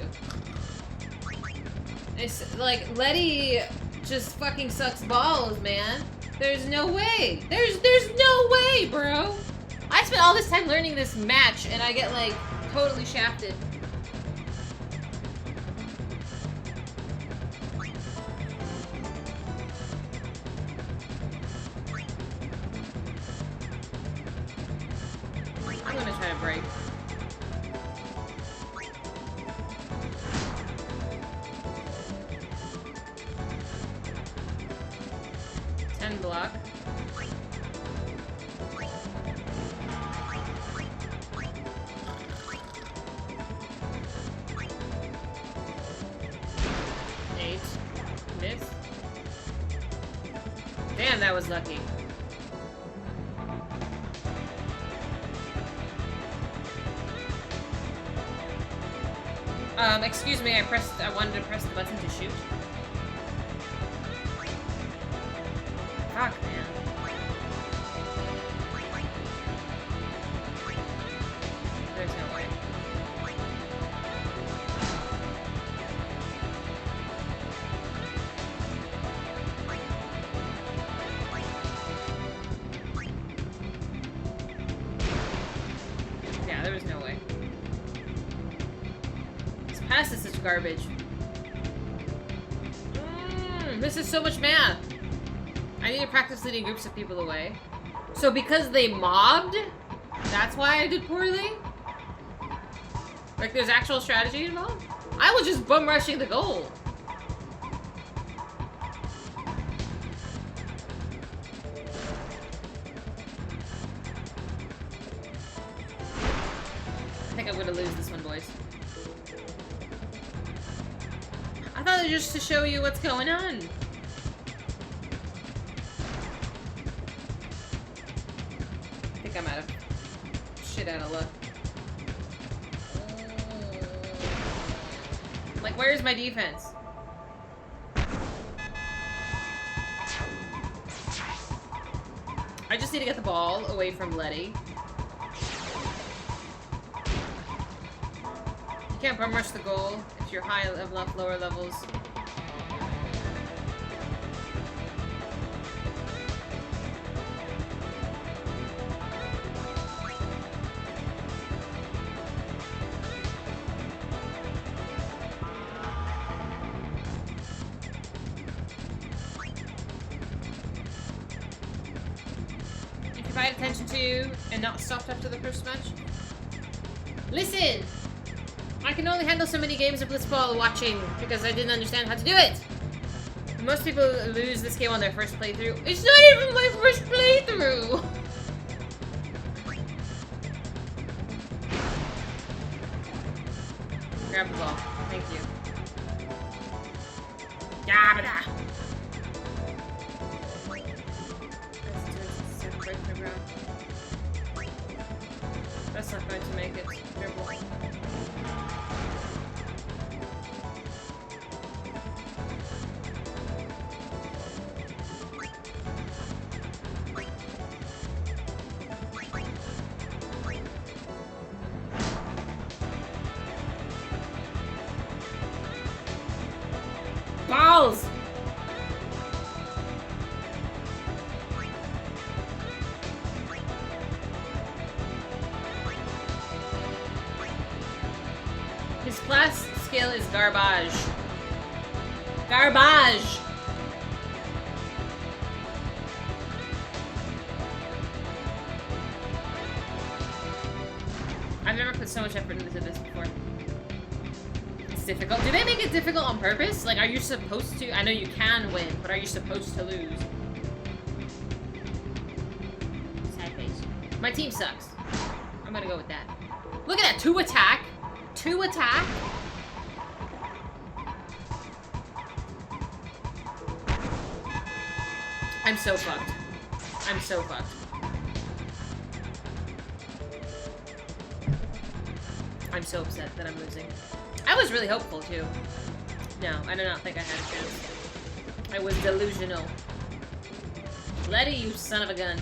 Speaker 1: It's like, Letty just fucking sucks balls, man. There's no way. There's no way, bro. I spent all this time learning this match, and I get, like, totally shafted. I'm gonna try to break. Block. Eight. Miss. Damn, that was lucky. Excuse me, I wanted to press the button to shoot. Fuck, man. There's no way. Yeah, there was no way. This pass is such garbage. This is so much math. I need to practice leading groups of people away. So because they mobbed, that's why I did poorly? Like there's actual strategy involved? I was just bum rushing the goal. I think I'm gonna lose this one, boys. I thought it was just to show you what's going on. I think I'm out of shit out of luck. Like, where's my defense? I just need to get the ball away from Letty. You can't bum rush the goal if you're high level up lower levels. If I had attention to and not stopped after the first match. Listen! I can only handle so many games of Blitzball watching because I didn't understand how to do it. Most people lose this game on their first playthrough. It's not even my first playthrough! Grab the ball. Thank you. Yabba-da! That's not going to make it. Dribble. Balls! His class skill is garbage. Garbage! I've never put so much effort into this before. It's difficult. Do they make it difficult on purpose? Like, are you supposed to? I know you can win, but are you supposed to lose? Sad face. My team sucks. I'm gonna go with that. Look at that! 2 attack! 2 attack? I'm so fucked. I'm so fucked. I'm so upset that I'm losing. I was really hopeful too. No, I do not think I had a chance. I was delusional. Letty, you son of a gun.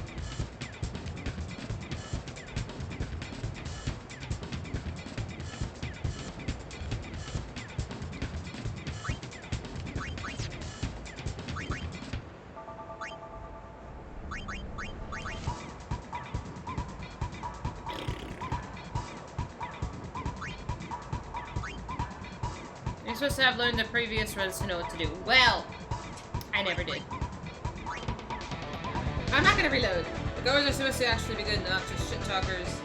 Speaker 1: You're supposed to have learned the previous runs to know what to do. Well, I never did. I'm not gonna reload. The goers are supposed to actually be good, not just shit talkers.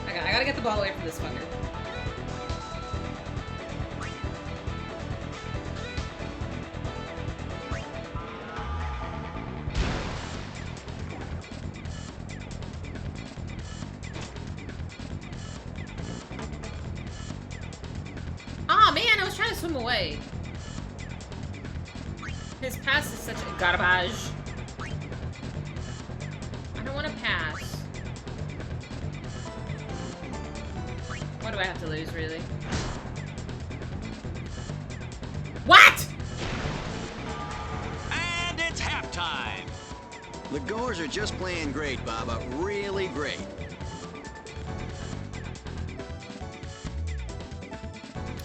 Speaker 1: I gotta get the ball away from this fucker. Aw, man, I was trying to swim away. His pass is such a garbage. I don't want to pass. What do I have to lose, really? What?
Speaker 12: And it's halftime.
Speaker 13: The goers are just playing great, Baba. Really great.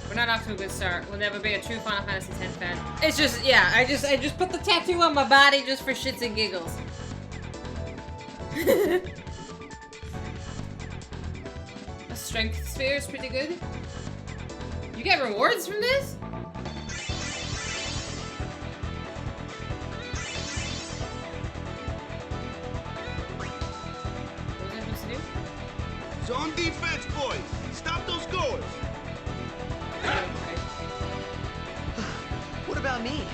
Speaker 1: We're not off to a good start. We'll never be a true Final Fantasy X fan. It's just, yeah, I just put the tattoo on my body just for shits and giggles. A strength sphere is pretty good. You get rewards from this? What was I supposed to do?
Speaker 2: Zone defense, boys. Stop those goals.
Speaker 18: What about me?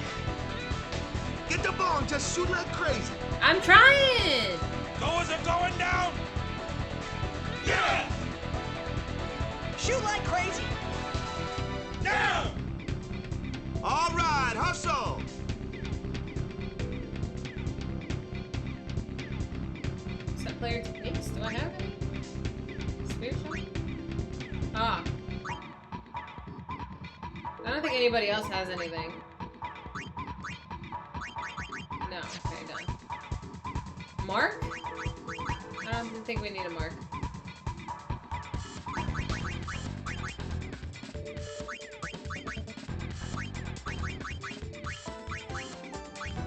Speaker 2: Get the ball and just shoot like crazy.
Speaker 1: I'm trying!
Speaker 12: Goers are going down! Yeah!
Speaker 18: Shoot like crazy!
Speaker 12: Down!
Speaker 2: All right, hustle.
Speaker 1: Is that player techniques? Do I have any? Spirit shot? Ah. I don't think anybody else has anything. No, okay, done. Mark? I don't think we need a mark.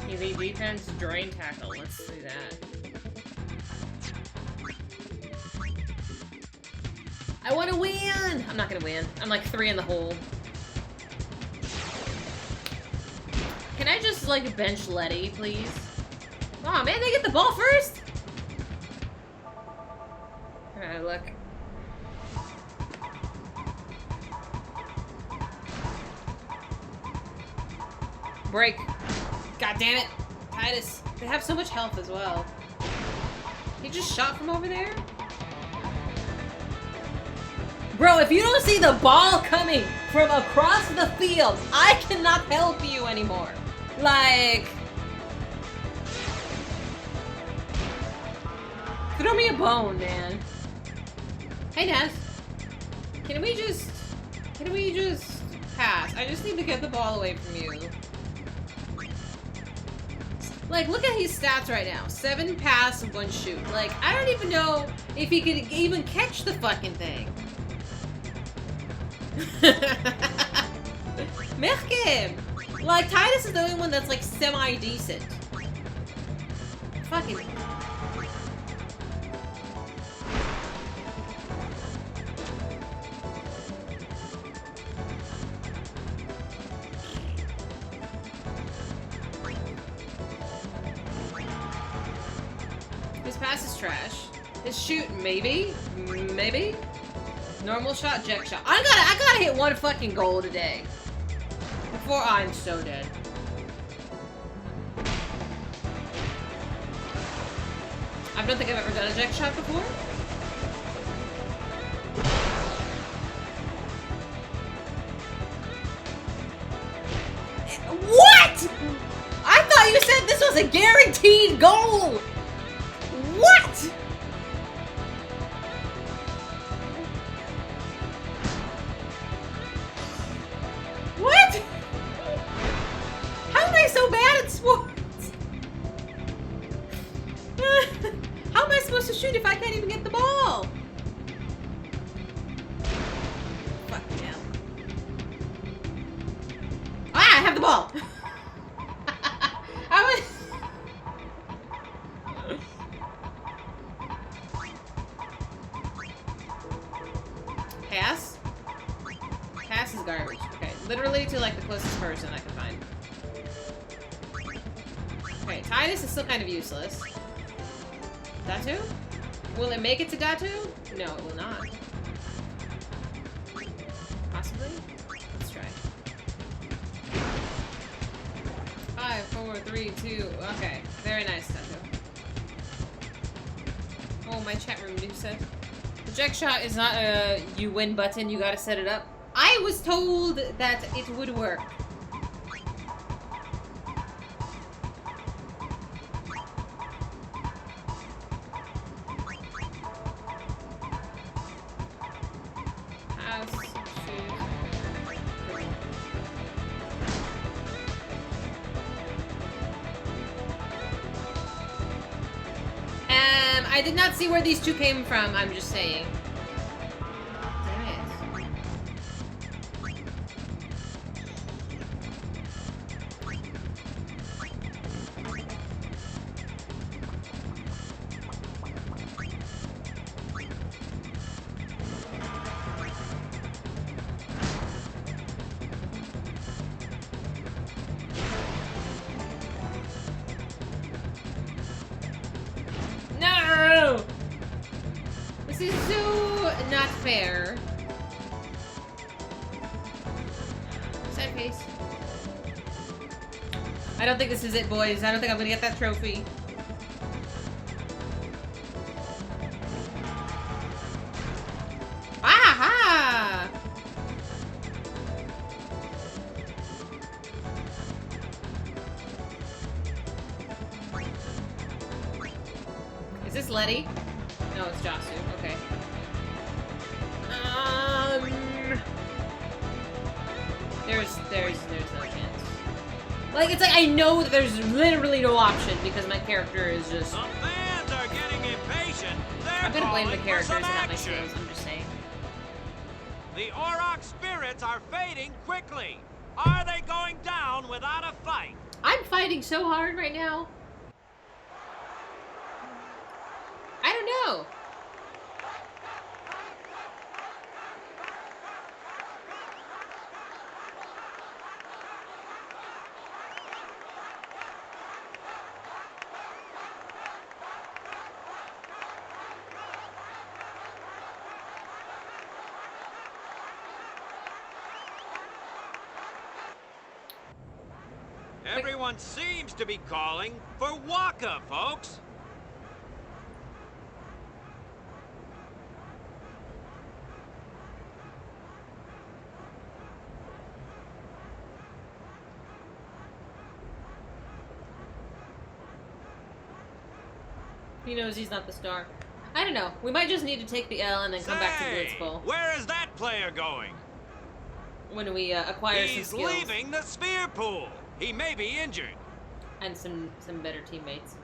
Speaker 1: Elite defense, drain tackle. Let's do that. I want to win! I'm not gonna win. I'm like 3 in the hole. Can I just, like, bench Letty, please? Aw, man, they get the ball first? Alright, look. Break. God damn it. Titus. They have so much health as well. He just shot from over there? Bro, if you don't see the ball coming from across the field, I cannot help you anymore. Like... Throw me a bone, man. Hey, Naz. Can we just pass? I just need to get the ball away from you. Like, look at his stats right now. 7 pass, 1 shoot. Like, I don't even know if he could even catch the fucking thing. Mechkim! Like, Titus is the only one that's, like, semi-decent. Fucking... His pass is trash. His shoot, maybe? Maybe? Normal shot, jet shot. I gotta hit 1 fucking goal today. Before I'm so dead. I don't think I've ever done a jet shot before. What?! I thought you said this was a guaranteed goal! What?! What?! How am I so bad at sports? How am I supposed to shoot if I can't even get the ball? Fuck yeah. Ah, I have the ball! Pass? Pass is garbage. Okay, literally to like the closest person I can find. Okay, Titus is still kind of useless. Datu? Will it make it to Datu? No, it will not. Possibly? Let's try. 5, 4, 3, 2. Okay, very nice, Datu. Oh, my chat room new set. The Jack shot is not a you win button, you gotta set it up. I was told that it would work. Pass, shoot. I did not see where these two came from, I'm just saying. Damn it. No! This is so not fair. Sad face. I don't think this is it, boys. I don't think I'm gonna get that trophy. Aha! Is this Letty? No, it's Jasu. Okay. There's no chance. Like, it's like I know that there's literally no option because my character is just.
Speaker 12: The fans are getting impatient.
Speaker 1: I'm gonna blame the characters and not my skills. I'm just saying.
Speaker 12: The Auroch spirits are fading quickly. Are they going down without a fight?
Speaker 1: I'm fighting so hard right now. I don't know.
Speaker 12: Everyone seems to be calling for Waka, folks.
Speaker 1: He knows he's not the star. I don't know. We might just need to take the L and then come back to Blitzball.
Speaker 12: Where is that player going?
Speaker 1: When we acquire
Speaker 12: He's
Speaker 1: some skills.
Speaker 12: leaving the sphere pool. He may be injured.
Speaker 1: And some better teammates.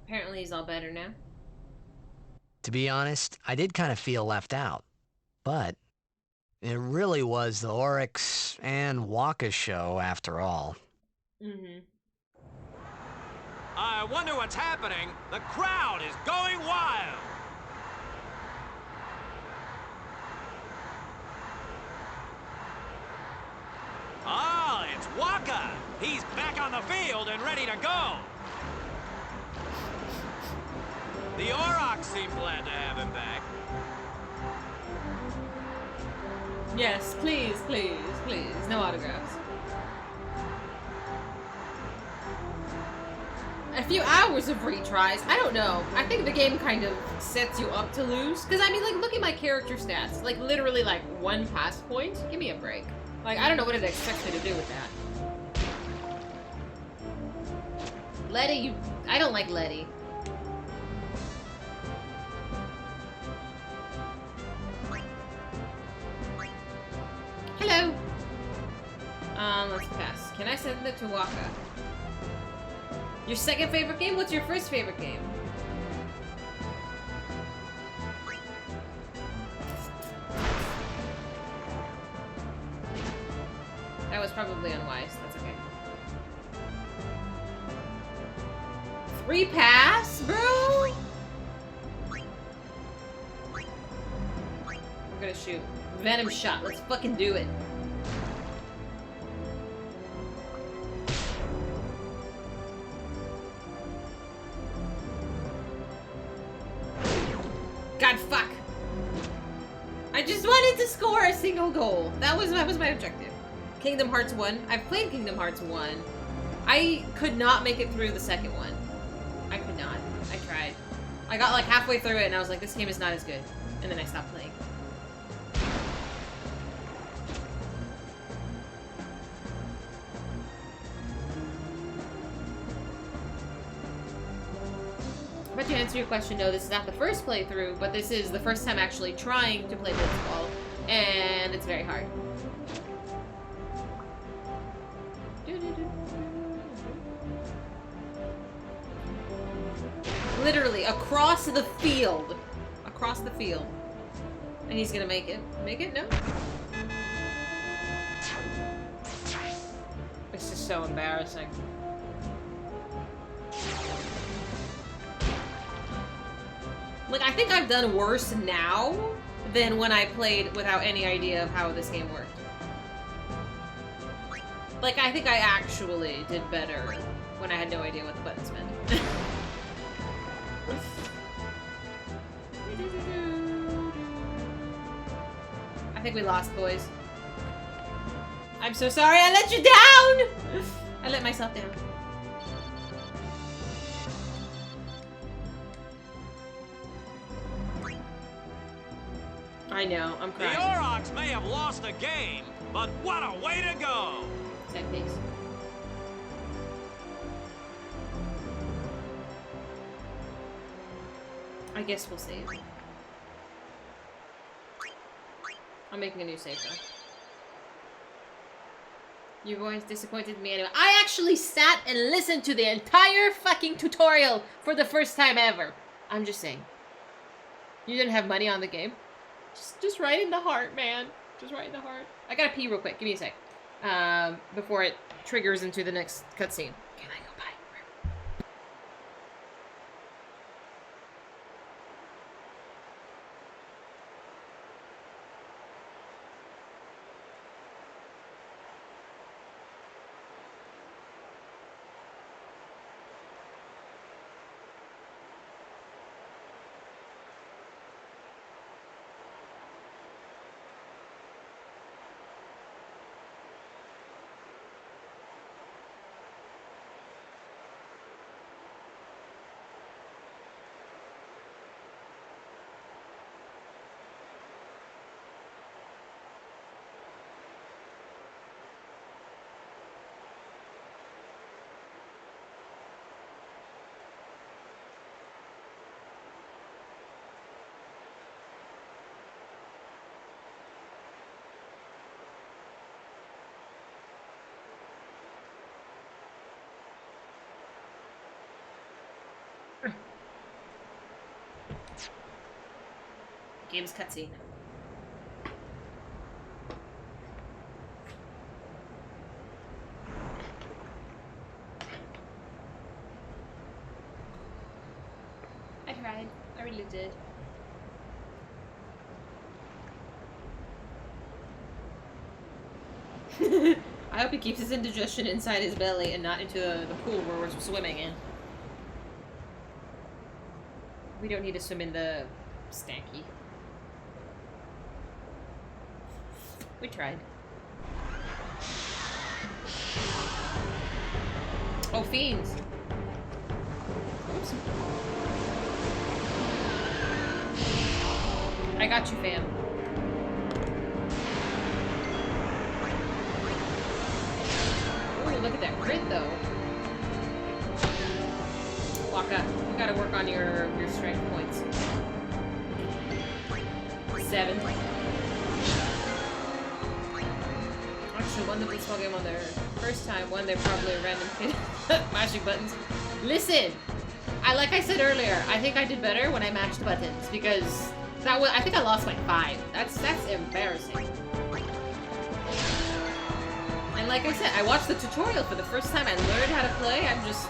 Speaker 1: Apparently he's all better now.
Speaker 3: To be honest, I did kind of feel left out. But it really was the Oryx and Waka show after all.
Speaker 1: Mm-hmm.
Speaker 12: I wonder what's happening. The crowd is going wild. Ah, it's Waka. He's back on the field and ready to go. The Aurochs seem glad to have him back.
Speaker 1: Yes, please, please, please. No autographs. A few hours of retries. I don't know. I think the game kind of sets you up to lose. Because, I mean, like, look at my character stats. Like, literally, like, 1 pass point. Give me a break. Like, I don't know what it expects me to do with that. Letty, you... I don't like Letty. Hello. Let's pass. Can I send it to Waka? Your second favorite game? What's your first favorite game? That was probably unwise. That's okay. 3 pass, bro? We're gonna shoot. Venom shot. Let's fucking do it. God, fuck. I just wanted to score a single goal. That was my objective. Kingdom Hearts 1. I've played Kingdom Hearts 1. I could not make it through the second one. I could not. I tried. I got like halfway through it and I was like, this game is not as good. And then I stopped playing. But to answer your question, no, this is not the first playthrough, but this is the first time actually trying to play Blitzball, and it's very hard. Literally, across the field. Across the field. And he's gonna make it. Make it? No? It's just so embarrassing. Like, I think I've done worse now than when I played without any idea of how this game worked. Like, I think I actually did better when I had no idea what the buttons meant. I think we lost, boys. I'm so sorry I let you down! I let myself down. I know, I'm crying.
Speaker 12: The Aurochs may have lost the game, but what a way to go!
Speaker 1: Set piece. I guess we'll save. I'm making a new save though. Your voice disappointed me anyway. I actually sat and listened to the entire fucking tutorial for the first time ever. I'm just saying. You didn't have money on the game? Just right in the heart, man. Just right in the heart. I gotta pee real quick. Give me a sec. Before it triggers into the next cutscene. Can I go by? Game's cutscene. I tried. I really did. I hope he keeps his indigestion inside his belly and not into the pool where we're swimming in. We don't need to swim in the stanky. We tried. Oh, fiends! Oops. I got you, fam. Ooh, look at that crit, though. Waka, you gotta work on your strength points. 7. Actually, won the Blitzball game on their first time. Won their probably random kid mashing buttons. Listen, like I said earlier, I think I did better when I mashed buttons because that was. I think I lost like 5. That's embarrassing. And like I said, I watched the tutorial for the first time. I learned how to play. I'm just.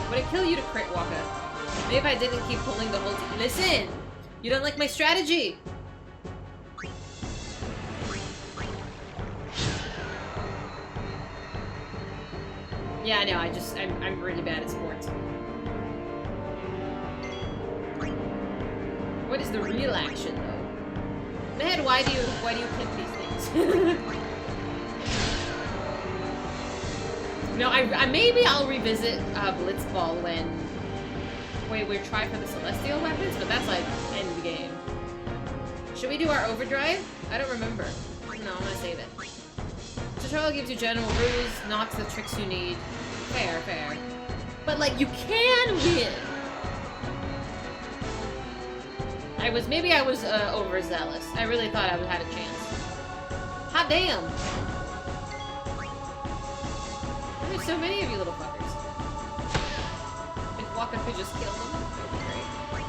Speaker 1: Would it kill you to crit Waka? Maybe if I didn't keep pulling the whole team. Listen! You don't like my strategy! Yeah, I know, I'm really bad at sports. What is the real action though? Ned, why do you pick these things? No, maybe I'll revisit Blitzball Wait, we're trying for the celestial weapons, but that's like end game. Should we do our overdrive? I don't remember. No, I'm gonna save it. Tutorial gives you general rules, not the tricks you need. Fair, fair. But like, you can win. Maybe I was overzealous. I really thought I had a chance. Hot damn! There's so many of you little fuckers. If Waka could just kill them, that would be great.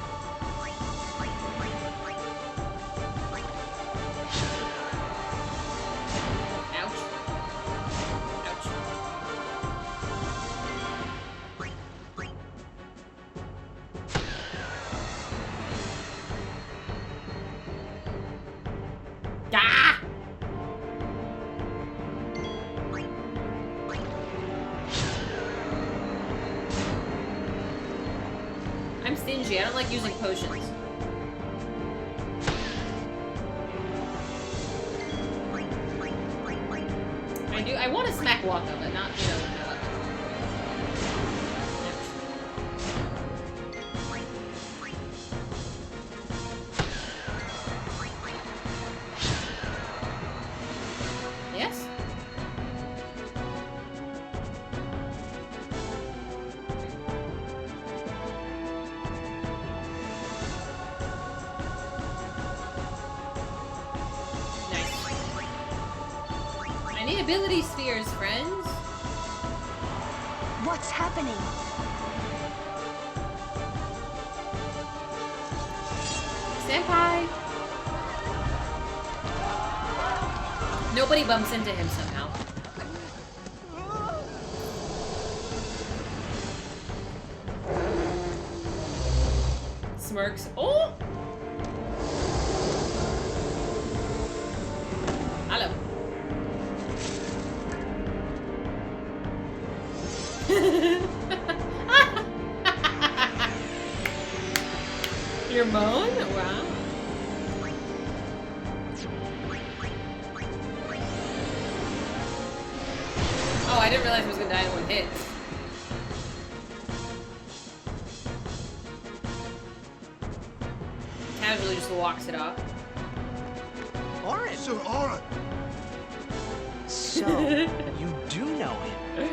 Speaker 1: Ouch. Ouch. Ah! I'm stingy. I don't like using potions. I want to smack Waka, but not, you know, with my weapon. Yes? I need ability spheres, friends.
Speaker 5: What's happening?
Speaker 1: Senpai! Nobody bumps into him somehow. Smirks. Oh! Hello. Your moan? Wow. Oh, I didn't realize I was gonna die in one hit. Casually just walks it off.
Speaker 18: Orin!
Speaker 11: Sir Orin!
Speaker 18: So, you do know him.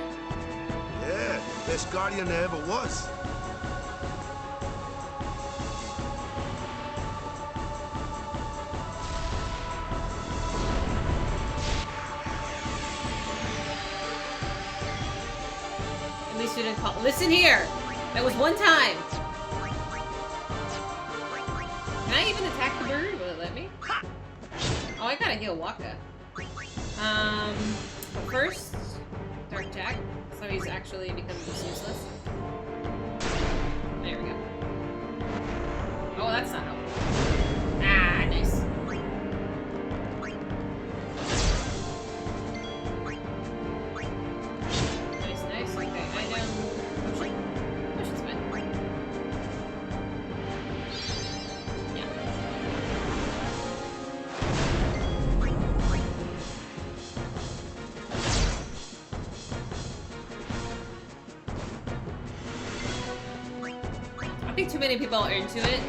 Speaker 11: Yeah, best guardian there ever was.
Speaker 1: At least you didn't call. Listen here! That was one time! Can I even attack the bird? Will it let me? Oh, I gotta heal Waka. But first, Dark Jack. So he's actually becomes useless. There we go. Oh, that's not helpful. Ah, nice. Nice, nice. Okay, item. Potion. Potion's fine. Yeah. I think too many people are into it.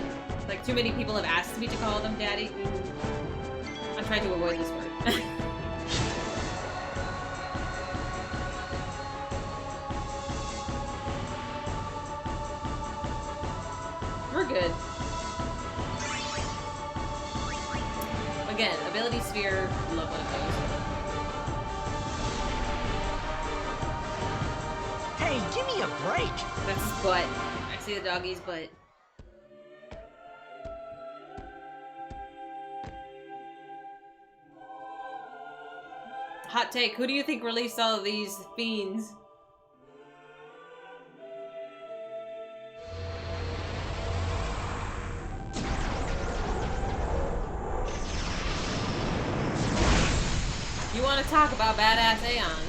Speaker 1: Like, too many people have asked me to call them daddy. I'm trying to avoid this word. We're good. Again, ability sphere, love one of those.
Speaker 18: Hey, give me a break!
Speaker 1: That's his butt. I see the doggy's butt. Hot take, who do you think released all of these fiends? You want to talk about badass Aeons?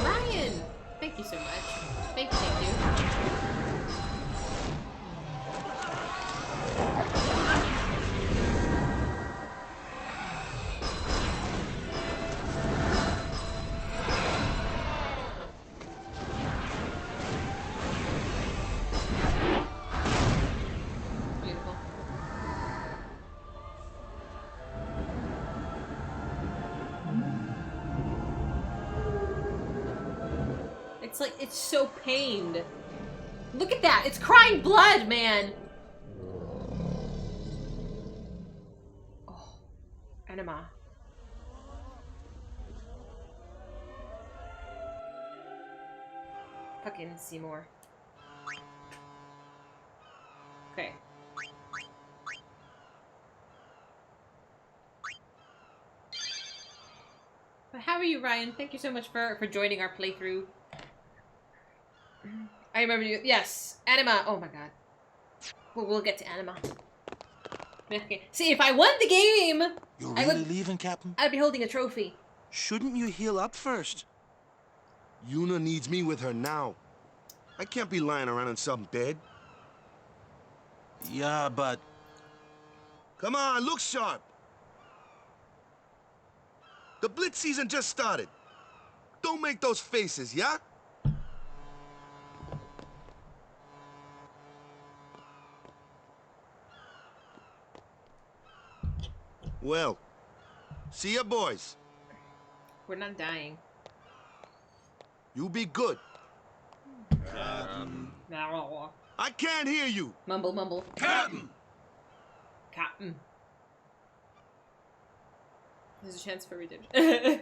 Speaker 1: Ryan! It's like, it's so pained. Look at that. It's crying blood, man. Oh, enema. Fucking Seymour. Okay. But how are you, Ryan? Thank you so much for joining our playthrough. I remember you. Yes, Anima. Oh my god. We'll get to Anima. Okay. See, if I won the game,
Speaker 2: You're really leaving, Captain?
Speaker 1: I'd be holding a trophy.
Speaker 2: Shouldn't you heal up first? Yuna needs me with her now. I can't be lying around in some bed. Yeah, but... Come on, look sharp. The Blitz season just started. Don't make those faces, yeah? Well, see ya, boys.
Speaker 1: We're not dying.
Speaker 2: You be good. I can't hear you.
Speaker 1: Mumble, mumble.
Speaker 2: Captain!
Speaker 1: Captain. There's a chance for redemption.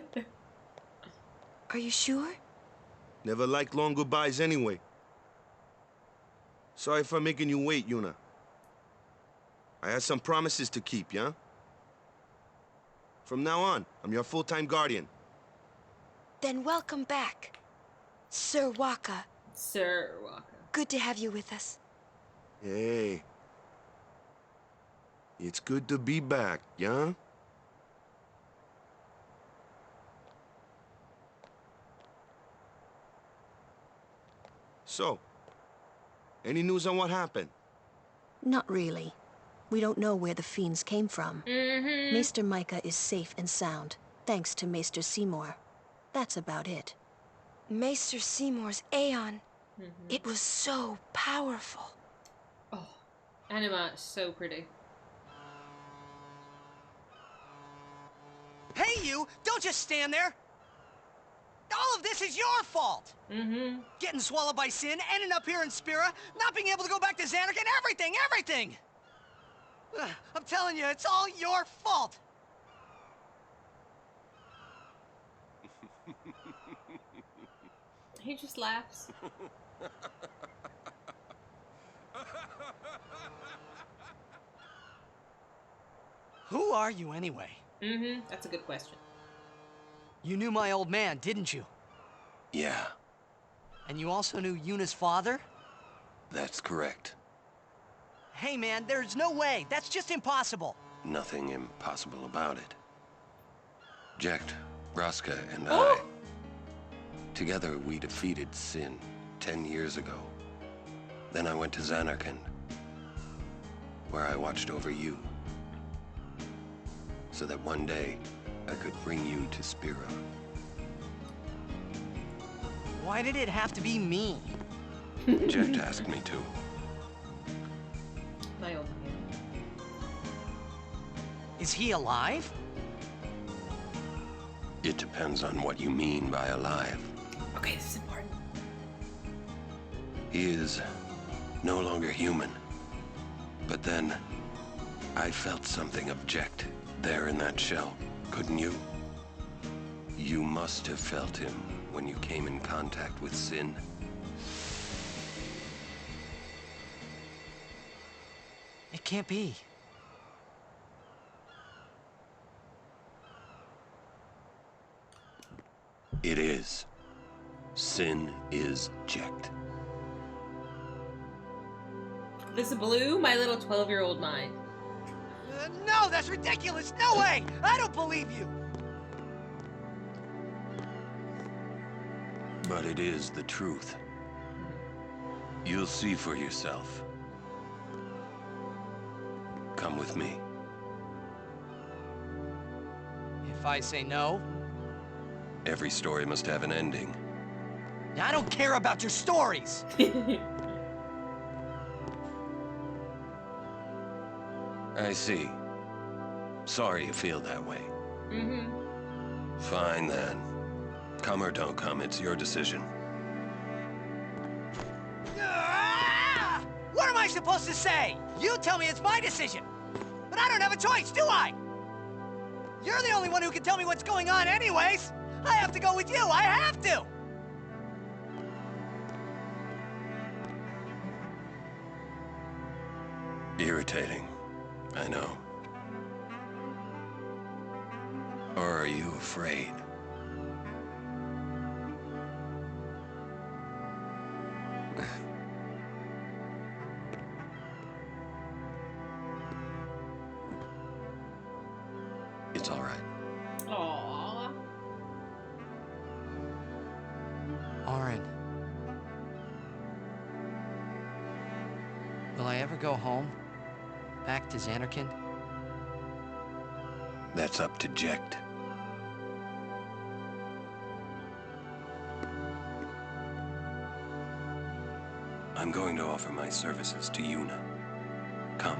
Speaker 5: Are you sure?
Speaker 2: Never liked long goodbyes anyway. Sorry for making you wait, Yuna. I had some promises to keep, yeah? From now on, I'm your full-time guardian.
Speaker 7: Then welcome back, Sir Waka.
Speaker 1: Sir Waka.
Speaker 7: Good to have you with us.
Speaker 2: Hey. It's good to be back, yeah? So, any news on what happened?
Speaker 5: Not really. We don't know where the fiends came from. Maester Micah is safe and sound, thanks to Maester Seymour. That's about it.
Speaker 7: Maester Seymour's Aeon. It was so powerful.
Speaker 1: Oh, Anima, so pretty.
Speaker 18: Hey, you! Don't just stand there! All of this is your fault! Getting swallowed by sin, ending up here in Spira, not being able to go back to Xanark, and everything! I'm telling you, it's all your fault!
Speaker 1: He just laughs.
Speaker 18: Who are you anyway?
Speaker 1: That's a good question.
Speaker 18: You knew my old man, didn't you?
Speaker 11: Yeah,
Speaker 18: And you also knew Yuna's father?
Speaker 11: that's correct.
Speaker 18: Hey man, there's no way. That's just impossible.
Speaker 11: Nothing impossible about it. Jecht, Braska, and
Speaker 1: Oh!
Speaker 11: I... Together, we defeated Sin 10 years ago. Then I went to Xanarkand, where I watched over you. So that one day, I could bring you to Spira.
Speaker 18: Why did it have to be me?
Speaker 11: Jecht asked me to.
Speaker 1: My old man.
Speaker 18: Is he alive?
Speaker 11: It depends on what you mean by alive.
Speaker 1: Okay, this is important.
Speaker 11: He is no longer human. But then, I felt something of Jecht there in that shell, couldn't you? You must have felt him when you came in contact with Sin.
Speaker 18: It can't be.
Speaker 11: It is. Sin is Jecht.
Speaker 1: This blew my little 12-year-old mind.
Speaker 18: No, that's ridiculous! No way! I don't believe you!
Speaker 11: But it is the truth. You'll see for yourself. Come with me.
Speaker 18: If I say no?
Speaker 11: Every story must have an ending.
Speaker 18: I don't care about your stories!
Speaker 11: I see. Sorry you feel that way. Fine then. Come or don't come, it's your decision.
Speaker 18: supposed to say? You tell me it's my decision. But I don't have a choice, do I? You're the only one who can tell me what's going on anyways. I have to go with you. I have to.
Speaker 11: Irritating, I know. Or are you afraid? It's all right.
Speaker 1: Aww.
Speaker 3: Orin. Will I ever go home? Back to Xanarkand?
Speaker 11: That's up to Jecht. I'm going to offer my services to Yuna. Come.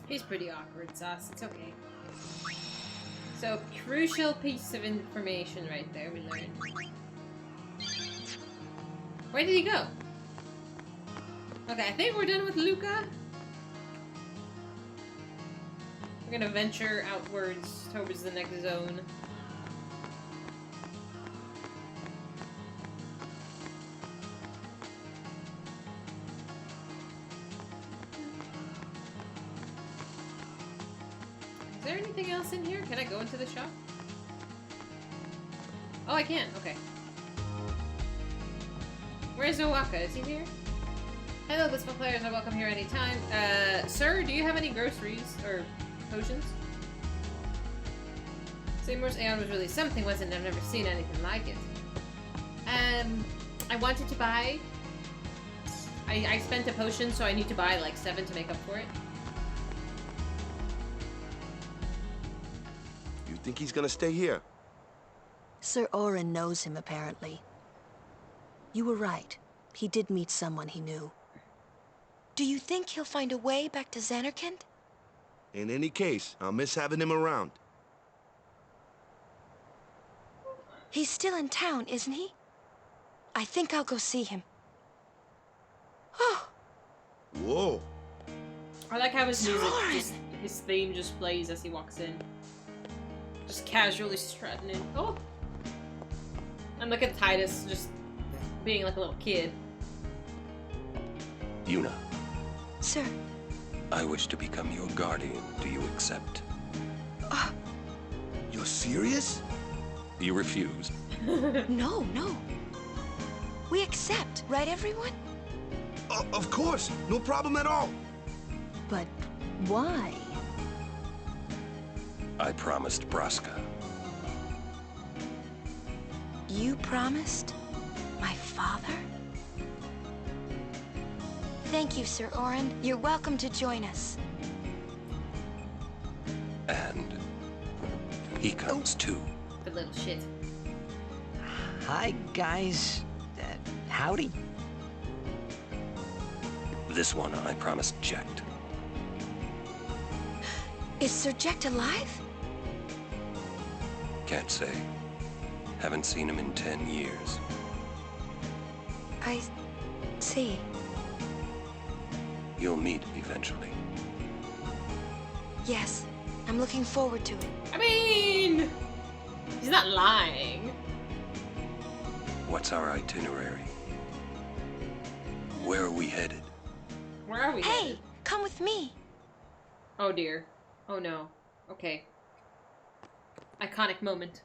Speaker 1: He's pretty awkward, Sauce. It's okay. So, crucial piece of information right there we learned. Where did he go? Okay, I think we're done with Luca. We're gonna venture outwards towards the next zone. Is there anything else in here? Can I go into the shop? Oh, I can. Okay. Where's Owaka? Is he here? Hello, Blitzball players are welcome here anytime. Sir, do you have any groceries or potions? Seymour's Aeon was really something, wasn't it? I've never seen anything like it. I wanted to buy... I spent a potion, so I need to buy like 7 to make up for it.
Speaker 2: You think he's gonna stay here?
Speaker 5: Sir Orin knows him, apparently. You were right. He did meet someone he knew.
Speaker 7: Do you think he'll find a way back to Xanarkand?
Speaker 2: In any case, I'll miss having him around.
Speaker 7: He's still in town, isn't he? I think I'll go see him. Oh!
Speaker 2: Whoa!
Speaker 1: I like how his music, his theme just plays as he walks in. Just casually strutting in. Oh! And look at Titus just being like a little kid.
Speaker 11: Yuna,
Speaker 7: Sir.
Speaker 11: I wish to become your guardian. Do you accept?
Speaker 2: You're serious?
Speaker 11: You refuse.
Speaker 7: No, no. We accept, right, everyone?
Speaker 2: Of course! No problem at all!
Speaker 5: But why?
Speaker 11: I promised Braska.
Speaker 7: You promised? My father? Thank you, Sir Orin. You're welcome to join us.
Speaker 11: And he comes too.
Speaker 1: Good little shit.
Speaker 3: Hi, guys. Howdy.
Speaker 11: This one I promised Jecht.
Speaker 7: Is Sir Jecht alive?
Speaker 11: Can't say. Haven't seen him in 10 years.
Speaker 7: I see.
Speaker 11: You'll meet eventually.
Speaker 7: Yes, I'm looking forward to it.
Speaker 1: I mean, he's not lying.
Speaker 11: What's our itinerary? Where are we headed?
Speaker 1: Where are we
Speaker 7: Hey,
Speaker 1: headed?
Speaker 7: come with me.
Speaker 1: Oh dear. Oh no. Okay. Iconic moment.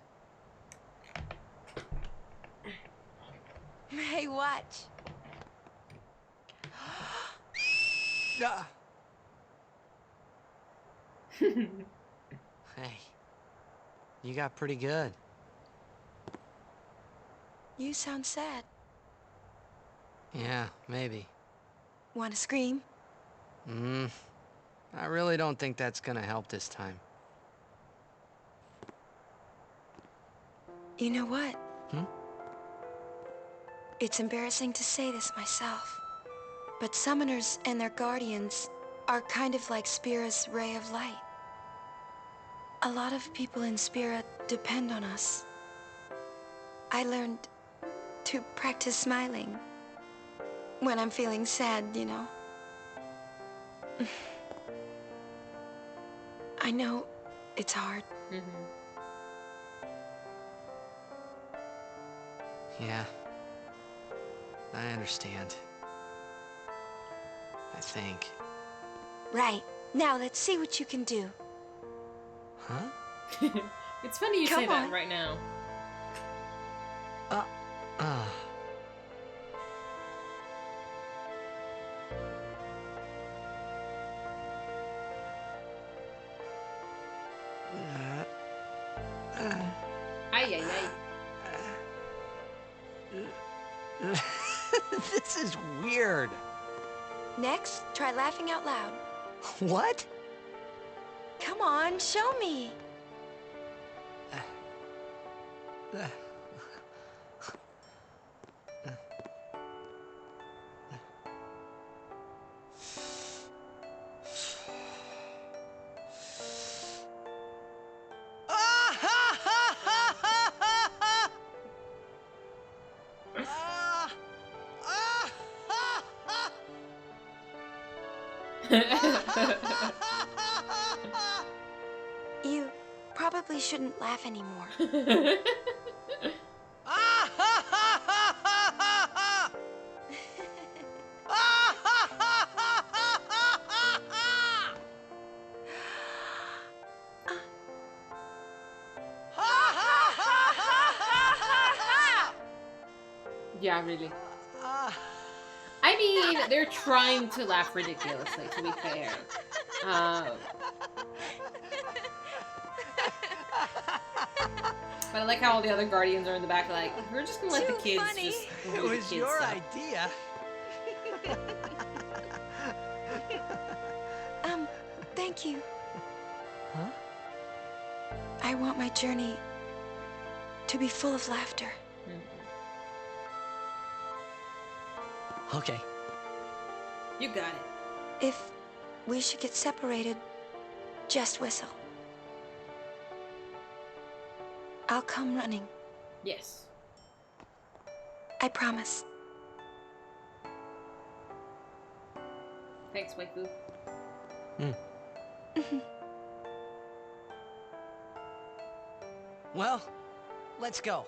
Speaker 7: Hey, watch.
Speaker 3: Hey, you got pretty good.
Speaker 7: You sound sad.
Speaker 3: Yeah, maybe.
Speaker 7: Want to scream?
Speaker 3: I really don't think that's gonna help this time.
Speaker 7: You know what?
Speaker 3: Hmm?
Speaker 7: It's embarrassing to say this myself, But summoners and their guardians are kind of like Spira's ray of light. A lot of people in Spira depend on us. I learned to practice smiling when I'm feeling sad, you know. I know it's hard.
Speaker 3: Yeah. I understand. I think.
Speaker 7: Right. Now let's see what you can do.
Speaker 3: Huh?
Speaker 1: It's funny you say that right now. Ay, ay, ay.
Speaker 3: This is weird.
Speaker 7: Next, try laughing out loud.
Speaker 3: What?
Speaker 7: Come on, show me. You probably shouldn't laugh anymore.
Speaker 1: Yeah, really. I mean, they're trying to laugh ridiculously, to be fair. But I like how all the other guardians are in the back, like, we're just gonna let the kids just do
Speaker 3: It
Speaker 1: the
Speaker 3: was
Speaker 1: kids
Speaker 3: your
Speaker 1: stuff.
Speaker 3: idea.
Speaker 7: Thank you.
Speaker 3: Huh?
Speaker 7: I want my journey to be full of laughter.
Speaker 3: Okay.
Speaker 1: You got it.
Speaker 7: If we should get separated, just whistle. I'll come running.
Speaker 1: Yes.
Speaker 7: I promise.
Speaker 1: Thanks, waifu.
Speaker 3: Well, let's go.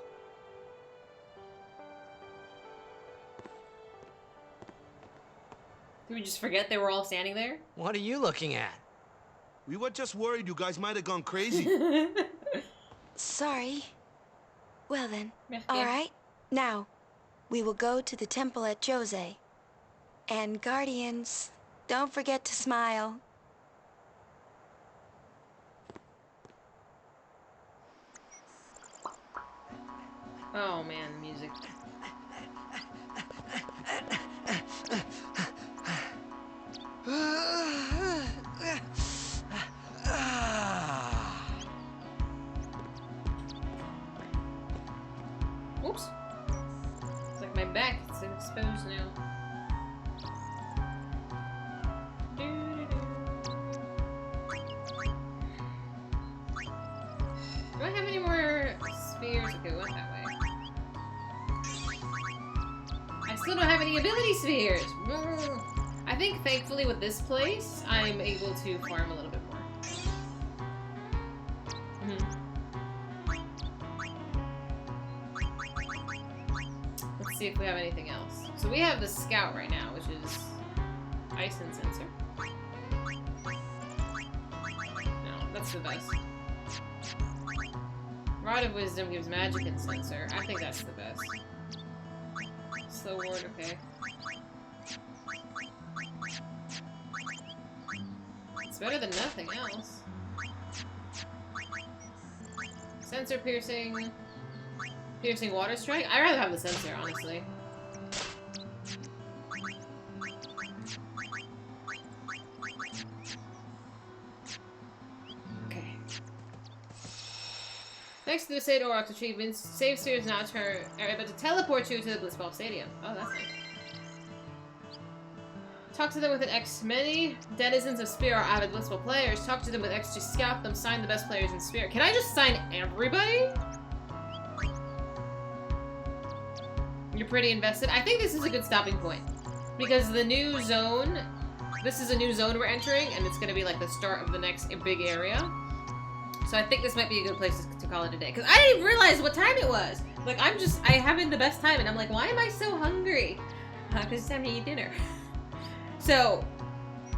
Speaker 1: Did we just forget they were all standing there?
Speaker 3: What are you looking at?
Speaker 2: We were just worried you guys might have gone crazy.
Speaker 7: Sorry. Well then,
Speaker 1: Yeah.
Speaker 7: all right. Now, we will go to the temple at Jose. And guardians, don't forget to smile.
Speaker 1: Oh man, the music. Oops. It's like my back is exposed now. Do I have any more spheres? Okay, we went that way. I still don't have any ability spheres! I think, thankfully, with this place, I'm able to farm a little bit more. Let's see if we have anything else. So we have the Scout right now, which is Ice and Sensor. No, that's the best. Rod of Wisdom gives Magic and Sensor. I think that's the best. Slow Ward, okay. It's better than nothing else. Sensor piercing. Piercing Water Strike? I'd rather have the Sensor, honestly. Okay. Next to the State Aurochs achievements, save spheres now are able to teleport you to the Blitzball Stadium. Oh, that's nice. Talk to them with an X. Many denizens of Spear are avid Blitzball players. Talk to them with X to scout them. Sign the best players in Spear. Can I just sign everybody? You're pretty invested. I think this is a good stopping point. Because the new zone... This is a new zone we're entering, and it's going to be like the start of the next big area. So I think this might be a good place to call it a day. Because I didn't even realize what time it was. Like, I'm having the best time, and I'm like, why am I so hungry? Because it's time to eat dinner. So,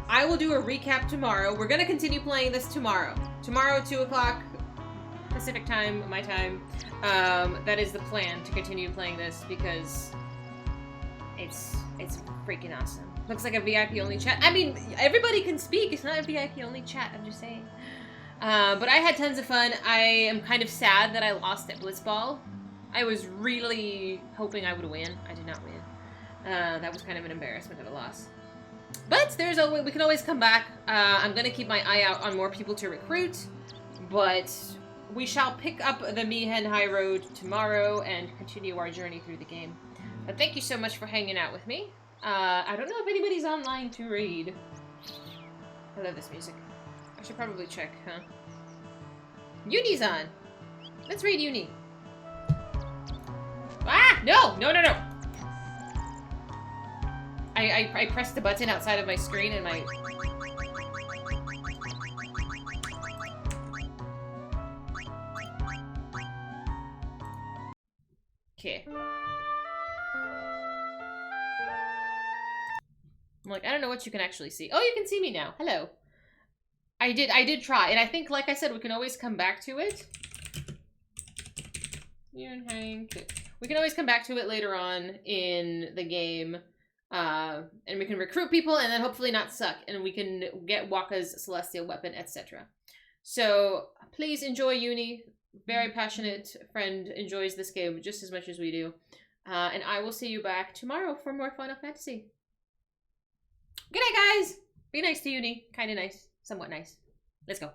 Speaker 1: I will do a recap tomorrow. We're going to continue playing this tomorrow. Tomorrow, 2 o'clock Pacific time, my time. That is the plan, to continue playing this, because it's freaking awesome. Looks like a VIP only chat. I mean, everybody can speak. It's not a VIP only chat, I'm just saying. But I had tons of fun. I am kind of sad that I lost at Blitzball. I was really hoping I would win. I did not win. That was kind of an embarrassment of a loss. But there's always, we can always come back. I'm going to keep my eye out on more people to recruit. But we shall pick up the Mihen High Road tomorrow and continue our journey through the game. But thank you so much for hanging out with me. I don't know if anybody's online to read. I love this music. I should probably check, huh? Uni's on. Let's read Uni. Ah! No! No, no, no! I pressed the button outside of my screen and my... Okay. I'm like, I don't know what you can actually see. Oh, you can see me now. Hello. I did try, and I think, like I said, we can always come back to it. We can always come back to it later on in the game, and we can recruit people, and then hopefully not suck, and we can get Waka's celestial weapon, etc. So please enjoy Uni. Very passionate friend, enjoys this game just as much as we do, and I will see you back tomorrow for more Final Fantasy. Good night, guys. Be nice to Uni. Kind of nice. Somewhat nice. Let's go.